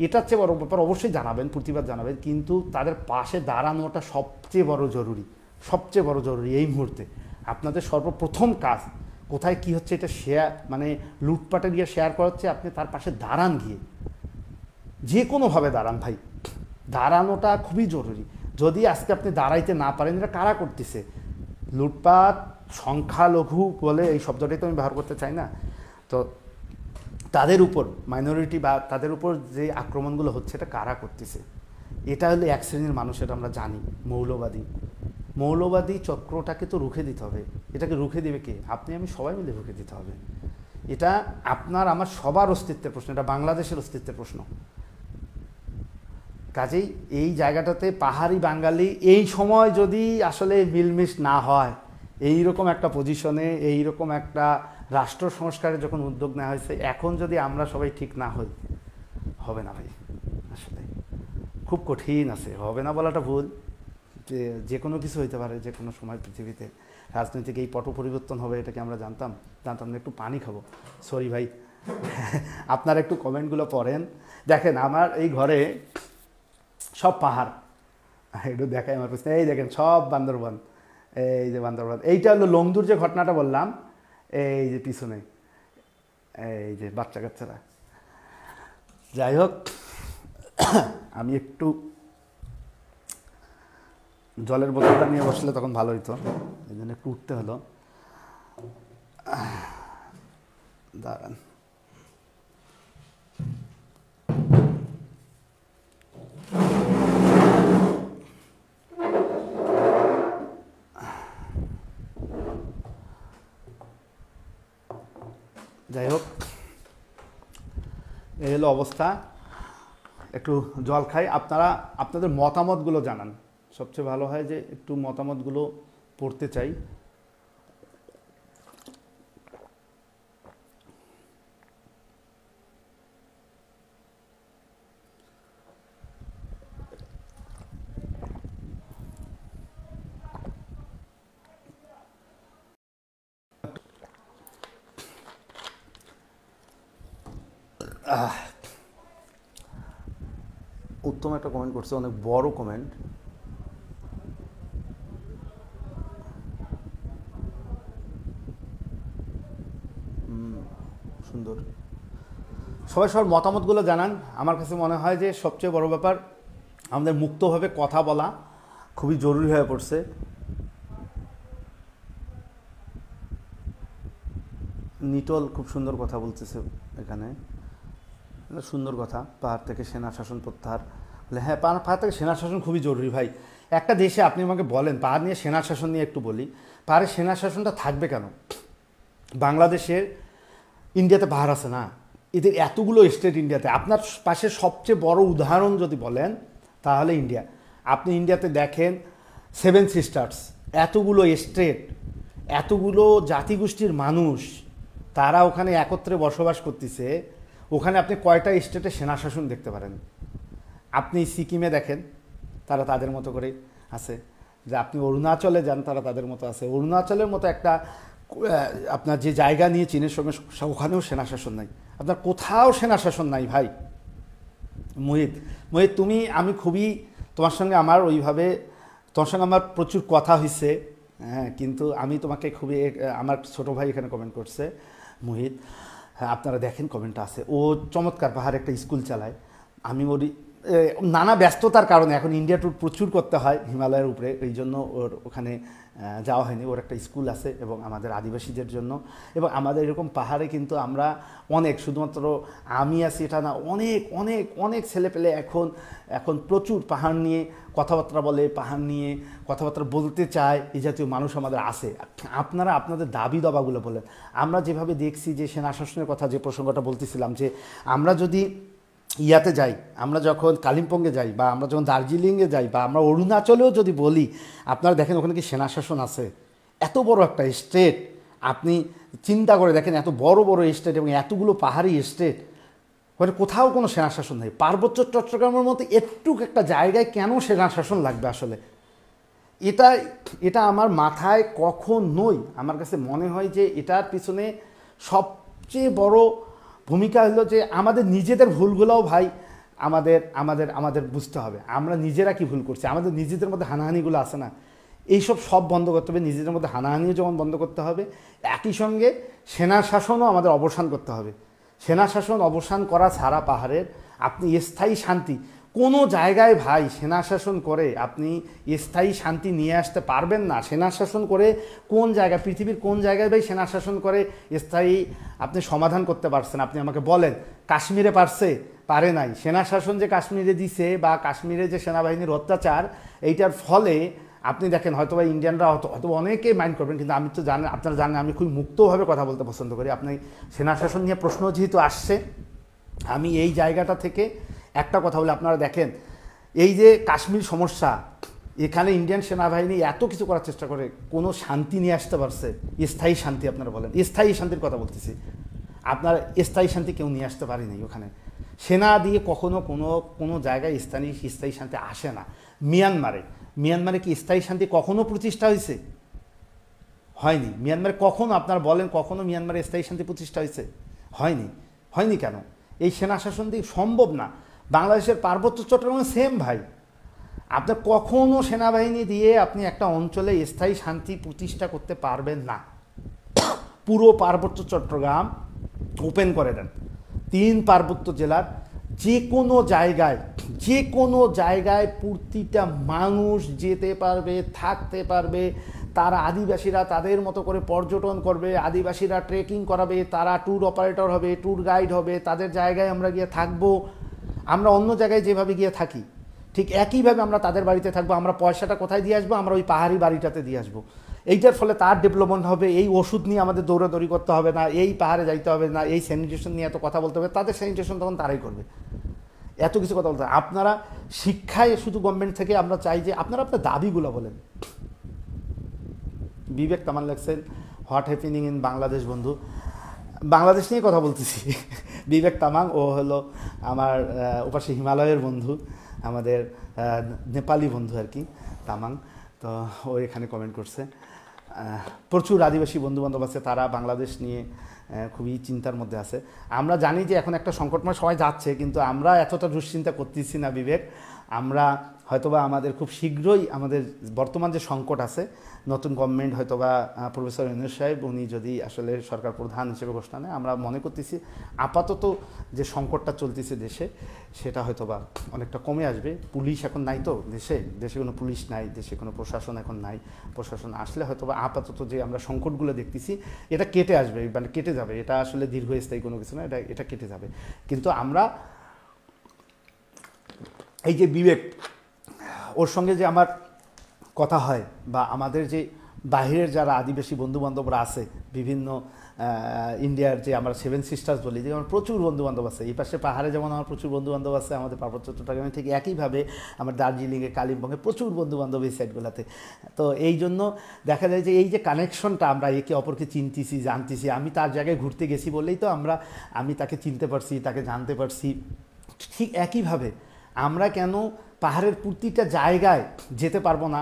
এটার চেয়ে বড় ব্যাপার অবশ্যই জানাবেন, প্রতিবাদ জানাবেন, কিন্তু তাদের পাশে দাঁড়ানোটা সবচেয়ে বড় জরুরি এই মুহূর্তে। আপনাদের সর্বপ্রথম কাজ কোথায় কি হচ্ছে এটা লুটপাটে গিয়ে শেয়ার করা হচ্ছে, আপনি তার পাশে দাঁড়ান, গিয়ে যে কোনোভাবে দাঁড়ান ভাই, দাঁড়ানোটা খুবই জরুরি। যদি আজকে আপনি দাঁড়াইতে না পারেন, এটা কারা করতেছে? লুটপাট, সংখ্যালঘু বলে এই শব্দটাই তো আমি ব্যবহার করতে চাই না। তো তাদের উপর মাইনরিটি বা তাদের উপর যে আক্রমণগুলো হচ্ছে, এটা কারা করতেছে? এটা হলো এক শ্রেণীর মানুষ, এটা আমরা জানি, মৌলবাদী চক্রটাকে তো রুখে দিতে হবে। এটাকে রুখে দেবে কে? আপনি আমি সবাই মিলে রুখে দিতে হবে। এটা আপনার আমার সবার অস্তিত্বের প্রশ্ন, এটা বাংলাদেশের অস্তিত্বের প্রশ্ন। কাজেই এই জায়গাটাতে পাহাড়ি বাঙালি এই সময় যদি আসলে মিলমিশ না হয়, এই রকম একটা পজিশনে, এই রকম একটা রাষ্ট্র সংস্কারের যখন উদ্যোগ নেওয়া হয়েছে, এখন যদি আমরা সবাই ঠিক না হই, হবে না ভাই। আসলে খুব কঠিন আছে, হবে না বলাটা ভুল, যে কোনো কিছু হইতে পারে যে কোনো সময় পৃথিবীতে। রাজনৈতিক এই পট পরিবর্তন হবে, এটাকে আমরা জানতাম না। একটু পানি খাবো, সরি ভাই। আপনারা একটু কমেন্টগুলো পড়েন। দেখেন আমার এই ঘরে সব পাহাড়, একটু দেখাই আমার পিছনে, এই দেখেন সব বান্দরবান, এই যে বান্দরবান। এইটা হলো লংদুর যে ঘটনাটা বললাম, এই যে পিছনে এই যে বাচ্চা কাচ্চারা, যাই হোক, আমি একটু জলের বোতলটা নিয়ে বসলে তখন ভালো হইতো, এই জন্য একটু উঠতে হলো। দাঁড়ান, যাই হোক, এই হলো অবস্থা। একটু জল খাই। আপনারা আপনাদের মতামতগুলো জানান, সবচেয়ে ভালো হয় যে একটু মতামতগুলো পড়তে চাই। উত্তম একটা কমেন্ট করছে, অনেক বড় কমেন্ট। সুন্দর। সবাই সবার মতামতগুলো জানান। আমার কাছে মনে হয় যে সবচেয়ে বড় ব্যাপার আমাদের মুক্তভাবে কথা বলা খুবই জরুরি হয়ে পড়ছে। নিটল খুব সুন্দর কথা বলতেছে এখানে, সুন্দর কথা। পাহাড় থেকে সেনা শাসন প্রত্যাহার, বলে হ্যাঁ, পাহাড় থেকে সেনা শাসন খুবই জরুরি ভাই। একটা দেশে আপনি আমাকে বলেন, পাহাড় নিয়ে সেনা শাসন নিয়ে একটু বলি, পাহাড়ের সেনা শাসনটা থাকবে কেন? বাংলাদেশের, ইন্ডিয়াতে পাহাড় আছে না, এদের এতগুলো স্টেট ইন্ডিয়াতে। আপনার পাশে সবচেয়ে বড় উদাহরণ যদি বলেন তাহলে ইন্ডিয়া। আপনি ইন্ডিয়াতে দেখেন 7 সিস্টার্স, এতগুলো স্টেট, এতগুলো জাতিগোষ্ঠীর মানুষ, তারা ওখানে একত্রে বসবাস করতেছে। ওখানে আপনি কয়টা স্টেটে সেনা শাসন দেখতে পারেন? আপনি সিকিমে দেখেন, তারা তাদের মতো করে আছে। যে আপনি অরুণাচলে যান, তারা তাদের মতো আছে। অরুণাচলের মতো একটা আপনার যে জায়গা নিয়ে চীনের সঙ্গে, ওখানেও সেনা শাসন নাই। আপনার কোথাও সেনা শাসন নাই ভাই। মোহিত, তুমি, আমি খুবই তোমার সঙ্গে আমার ওইভাবে, তোমার সঙ্গে আমার প্রচুর কথা হয়েছে, হ্যাঁ, কিন্তু আমি তোমাকে খুবই, আমার ছোটো ভাই এখানে কমেন্ট করছে মোহিত, হ্যাঁ আপনারা দেখেন কমেন্টটা আছে। ও চমৎকার পাহাড় একটা স্কুল চালায়। আমি ওর নানা ব্যস্ততার কারণে এখন ইন্ডিয়া ট্যুর প্রচুর করতে হয় হিমালয়ের উপরে, এই জন্য ওর ওখানে যাওয়া হয়নি। ওর একটা স্কুল আছে এবং আমাদের আদিবাসীদের জন্য, এবং আমাদের এরকম পাহাড়ে কিন্তু আমরা অনেক, শুধুমাত্র আমি আছি এটা না, অনেক অনেক অনেক ছেলেপেলে এখন প্রচুর পাহাড় নিয়ে কথাবার্তা বলে, পাহাড় নিয়ে কথাবার্তা বলতে চায়, এই জাতীয় মানুষ আমাদের আছে। আপনারা আপনাদের দাবি দাবাগুলো বলেন। আমরা যেভাবে দেখছি যে সেনা শাসনের কথা, যে প্রসঙ্গটা বলতেছিলাম, যে আমরা যদি ইয়াতে যাই, আমরা যখন কালিম্পংয়ে যাই, বা আমরা যখন দার্জিলিংয়ে যাই, বা আমরা অরুণাচলেও যদি বলি, আপনারা দেখেন ওখানে কি সেনা শাসন আছে? এত বড় একটা স্টেট, আপনি চিন্তা করে দেখেন, এত বড় বড় স্টেট এবং এতগুলো পাহাড়ি স্টেট, ওখানে কোথাও কোনো সেনা শাসন নেই। পার্বত্য চট্টগ্রামের মতো একটুক একটা জায়গায় কেন সেনা শাসন লাগবে আসলে? এটা আমার মাথায় কখনোই, আমার কাছে মনে হয় যে এটার পিছনে সবচেয়ে বড় ভূমিকা হলো যে আমাদের নিজেদের ভুলগুলোও ভাই আমাদের আমাদের আমাদের বুঝতে হবে। আমরা নিজেরা কি ভুল করছি, আমাদের নিজেদের মধ্যে হানাহানিগুলো আছে না, এইসব সব বন্ধ করতে হবে। নিজেদের মধ্যে হানাহানিও যেমন বন্ধ করতে হবে, একই সঙ্গে সেনা শাসনও আমাদের অবসান করতে হবে। সেনা শাসন অবসান করা ছাড়া পাহাড়ের আপনি স্থায়ী শান্তি কোনো জায়গায় ভাই, সেনা শাসন করে আপনি স্থায়ী শান্তি নিয়ে আসতে পারবেন না। সেনা শাসন করে কোন জায়গায়, পৃথিবীর কোন জায়গায় ভাই সেনা শাসন করে স্থায়ী আপনি সমাধান করতে পারছেন? আপনি আমাকে বলেন। কাশ্মীরে পারছে? পারে নাই। সেনা শাসন যে কাশ্মীরে দিছে, বা কাশ্মীরে যে সেনাবাহিনীর অত্যাচার, এইটার ফলে আপনি দেখেন, হয়তো বা ইন্ডিয়ানরা হয়তো অনেকেই মাইন্ড করবেন, কিন্তু আমি তো জানেন, আপনারা জানেন আমি খুব মুক্তভাবে কথা বলতে পছন্দ করি। আপনি সেনা শাসন নিয়ে প্রশ্ন যেহেতু আসছে, আমি এই জায়গাটা থেকে একটা কথা বলে, আপনারা দেখেন এই যে কাশ্মীর সমস্যা, এখানে ইন্ডিয়ান সেনাবাহিনী এত কিছু করার চেষ্টা করে, কোনো শান্তি নিয়ে আসতে পারছে? স্থায়ী শান্তি আপনারা বলেন, স্থায়ী শান্তির কথা বলতেছি। আপনার স্থায়ী শান্তি কেউ নিয়ে আসতে পারেনি ওখানে। সেনা দিয়ে কখনো কোনো জায়গায় স্থায়ী শান্তি আসে না। মিয়ানমারে কি স্থায়ী শান্তি কখনো প্রতিষ্ঠা হয়েছে? হয়নি। মিয়ানমারে কখনো, আপনার বলেন, কখনো মিয়ানমারে স্থায়ী শান্তি প্রতিষ্ঠা হয়েছে? হয়নি কেন? এই সেনা শাসন দিয়ে সম্ভব না। বাংলাদেশের পার্বত্য চট্টগ্রামে সেম ভাই, আপনার কখনো সেনাবাহিনী দিয়ে আপনি একটা অঞ্চলে স্থায়ী শান্তি প্রতিষ্ঠা করতে পারবেন না। পুরো পার্বত্য চট্টগ্রাম ওপেন করে দেন, 3 পার্বত্য জেলার যে কোনো জায়গায় প্রতিটা মানুষ যেতে পারবে, থাকতে পারবে। তারা আদিবাসীরা তাদের মতো করে পর্যটন করবে, আদিবাসীরা ট্রেকিং করাবে, তারা ট্যুর অপারেটর হবে, ট্যুর গাইড হবে, তাদের জায়গায় আমরা গিয়ে থাকবো। আমরা অন্য জায়গায় যেভাবে গিয়ে থাকি ঠিক একইভাবে আমরা তাদের বাড়িতে থাকবো। আমরা পয়সাটা কোথায় দিয়ে আসবো? আমরা ওই পাহাড়ি বাড়িটাতে দিয়ে আসবো। এইটার ফলে তার ডেভেলপমেন্ট হবে। এই ওষুধ নিয়ে আমাদের দৌড়াদৌড়ি করতে হবে না, এই পাহাড়ে যাইতে হবে না, এই স্যানিটেশন নিয়ে এত কথা বলতে হবে। তাদের স্যানিটেশন তখন তারাই করবে, এত কিছু কথা বলতে হবে। আপনারা শিক্ষায় শুধু গভর্নমেন্ট থেকে আমরা চাই যে আপনারা আপনার দাবিগুলো বলেন। বিবেক তামান লেখছেন হোয়াট হ্যাপেনিং ইন বাংলাদেশ। বন্ধু, বাংলাদেশ নিয়ে কথা বলতেছি। বিবেক তামাং, ও হলো আমার ওপাশে হিমালয়ের বন্ধু, আমাদের নেপালি বন্ধু আর কি, তামাং। তো ও এখানে কমেন্ট করছে। প্রচুর আদিবাসী বন্ধুবান্ধব আছে, তারা বাংলাদেশ নিয়ে খুবই চিন্তার মধ্যে আছে। আমরা জানি যে এখন একটা সংকটময় সময় যাচ্ছে, কিন্তু আমরা এতটা দুশ্চিন্তা করতেছি না বিবেক। আমরা হয়তোবা আমাদের খুব শীঘ্রই আমাদের বর্তমান যে সংকট আছে, নতুন গভর্নমেন্ট হয়তোবা প্রফেসর ইউনূস সাহেব উনি যদি আসলে সরকার প্রধান হিসেবে ঘোষণা নেয়, আমরা মনে করতেছি আপাতত যে সংকটটা চলতেছে দেশে সেটা হয়তোবা অনেকটা কমে আসবে। পুলিশ এখন নাই তো দেশে কোনো পুলিশ নাই, দেশে কোনো প্রশাসন এখন নাই। প্রশাসন আসলে হয়তোবা আপাতত যে আমরা সংকটগুলো দেখতেছি এটা কেটে আসবে, মানে কেটে যাবে। এটা আসলে দীর্ঘস্থায়ী কোনো কিছু না, এটা কেটে যাবে। কিন্তু আমরা এই যে বিবেক, ওর সঙ্গে যে আমার কথা হয়, বা আমাদের যে বাহিরের যারা আদিবাসী বন্ধুবান্ধবরা আছে, বিভিন্ন ইন্ডিয়ার যে আমরা 7 সিস্টার্স বলি, যে আমার প্রচুর বন্ধুবান্ধব আছে। এই পাশে পাহাড়ে যেমন আমার প্রচুর বন্ধুবান্ধব আছে, আমাদের পার্বত্য চট্টগ্রামে ঠিক একইভাবে আমার দার্জিলিংয়ে, কালিম্পংয়ে প্রচুর বন্ধুবান্ধব এই সাইডগুলোতে। তো এই জন্য দেখা যায় যে এই যে কানেকশনটা, আমরা একে অপরকে চিনতেছি, জানতেছি। আমি তার জায়গায় ঘুরতে গেছি বলেই তো আমি তাকে চিনতে পারছি, তাকে জানতে পারছি। ঠিক একইভাবে আমরা কেন পাহাড়ের প্রতিটা জায়গায় যেতে পারবো না?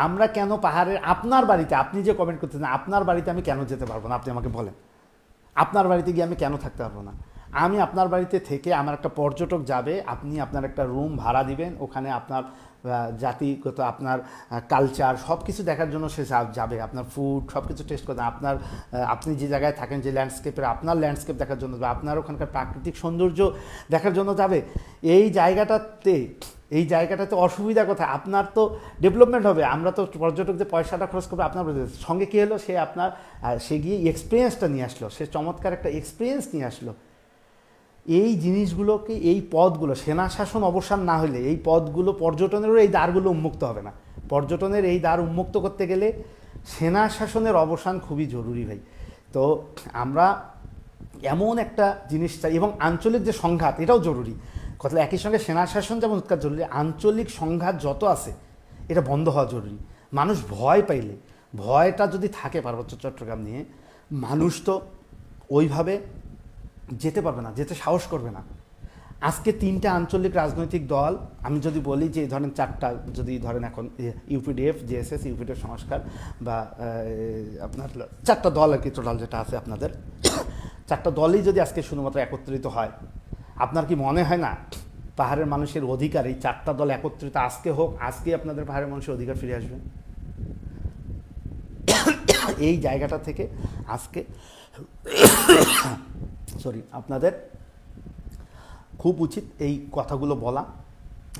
আমরা কেন পাহাড়ের আপনার বাড়িতে, আপনি যে কমেন্ট করতেছেন, আপনার বাড়িতে আমি কেন যেতে পারবো না? আপনি আমাকে বলেন, আপনার বাড়িতে গিয়ে আমি কেন থাকতে পারবো না? আমি আপনার বাড়িতে থেকে, আমার একটা পর্যটক যাবে, আপনি আপনার একটা রুম ভাড়া দিবেন, ওখানে আপনার জাতিগত, আপনার কালচার সব কিছু দেখার জন্য সে যাবে, আপনার ফুড সব কিছু টেস্ট করতে, আপনি যে জায়গায় থাকেন, যে ল্যান্ডস্কেপের, আপনার ল্যান্ডস্কেপ দেখার জন্য যাবে, আপনার ওখানকার প্রাকৃতিক সৌন্দর্য দেখার জন্য যাবে। এই জায়গাটাতে অসুবিধা কোথায়? আপনার তো ডেভেলপমেন্ট হবে। আমরা তো পর্যটক যে পয়সাটা খরচ করবে আপনার সঙ্গে, কী হলো, সে গিয়ে এক্সপিরিয়েন্সটা নিয়ে আসলো, সে চমৎকার একটা এক্সপিরিয়েন্স নিয়ে আসলো। এই জিনিসগুলোকে, এই পথগুলো, সেনা শাসন অবসান না হলে এই পথগুলো, পর্যটনেরও এই দ্বারগুলো উন্মুক্ত হবে না। পর্যটনের এই দ্বার উন্মুক্ত করতে গেলে সেনা শাসনের অবসান খুবই জরুরি ভাই। তো আমরা এমন একটা জিনিস চাই, এবং আঞ্চলিক যে সংঘাত, এটাও জরুরি। কথা একই সঙ্গে সেনা শাসন যেমন উৎখাত জরুরি, আঞ্চলিক সংঘাত যত আছে এটা বন্ধ হওয়া জরুরি। মানুষ ভয় পাইলে, ভয়টা যদি থাকে পার্বত্য চট্টগ্রাম নিয়ে, মানুষ তো ওইভাবে যেতে পারবে না, যেতে সাহস করবে না। আজকে 3টা আঞ্চলিক রাজনৈতিক দল, আমি যদি বলি যে ধরেন 4টা, যদি ধরেন এখন ইউপিডিএফ, জেএসএস, ইউপিডিএফ সংস্কার, বা আপনার 4টা দল আর কি টোটাল যেটা আছে আপনাদের, 4টা দলই যদি আজকে শুধুমাত্র একত্রিত হয়, আপনার কি মনে হয় না পাহাড়ের মানুষের অধিকার, এই 4টা দল একত্রিত আজকে হোক, আজকে আপনাদের পাহাড়ের মানুষের অধিকার ফিরে আসবে? এই জায়গাটা থেকে আজকে আপনাদের খুব উচিত এই কথাগুলো বলা।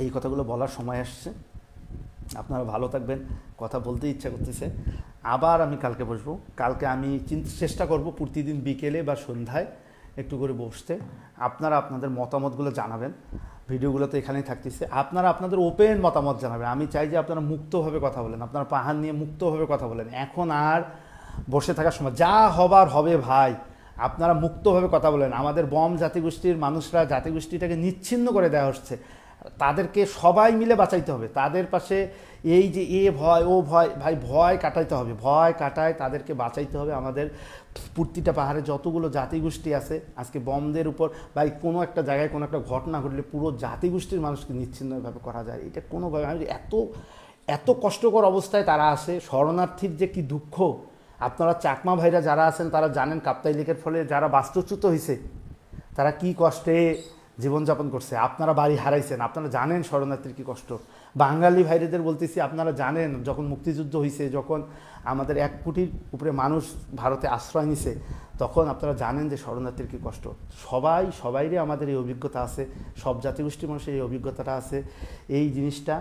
এই কথাগুলো বলার সময় আসছে। আপনারা ভালো থাকবেন। কথা বলতে ইচ্ছা করতেছে। আবার আমি কালকে বসবো। কালকে আমি চেষ্টা করব প্রতিদিন বিকেলে বা সন্ধ্যায় একটু করে বসতে। আপনারা আপনাদের মতামতগুলো জানাবেন। ভিডিওগুলো তো এখানেই থাকতেছে। আপনারা আপনাদের ওপেন মতামত জানাবেন। আমি চাই যে আপনারা মুক্তভাবে কথা বলেন, আপনারা পাহাড় নিয়ে মুক্তভাবে কথা বলেন। এখন আর বসে থাকার সময়, যা হবার হবে ভাই, আপনারা মুক্তভাবে কথা বলেন। আমাদের বম জাতিগোষ্ঠীর মানুষরা, জাতিগোষ্ঠীটাকে নিচ্ছিন্ন করে দেওয়া হচ্ছে। তাদেরকে সবাই মিলে বাঁচাইতে হবে। তাদের পাশে এই যে ভয় ও ভয়, ভাই ভয় কাটাইতে হবে। ভয় কাটায় তাদেরকে বাঁচাইতে হবে। আমাদের প্রতিটা পাহাড়ে যতগুলো জাতিগোষ্ঠী আছে, আজকে বমদের উপর বা কোনো একটা জায়গায় কোনো একটা ঘটনা ঘটলে পুরো জাতিগোষ্ঠীর মানুষকে নিচ্ছিন্নভাবে করা যায়, এটা কোনোভাবে, আমি এত কষ্টকর অবস্থায় তারা আসে। শরণার্থীর যে কি দুঃখ, আপনারা চাকমা ভাইরা যারা আছেন তারা জানেন, কাপ্তাই লেকের ফলে যারা বাস্তুচ্যুত হয়েছে তারা কি কষ্টে জীবনযাপন করছে, আপনারা বাড়ি হারাইছেন, আপনারা জানেন শরণার্থীর কী কষ্ট। বাঙালি ভাইদের বলতেছি, আপনারা জানেন যখন মুক্তিযুদ্ধ হয়েছে, যখন আমাদের 1 কোটির উপরে মানুষ ভারতে আশ্রয় নিছে, তখন আপনারা জানেন যে শরণার্থীর কী কষ্ট। সবাইরই আমাদের এই অভিজ্ঞতা আছে, সব জাতিগোষ্ঠীর মানুষের এই অভিজ্ঞতাটা আছে। এই জিনিসটা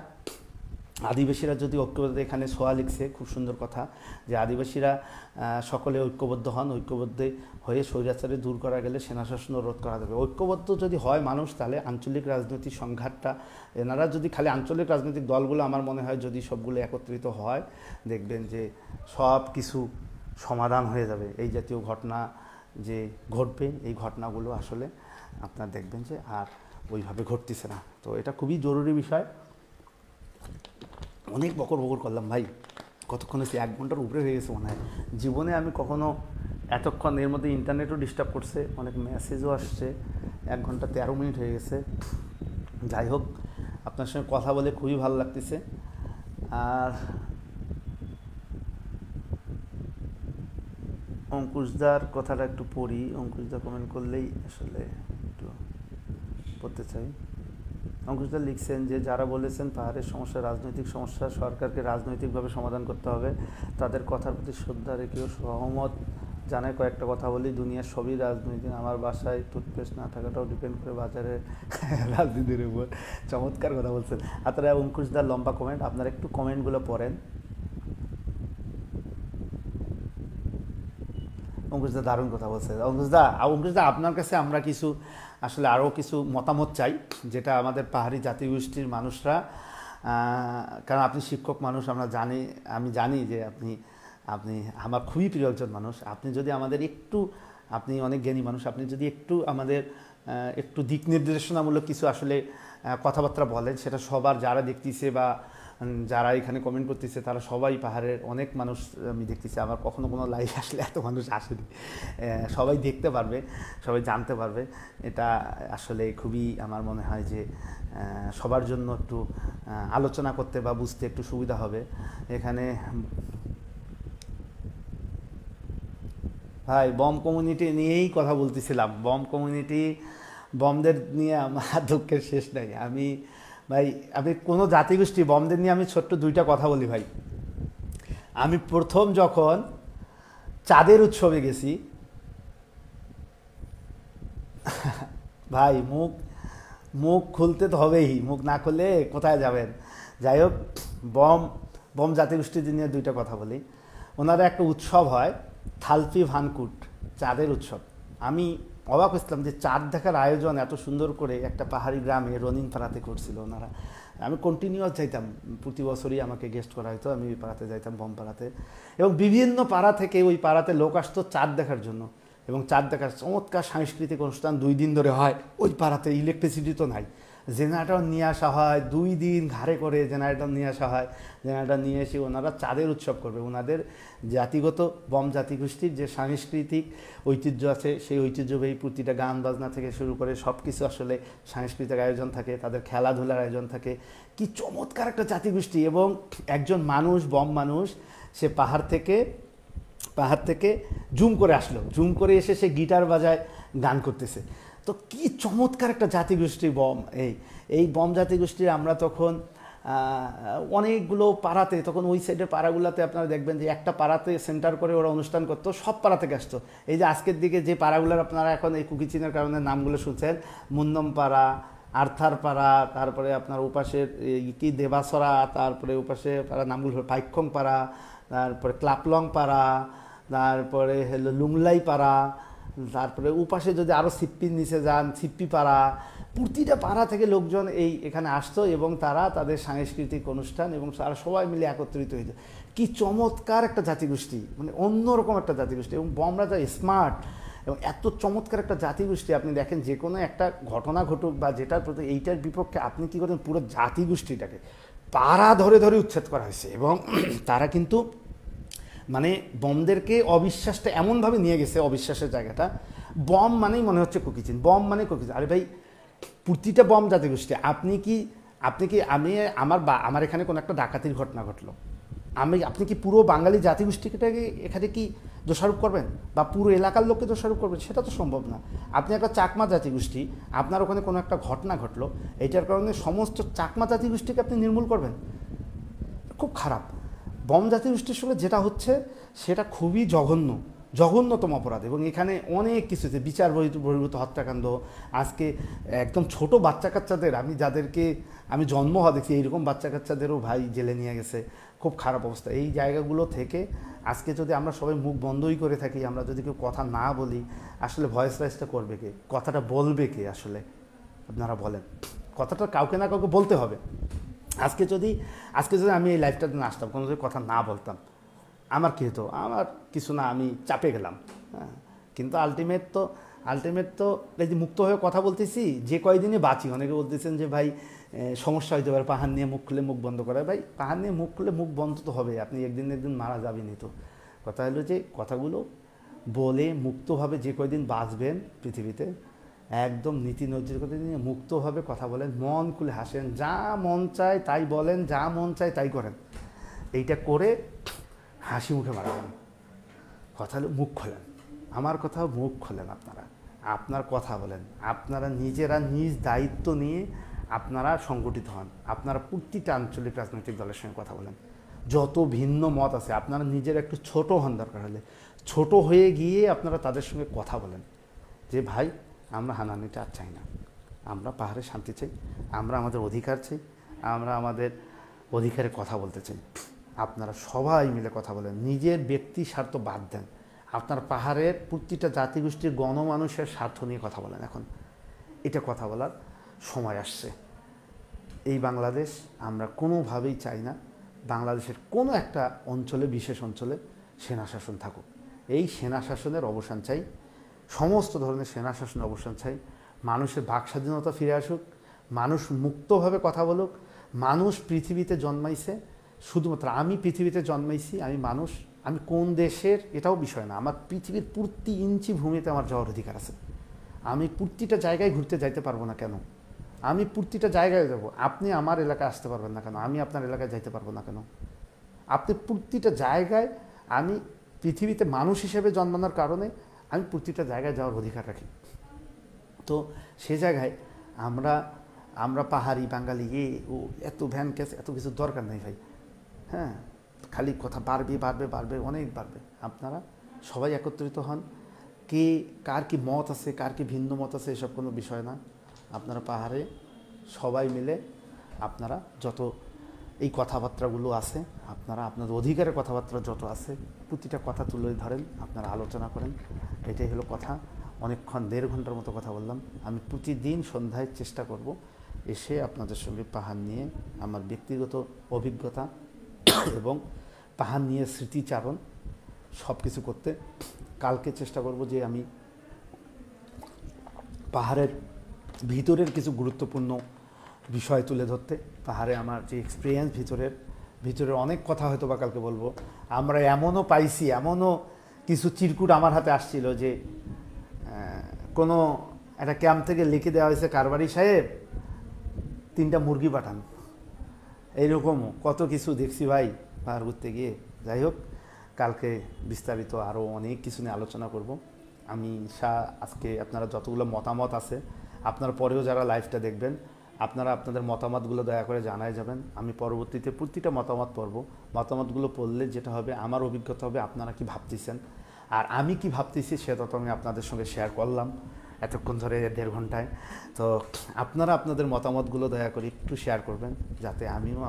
আদিবাসীরা যদি ঐক্যবদ্ধ, এখানে সোয়া লিখছে খুব সুন্দর কথা, যে আদিবাসীরা সকলে ঐক্যবদ্ধ হন, ঐক্যবদ্ধ হয়ে স্বৈরাচারে দূর করা গেলে সেনাশাসন রোধ করা যাবে। ঐক্যবদ্ধ যদি হয় মানুষ, তাহলে আঞ্চলিক রাজনৈতিক সংঘাতটা, এনারা যদি খালি আঞ্চলিক রাজনৈতিক দলগুলো, আমার মনে হয় যদি সবগুলো একত্রিত হয়, দেখবেন যে সব কিছু সমাধান হয়ে যাবে। এই জাতীয় ঘটনা যে ঘটবে, এই ঘটনাগুলো আসলে আপনার দেখবেন যে আর ওইভাবে ঘটতেছে না। তো এটা খুবই জরুরি বিষয়। অনেক বকর করলাম ভাই, কতক্ষণ হয়েছে? 1 ঘন্টার উপরে হয়ে গেছে মনে হয়। জীবনে আমি কখনো এতক্ষণ, এর মধ্যে ইন্টারনেটও ডিস্টার্ব করছে, অনেক মেসেজও আসছে, 1 ঘন্টা 13 মিনিট হয়ে গেছে। যাই হোক, আপনার সঙ্গে কথা বলে খুবই ভালো লাগতেছে। আর অঙ্কুশদার কথাটা একটু পড়ি, অঙ্কুশদা কমেন্ট করলেই আসলে একটু পড়তে চাই। অঙ্কুশদা লিখছেন যে যারা বলেছেন পাহাড়ের সমস্যা রাজনৈতিক সমস্যা, সরকারকে রাজনৈতিকভাবে সমাধান করতে হবে, তাদের কথার প্রতি শ্রদ্ধা রেখেও সহমত জানায়। কয়েকটা কথা বলি, দুনিয়ার সবই রাজনৈতিক, আমার বাসায় টুথপেস্ট না থাকাটাও ডিপেন্ড করে বাজারে রাজনীতির উপর। চমৎকার কথা বলছেন আপনারা। অঙ্কুশদার লম্বা কমেন্ট, আপনারা একটু কমেন্টগুলো পড়েন। অঙ্কুশদা দারুণ কথা বলছে। অঙ্কুশদা আপনার কাছে আমরা কিছু আসলে আরও কিছু মতামত চাই, যেটা আমাদের পাহাড়ি জাতিগোষ্ঠীর মানুষরা, কারণ আপনি শিক্ষক মানুষ, আমি জানি যে আপনি আমার খুবই প্রিয় একজন মানুষ। আপনি যদি আমাদের একটু, আপনি অনেক জ্ঞানী মানুষ, আপনি যদি একটু আমাদের একটু দিক নির্দেশনামূলক কিছু আসলে কথাবার্তা বলেন, সেটা সবার যারা দেখতেছে বা যারা এখানে কমেন্ট করতেছে, তারা সবাই পাহাড়ের অনেক মানুষ আমি দেখতেছি। আমার কখনো কোনো লাইভ আসলে এত মানুষ আসেনি, সবাই দেখতে পারবে, সবাই জানতে পারবে। এটা আসলে খুবই আমার মনে হয় যে সবার জন্য একটু আলোচনা করতে বা বুঝতে একটু সুবিধা হবে। এখানে ভাই বম কমিউনিটি নিয়েই কথা বলতেছিলাম, বমদের নিয়ে আমার দুঃখের শেষ নাই। আমি কোনো জাতিগোষ্ঠী বমদের নিয়ে আমি ছোট্ট 2টা কথা বলি ভাই। আমি প্রথম যখন চাঁদের উৎসবে গেছি ভাই, মুখ খুলতে তো হবেই, মুখ না খুললে কোথায় যাবেন। যাই হোক, বম জাতিগোষ্ঠীদের নিয়ে 2টা কথা বলি। ওনারা একটা উৎসব হয় থালপি ভানকুট, চাঁদের উৎসব। আমি অবাক হয়েছিলাম যে চাঁদ দেখার আয়োজন এত সুন্দর করে একটা পাহাড়ি গ্রামে রনিন পাড়াতে করছিল ওনারা। আমি কন্টিনিউয়াস যাইতাম, প্রতি বছরই আমাকে গেস্ট করা হতো, আমি ওই পাড়াতে যাইতাম, বম পাড়াতে। এবং বিভিন্ন পাড়া থেকে ওই পাড়াতে লোক আসতো চাঁদ দেখার জন্য, এবং চাঁদ দেখার চমৎকার সাংস্কৃতিক অনুষ্ঠান 2 দিন ধরে হয় ওই পাড়াতে। ইলেকট্রিসিটি তো নাই, জেনারেটর নিয়ে আসা হয়, 2 দিন ঘাড়ে করে জেনারেটর নিয়ে আসা হয়। জেনারেটর নিয়ে এসে ওনারা চাঁদের উৎসব করবে। ওনাদের জাতিগত বম জাতিগোষ্ঠীর যে সাংস্কৃতিক ঐতিহ্য আছে, সেই ঐতিহ্যবাহী প্রতিটা গান বাজনা থেকে শুরু করে সব কিছু আসলে সাংস্কৃতিক আয়োজন থাকে, তাদের খেলাধুলার আয়োজন থাকে। কি চমৎকার একটা জাতিগোষ্ঠী। এবং একজন মানুষ, বম মানুষ, সে পাহাড় থেকে জুম করে আসলো, জুম করে এসে সে গিটার বাজায়, গান করতেছে। তো কি চমৎকার একটা জাতিগোষ্ঠী বম। এই বম জাতিগোষ্ঠীর আমরা তখন অনেকগুলো পাড়াতে, তখন ওই সাইডের পাড়াগুলোতে আপনারা দেখবেন যে একটা পাড়াতে সেন্টার করে ওরা অনুষ্ঠান করতো, সব পাড়া থেকে আসতো। এই যে আজকের দিকে যে পাড়াগুলোর আপনারা এখন এই কুকিচিনের কারণে নামগুলো শুনছেন, মুন্নম পাড়া, আর্থার পাড়া, তারপরে আপনার উপাসের কি দেবাসরা, তারপরে উপাসে পাড়া নামগুলো পাইক্ষং পাড়া, তারপরে ক্লাপলং পাড়া, তারপরে হলো লুংলাই পাড়া, তারপরে উপাসে যদি আরও সিপ্পির নিচে যান সিপ্পি পাড়া, প্রতিটা পাড়া থেকে লোকজন এখানে আসতো এবং তারা তাদের সাংস্কৃতিক অনুষ্ঠান এবং তারা সবাই মিলে একত্রিত হইতো। কি চমৎকার একটা জাতিগোষ্ঠী, মানে অন্যরকম একটা জাতিগোষ্ঠী। এবং বমরা যা স্মার্ট এবং এত চমৎকার একটা জাতিগোষ্ঠী। আপনি দেখেন যে কোনো একটা ঘটনা ঘটুক বা যেটার প্রতি এইটার বিপক্ষে আপনি কী করেন, পুরো জাতিগোষ্ঠীটাকে পাড়া ধরে ধরে উচ্ছেদ করা হয়েছে। এবং তারা কিন্তু মানে বমদেরকে অবিশ্বাসটা এমনভাবে নিয়ে গেছে, অবিশ্বাসের জায়গাটা। বম মানেই মনে হচ্ছে কুকিচিন, বম মানে কুকিচিন। আরে ভাই, প্রতিটা বম জাতিগোষ্ঠী। আপনি কি আমার এখানে কোনো একটা ডাকাতির ঘটনা ঘটলো, আপনি কি পুরো বাঙালি জাতিগোষ্ঠীটাকে এখানে কি দোষারোপ করবেন বা পুরো এলাকার লোককে দোষারোপ করবেন? সেটা তো সম্ভব না। আপনি একটা চাকমা জাতিগোষ্ঠী, আপনার ওখানে কোনো একটা ঘটনা ঘটলো, এইটার কারণে সমস্ত চাকমা জাতিগোষ্ঠীকে আপনি নির্মূল করবেন? খুব খারাপ। বম জাতিগোষ্ঠীর সঙ্গে যেটা হচ্ছে সেটা খুবই জঘন্যতম অপরাধ। এবং এখানে অনেক কিছু আছে, বিচার বহির্ভূত হত্যাকাণ্ড। আজকে একদম ছোট বাচ্চা কাচ্চাদের, যাদেরকে আমি জন্ম হওয়া দেখছি, এইরকম বাচ্চা কাচ্চাদেরও ভাই জেলে নিয়ে গেছে। খুব খারাপ অবস্থা। এই জায়গাগুলো থেকে আজকে যদি আমরা সবাই মুখ বন্ধই করে থাকি, আমরা যদি কেউ কথা না বলি, আসলে ভয়েস রাইজটা করবে কে? কথাটা বলবে কে আসলে? আপনারা বলেন। কথাটা কাউকে না কাউকে বলতে হবে। আজকে যদি আমি এই লাইফটাতে না আসতাম, কোনো যদি কথা না বলতাম, আমার কী হতো? আমার কিছু না, আমি চাপে গেলাম। হ্যাঁ, কিন্তু আলটিমেট তো এই যে মুক্ত হয়ে কথা বলতেছি, যে কয়দিনে বাঁচি। অনেকে বলতেছেন যে ভাই সমস্যা হইতে পারে, পাহাড় নিয়ে মুখ খুলে মুখ বন্ধ করা। ভাই পাহাড় নিয়ে মুখ খুলে মুখ বন্ধ তো হবে, আপনি একদিন মারা যাবেনই। তো কথা হলো যে কথাগুলো বলে মুক্তভাবে যে কয়দিন বাঁচবেন পৃথিবীতে, একদম নীতি নৈতিকতা নিয়ে মুক্তভাবে কথা বলেন, মন খুলে হাসেন, যা মন চায় তাই বলেন, যা মন চায় তাই করেন। এইটা করে হাসি মুখে মারাবেন। কথা হলো মুখ খোলেন। আমার কথাও মুখ খোলেন। আপনার কথা বলেন। আপনারা নিজেরা নিজ দায়িত্ব নিয়ে আপনারা সংগঠিত হন। আপনারা প্রতিটা আঞ্চলিক রাজনৈতিক দলের সঙ্গে কথা বলেন। যত ভিন্ন মত আছে, আপনারা নিজেরা একটু ছোট হন, দরকার হলে ছোট হয়ে গিয়ে আপনারা তাদের সঙ্গে কথা বলেন যে ভাই আমরা হানাহানিটা আর চাই না, আমরা পাহাড়ে শান্তি চাই, আমরা আমাদের অধিকার চাই, আমরা আমাদের অধিকারে কথা বলতে চাই। আপনারা সবাই মিলে কথা বলেন, নিজের ব্যক্তি স্বার্থ বাদ দেন। আপনার পাহাড়ের প্রতিটা জাতিগোষ্ঠীর গণমানুষের স্বার্থ নিয়ে কথা বলেন। এখন এটা কথা বলার সময় আসছে। এই বাংলাদেশ আমরা কোনোভাবেই চাই না বাংলাদেশের কোনো একটা অঞ্চলে, বিশেষ অঞ্চলে সেনা শাসন থাকুক। এই সেনা শাসনের অবসান চাই, সমস্ত ধরনের সেনা শাসনের অবসান চাই। মানুষের বাক স্বাধীনতা ফিরে আসুক, মানুষ মুক্তভাবে কথা বলুক। মানুষ পৃথিবীতে জন্মাইছে, শুধুমাত্র আমি পৃথিবীতে জন্মাইছি, আমি মানুষ, আমি কোন দেশের এটাও বিষয় না। আমার পৃথিবীর প্রতি ইঞ্চি ভূমিতে আমার যাওয়ার অধিকার আছে। আমি প্রতিটা জায়গায় ঘুরতে যাইতে পারবো না কেন? আমি প্রতিটা জায়গায় যাব। আপনি আমার এলাকায় আসতে পারবেন না কেন? আমি আপনার এলাকায় যাইতে পারবো না কেন? আপনি প্রতিটা জায়গায়, আমি পৃথিবীতে মানুষ হিসেবে জন্মানোর কারণে আমি প্রতিটা জায়গায় যাওয়ার অধিকার রাখি। তো সে জায়গায় আমরা পাহাড়ি বাঙালি এত ভ্যান ক্যাস এত কিছু দরকার নেই ভাই। হ্যাঁ, খালি কথা বাড়বে, অনেক বাড়বে। আপনারা সবাই একত্রিত হন। কার কি মত আছে, কার কি ভিন্ন মত আছে, এসব কোনো বিষয় না। আপনারা পাহাড়ে সবাই মিলে আপনারা যত এই কথাবার্তাগুলো আছে, আপনারা আপনাদের অধিকারের কথাবার্তা যত আছে, প্রতিটা কথা তুলে ধরেন, আপনারা আলোচনা করেন। এটাই হলো কথা। অনেকক্ষণ 1.5 ঘন্টার মতো কথা বললাম। আমি প্রতিদিন সন্ধ্যায় চেষ্টা করব এসে আপনাদের সঙ্গে পাহাড় নিয়ে আমার ব্যক্তিগত অভিজ্ঞতা এবং পাহাড় নিয়ে স্মৃতিচারণ সব কিছু করতে। কালকে চেষ্টা করব যে আমি পাহাড়ের ভিতরের কিছু গুরুত্বপূর্ণ বিষয় তুলে ধরতে। পাহাড়ে আমার যে এক্সপিরিয়েন্স, ভিতরের অনেক কথা হয়তো বা কালকে বলবো। আমরা এমনও পাইছি, এমনও কিছু চিরকুট আমার হাতে আসছিল যে কোনো একটা ক্যাম্প থেকে লিখে দেওয়া হয়েছে, কারবারি সাহেব 3টা মুরগি পাঠান। এইরকমও কত কিছু দেখছি ভাই পাহাড় ঘুরতে গিয়ে। যাই হোক, কালকে বিস্তারিত আরও অনেক কিছু নিয়ে আলোচনা করব। আমি আজকে আপনারা যতগুলো মতামত আছে, আপনার পরেও যারা লাইভটা দেখবেন, আপনারা আপনাদের মতামতগুলো দয়া করে জানাই যাবেন। আমি পরবর্তীতে প্রতিটা মতামত পড়ব। মতামতগুলো পড়লে যেটা হবে, আমার অভিজ্ঞতা হবে আপনারা কি ভাবতেছেন, আর আমি কি ভাবতেছি সেটা তো আমি আপনাদের সঙ্গে শেয়ার করলাম এতক্ষণ ধরে 1.5 ঘন্টায়। তো আপনারা আপনাদের মতামতগুলো দয়া করে একটু শেয়ার করবেন, যাতে আমিও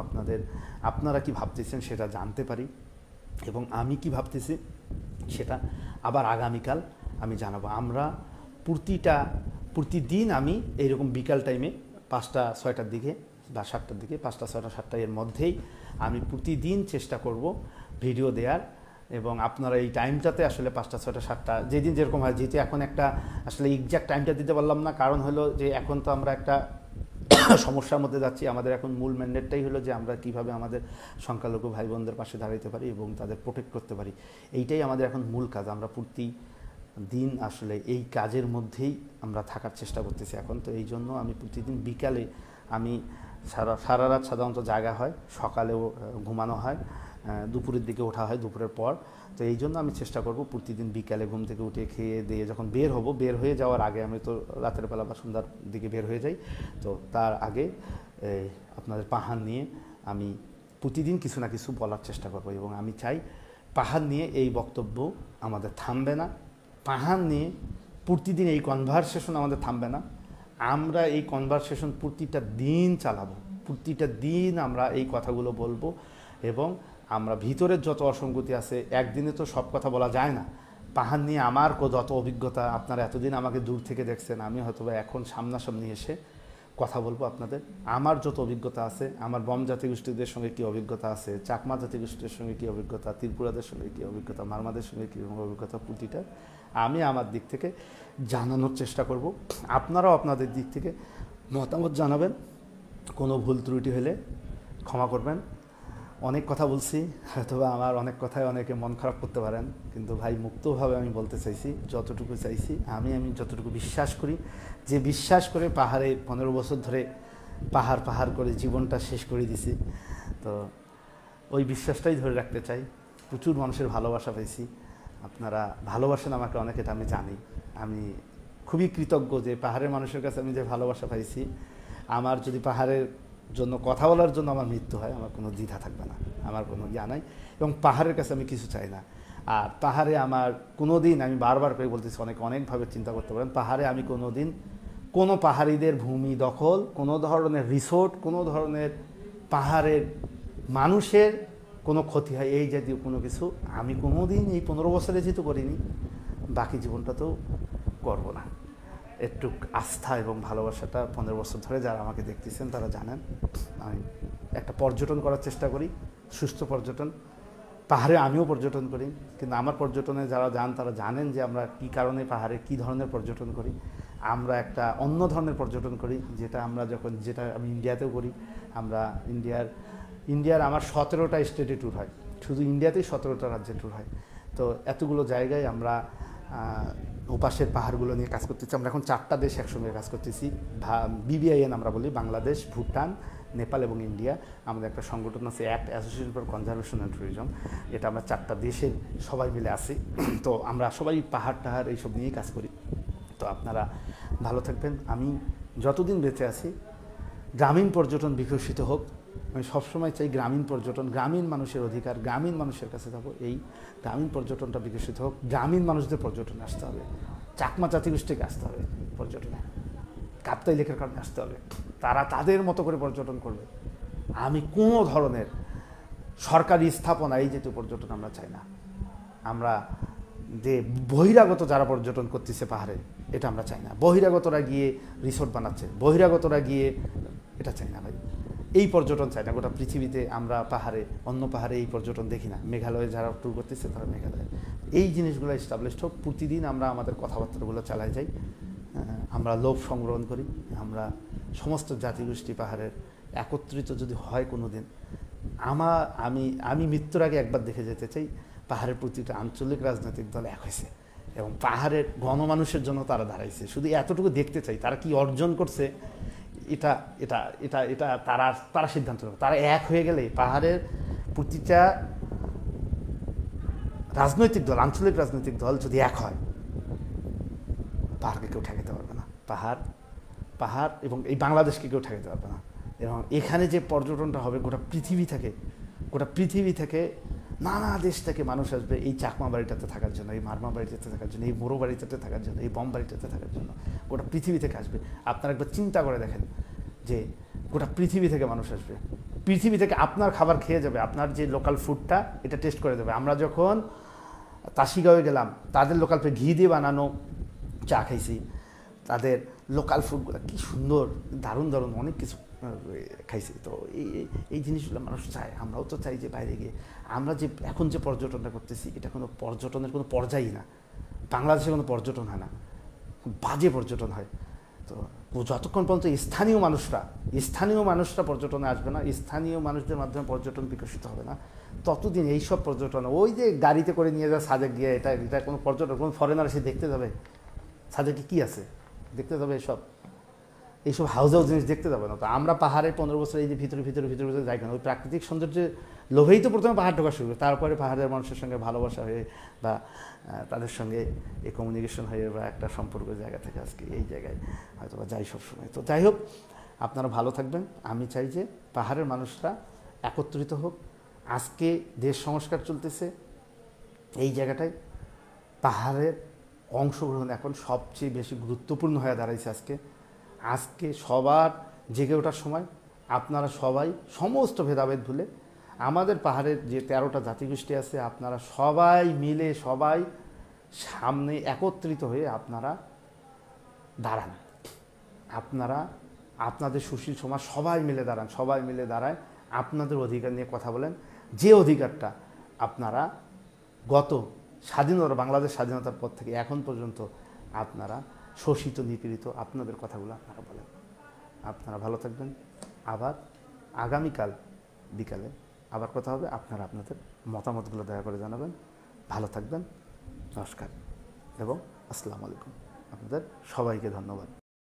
আপনারা কি ভাবতেছেন সেটা জানতে পারি, এবং আমি কি ভাবতেছি সেটা আবার আগামীকাল আমি জানাবো। আমরা প্রতিদিন আমি এইরকম বিকাল টাইমে 5টা 6টার দিকে বা 7টার দিকে, 5টা 6টা 7টা এর মধ্যেই আমি প্রতিদিন চেষ্টা করব ভিডিও দেওয়ার। এবং আপনারা এই টাইমটাতে আসলে 5টা 6টা 7টা যেদিন যেরকম হয়, যেহেতু এখন একটা আসলে এক্স্যাক্ট টাইমটা দিতে পারলাম না, কারণ হলো যে এখন তো আমরা একটা সমস্যার মধ্যে যাচ্ছি। আমাদের এখন মূল ম্যান্ডেটটাই হলো যে আমরা কীভাবে আমাদের সংখ্যালঘু ভাই বোনদের পাশে দাঁড়াতে পারি এবং তাদের প্রোটেক্ট করতে পারি। এইটাই আমাদের এখন মূল কাজ। আমরা প্রতিদিন আসলে এই কাজের মধ্যেই আমরা থাকার চেষ্টা করতেছি এখন। তো এই জন্য আমি প্রতিদিন বিকালে, আমি সারা রাত সাধারণত জাগা হয়, সকালেও ঘুমানো হয়, দুপুরের দিকে ওঠা হয়, দুপুরের পর। তো এই জন্য আমি চেষ্টা করব প্রতিদিন বিকালে ঘুম থেকে উঠে খেয়ে দিয়ে যখন বের হব, বের হয়ে যাওয়ার আগে, আমি তো রাতের বেলা বা সন্ধ্যার দিকে বের হয়ে যাই, তো তার আগে আপনাদের পাহাড় নিয়ে আমি প্রতিদিন কিছু না কিছু বলার চেষ্টা করব। এবং আমি চাই পাহাড় নিয়ে এই বক্তব্য আমাদের থামবে না, পাহাড় নিয়ে প্রতিদিন এই কনভারসেশন আমাদের থামবে না। আমরা এই কনভারসেশন প্রতিটা দিন চালাবো, প্রতিটা দিন আমরা এই কথাগুলো বলবো। এবং আমরা ভিতরের যত অসঙ্গতি আছে, একদিনে তো সব কথা বলা যায় না। পাহাড় নিয়ে আমার যত অভিজ্ঞতা, আপনারা এতদিন আমাকে দূর থেকে দেখছেন, আমি হয়তো এখন সামনাসামনি এসে কথা বলবো আপনাদের। আমার যত অভিজ্ঞতা আছে, আমার বম জাতিগোষ্ঠীদের সঙ্গে কী অভিজ্ঞতা আছে, চাকমা জাতিগোষ্ঠীর সঙ্গে কী অভিজ্ঞতা, ত্রিপুরাদের সঙ্গে কী অভিজ্ঞতা, মারমাদের সঙ্গে কী অভিজ্ঞতা, প্রতিটা আমি আমার দিক থেকে জানানোর চেষ্টা করব। আপনারাও আপনাদের দিক থেকে মতামত জানাবেন। কোনো ভুল ত্রুটি হলে ক্ষমা করবেন। অনেক কথা বলছি, হয়তোবা আমার অনেক কথায় অনেকে মন খারাপ করতে পারেন, কিন্তু ভাই মুক্তভাবে আমি বলতে চাইছি, যতটুকু চাইছি আমি যতটুকু বিশ্বাস করি, যে বিশ্বাস করে পাহাড়ে 15 বছর ধরে পাহাড় করে জীবনটা শেষ করে দিছি, তো ওই বিশ্বাসটাই ধরে রাখতে চাই। প্রচুর মানুষের ভালোবাসা পেয়েছি, আপনারা ভালোবাসেন আমাকে অনেক, এটা আমি জানি। আমি খুবই কৃতজ্ঞ যে পাহাড়ের মানুষের কাছে আমি যে ভালোবাসা পাইছি। আমার যদি পাহাড়ের জন্য কথা বলার জন্য আমার মৃত্যু হয়, আমার কোনো দ্বিধা থাকবে না, আমার কোনো ইয়া নাই। এবং পাহাড়ের কাছে আমি কিছু চাই না। আর পাহাড়ে আমার কোনো দিন, আমি বারবার করে বলতেছি, অনেকভাবে চিন্তা করতে পারেন, পাহাড়ে আমি কোনো দিন কোনো পাহাড়িদের ভূমি দখল, কোনো ধরনের রিসোর্ট, কোনো ধরনের পাহাড়ের মানুষের কোনো ক্ষতি হয়, এই জাতীয় কোনো কিছু আমি কোনো দিন এই 15 বছরে যেহেতু করিনি, বাকি জীবনটাতেও করব না। একটু আস্থা এবং ভালোবাসাটা 15 বছর ধরে যারা আমাকে দেখতেছেন তারা জানেন। আমি একটা পর্যটন করার চেষ্টা করি, সুস্থ পর্যটন। পাহাড়ে আমিও পর্যটন করি, কিন্তু আমার পর্যটনে যারা যান তারা জানেন যে আমরা কী কারণে পাহাড়ে কী ধরনের পর্যটন করি। আমরা একটা অন্য ধরনের পর্যটন করি, যেটা আমি ইন্ডিয়াতেও করি। আমরা ইন্ডিয়ার আমার 17টা স্টেটে ট্যুর হয়, শুধু ইন্ডিয়াতেই 17টা রাজ্যে ট্যুর হয়। তো এতগুলো জায়গায় আমরা ওপাশের পাহাড়গুলো নিয়ে কাজ করতেছি। আমরা এখন 4টা দেশ একসঙ্গে কাজ করতেছি। BBIN আমরা বলি, বাংলাদেশ, ভুটান, নেপাল এবং ইন্ডিয়া। আমাদের একটা সংগঠন আছে, act, association for conservation and tourism. এটা আমরা 4টা দেশের সবাই মিলে আছি। তো আমরা সবাই পাহাড় এইসব নিয়েই কাজ করি। তো আপনারা ভালো থাকবেন। আমি যতদিন বেঁচে আছি গ্রামীণ পর্যটন বিকশিত হোক। আমি সবসময় চাই গ্রামীণ পর্যটন, গ্রামীণ মানুষের অধিকার, গ্রামীণ মানুষের কাছে যাবো। এই গ্রামীণ পর্যটনটা বিকশিত হোক। গ্রামীণ মানুষদের পর্যটনে আসতে হবে, চাকমা জাতিগোষ্ঠীকে আসতে হবে পর্যটনে, কাপ্তাই লেকের কারণে আসতে হবে। তারা তাদের মতো করে পর্যটন করবে। আমি কোনো ধরনের সরকারি স্থাপনা, এই জাতীয় পর্যটন আমরা চাই না। আমরা যে বহিরাগত যারা পর্যটন করতেছে পাহাড়ে, এটা আমরা চাই না। বহিরাগতরা গিয়ে রিসোর্ট বানাচ্ছে, বহিরাগতরা গিয়ে, এটা চাই না ভাই। এই পর্যটন চাই না গোটা পৃথিবীতে। আমরা অন্য পাহাড়ে এই পর্যটন দেখি না। মেঘালয়ে যারা ট্যুর করতেছে তারা মেঘালয়ে এই জিনিসগুলো এস্টাবলিশড হোক। প্রতিদিন আমরা আমাদের কথাবার্তাগুলো চালাই যাই। আমরা লোভ সংগ্রহণ করি। আমরা সমস্ত জাতিগোষ্ঠী পাহাড়ের একত্রিত যদি হয় কোনো দিন, আমি মৃত্যুর আগে একবার দেখে যেতে চাই পাহাড়ের প্রতিটা আঞ্চলিক রাজনৈতিক দল এক হয়েছে এবং পাহাড়ের গণমানুষের জন্য তারা দাঁড়াইছে। শুধু এতটুকু দেখতে চাই তারা কি অর্জন করছে। এটা এটা এটা এটা তারা সিদ্ধান্ত নেবে। তারা এক হয়ে গেলে পাহাড়ের প্রতিটা রাজনৈতিক দল, আঞ্চলিক রাজনৈতিক দল যদি এক হয়, পাহাড়কে কেউ ঠেকাতে পারবে না। পাহাড় এবং এই বাংলাদেশকে কেউ ঠেকাতে পারবে না। এবং এখানে যে পর্যটনটা হবে গোটা পৃথিবী থেকে নানা দেশ থেকে মানুষ আসবে এই চাকমা বাড়িটাতে থাকার জন্য, এই মারমা বাড়িটাতে থাকার জন্য, এই মোরো বাড়িটাতে থাকার জন্য, এই বম বাড়িটাতে থাকার জন্য গোটা পৃথিবী থেকে আসবে। আপনারা একবার চিন্তা করে দেখেন যে গোটা পৃথিবী থেকে মানুষ আসবে, পৃথিবী থেকে আপনার খাবার খেয়ে যাবে, আপনার যে লোকাল ফুডটা এটা টেস্ট করে দেবে। আমরা যখন তাসিগাঁওয়ে গেলাম, তাদের লোকাল ঘি দিয়ে বানানো চা খাইছি, তাদের লোকাল ফুডগুলো কী সুন্দর, দারুণ অনেক কিছু খাইছি। তো এই জিনিসগুলো মানুষ চায়, আমরাও তো চাই যে বাইরে গিয়ে আমরা যে এখন যে পর্যটনটা করতেছি, এটা কোনো পর্যটনের কোনো পর্যায়ই না। বাংলাদেশে কোনো পর্যটন হয় না, বাজে পর্যটন হয়। তো যতক্ষণ পর্যন্ত স্থানীয় মানুষরা পর্যটনে আসবে না, স্থানীয় মানুষদের মাধ্যমে পর্যটন বিকশিত হবে না, ততদিন এইসব পর্যটন, ওই যে গাড়িতে করে নিয়ে যাওয়া সাজেক গিয়ে, এটা কোনো পর্যটন, কোনো ফরেনার এসে দেখতে যাবে সাজেকে কী আছে, দেখতে যাবে এসব? এইসব হাউস জিনিস দেখতে যাবে না। তো আমরা পাহাড়ে 15 বছর এই যে ভিতরে ভিতরে ভিতরে ভিতরে যাই কেন, ওই প্রাকৃতিক সৌন্দর্যের লোভেই তো প্রথমে পাহাড় ঢোকা শুরু করে, তারপরে পাহাড়ের মানুষের সঙ্গে ভালোবাসা হয়ে বা তাদের সঙ্গে এই কমিউনিকেশন হয়ে বা একটা সম্পর্কের জায়গা থেকে আজকে এই জায়গায় হয়তো বা যাই সবসময়। তো যাই হোক, আপনারা ভালো থাকবেন। আমি চাই যে পাহাড়ের মানুষরা একত্রিত হোক। আজকে দেশ সংস্কার চলতেছে, এই জায়গাটায় পাহাড়ের অংশগ্রহণ এখন সবচেয়ে বেশি গুরুত্বপূর্ণ হয়ে দাঁড়াইছে। আজকে সবার জেগে ওঠার সময়। আপনারা সবাই সমস্ত ভেদাভেদ ভুলে আমাদের পাহাড়ের যে 13টা জাতিগোষ্ঠী আছে, আপনারা সবাই মিলে সবাই সামনে একত্রিত হয়ে আপনারা দাঁড়ান। আপনারা আপনাদের সুশীল সমাজ সবাই মিলে দাঁড়ান, সবাই মিলে দাঁড়ায় আপনাদের অধিকার নিয়ে কথা বলেন। যে অধিকারটা আপনারা গত স্বাধীনতা, বাংলাদেশ স্বাধীনতার পর থেকে এখন পর্যন্ত আপনারা শোষিত নিপীড়িত, আপনাদের কথাগুলো আপনারা বলেন। আপনারা ভালো থাকবেন। আবার আগামীকাল বিকালে আবার কথা হবে। আপনারা আপনাদের মতামতগুলো দয়া করে জানাবেন। ভালো থাকবেন। নমস্কার এবং আসসালামু আলাইকুম। আপনাদের সবাইকে ধন্যবাদ।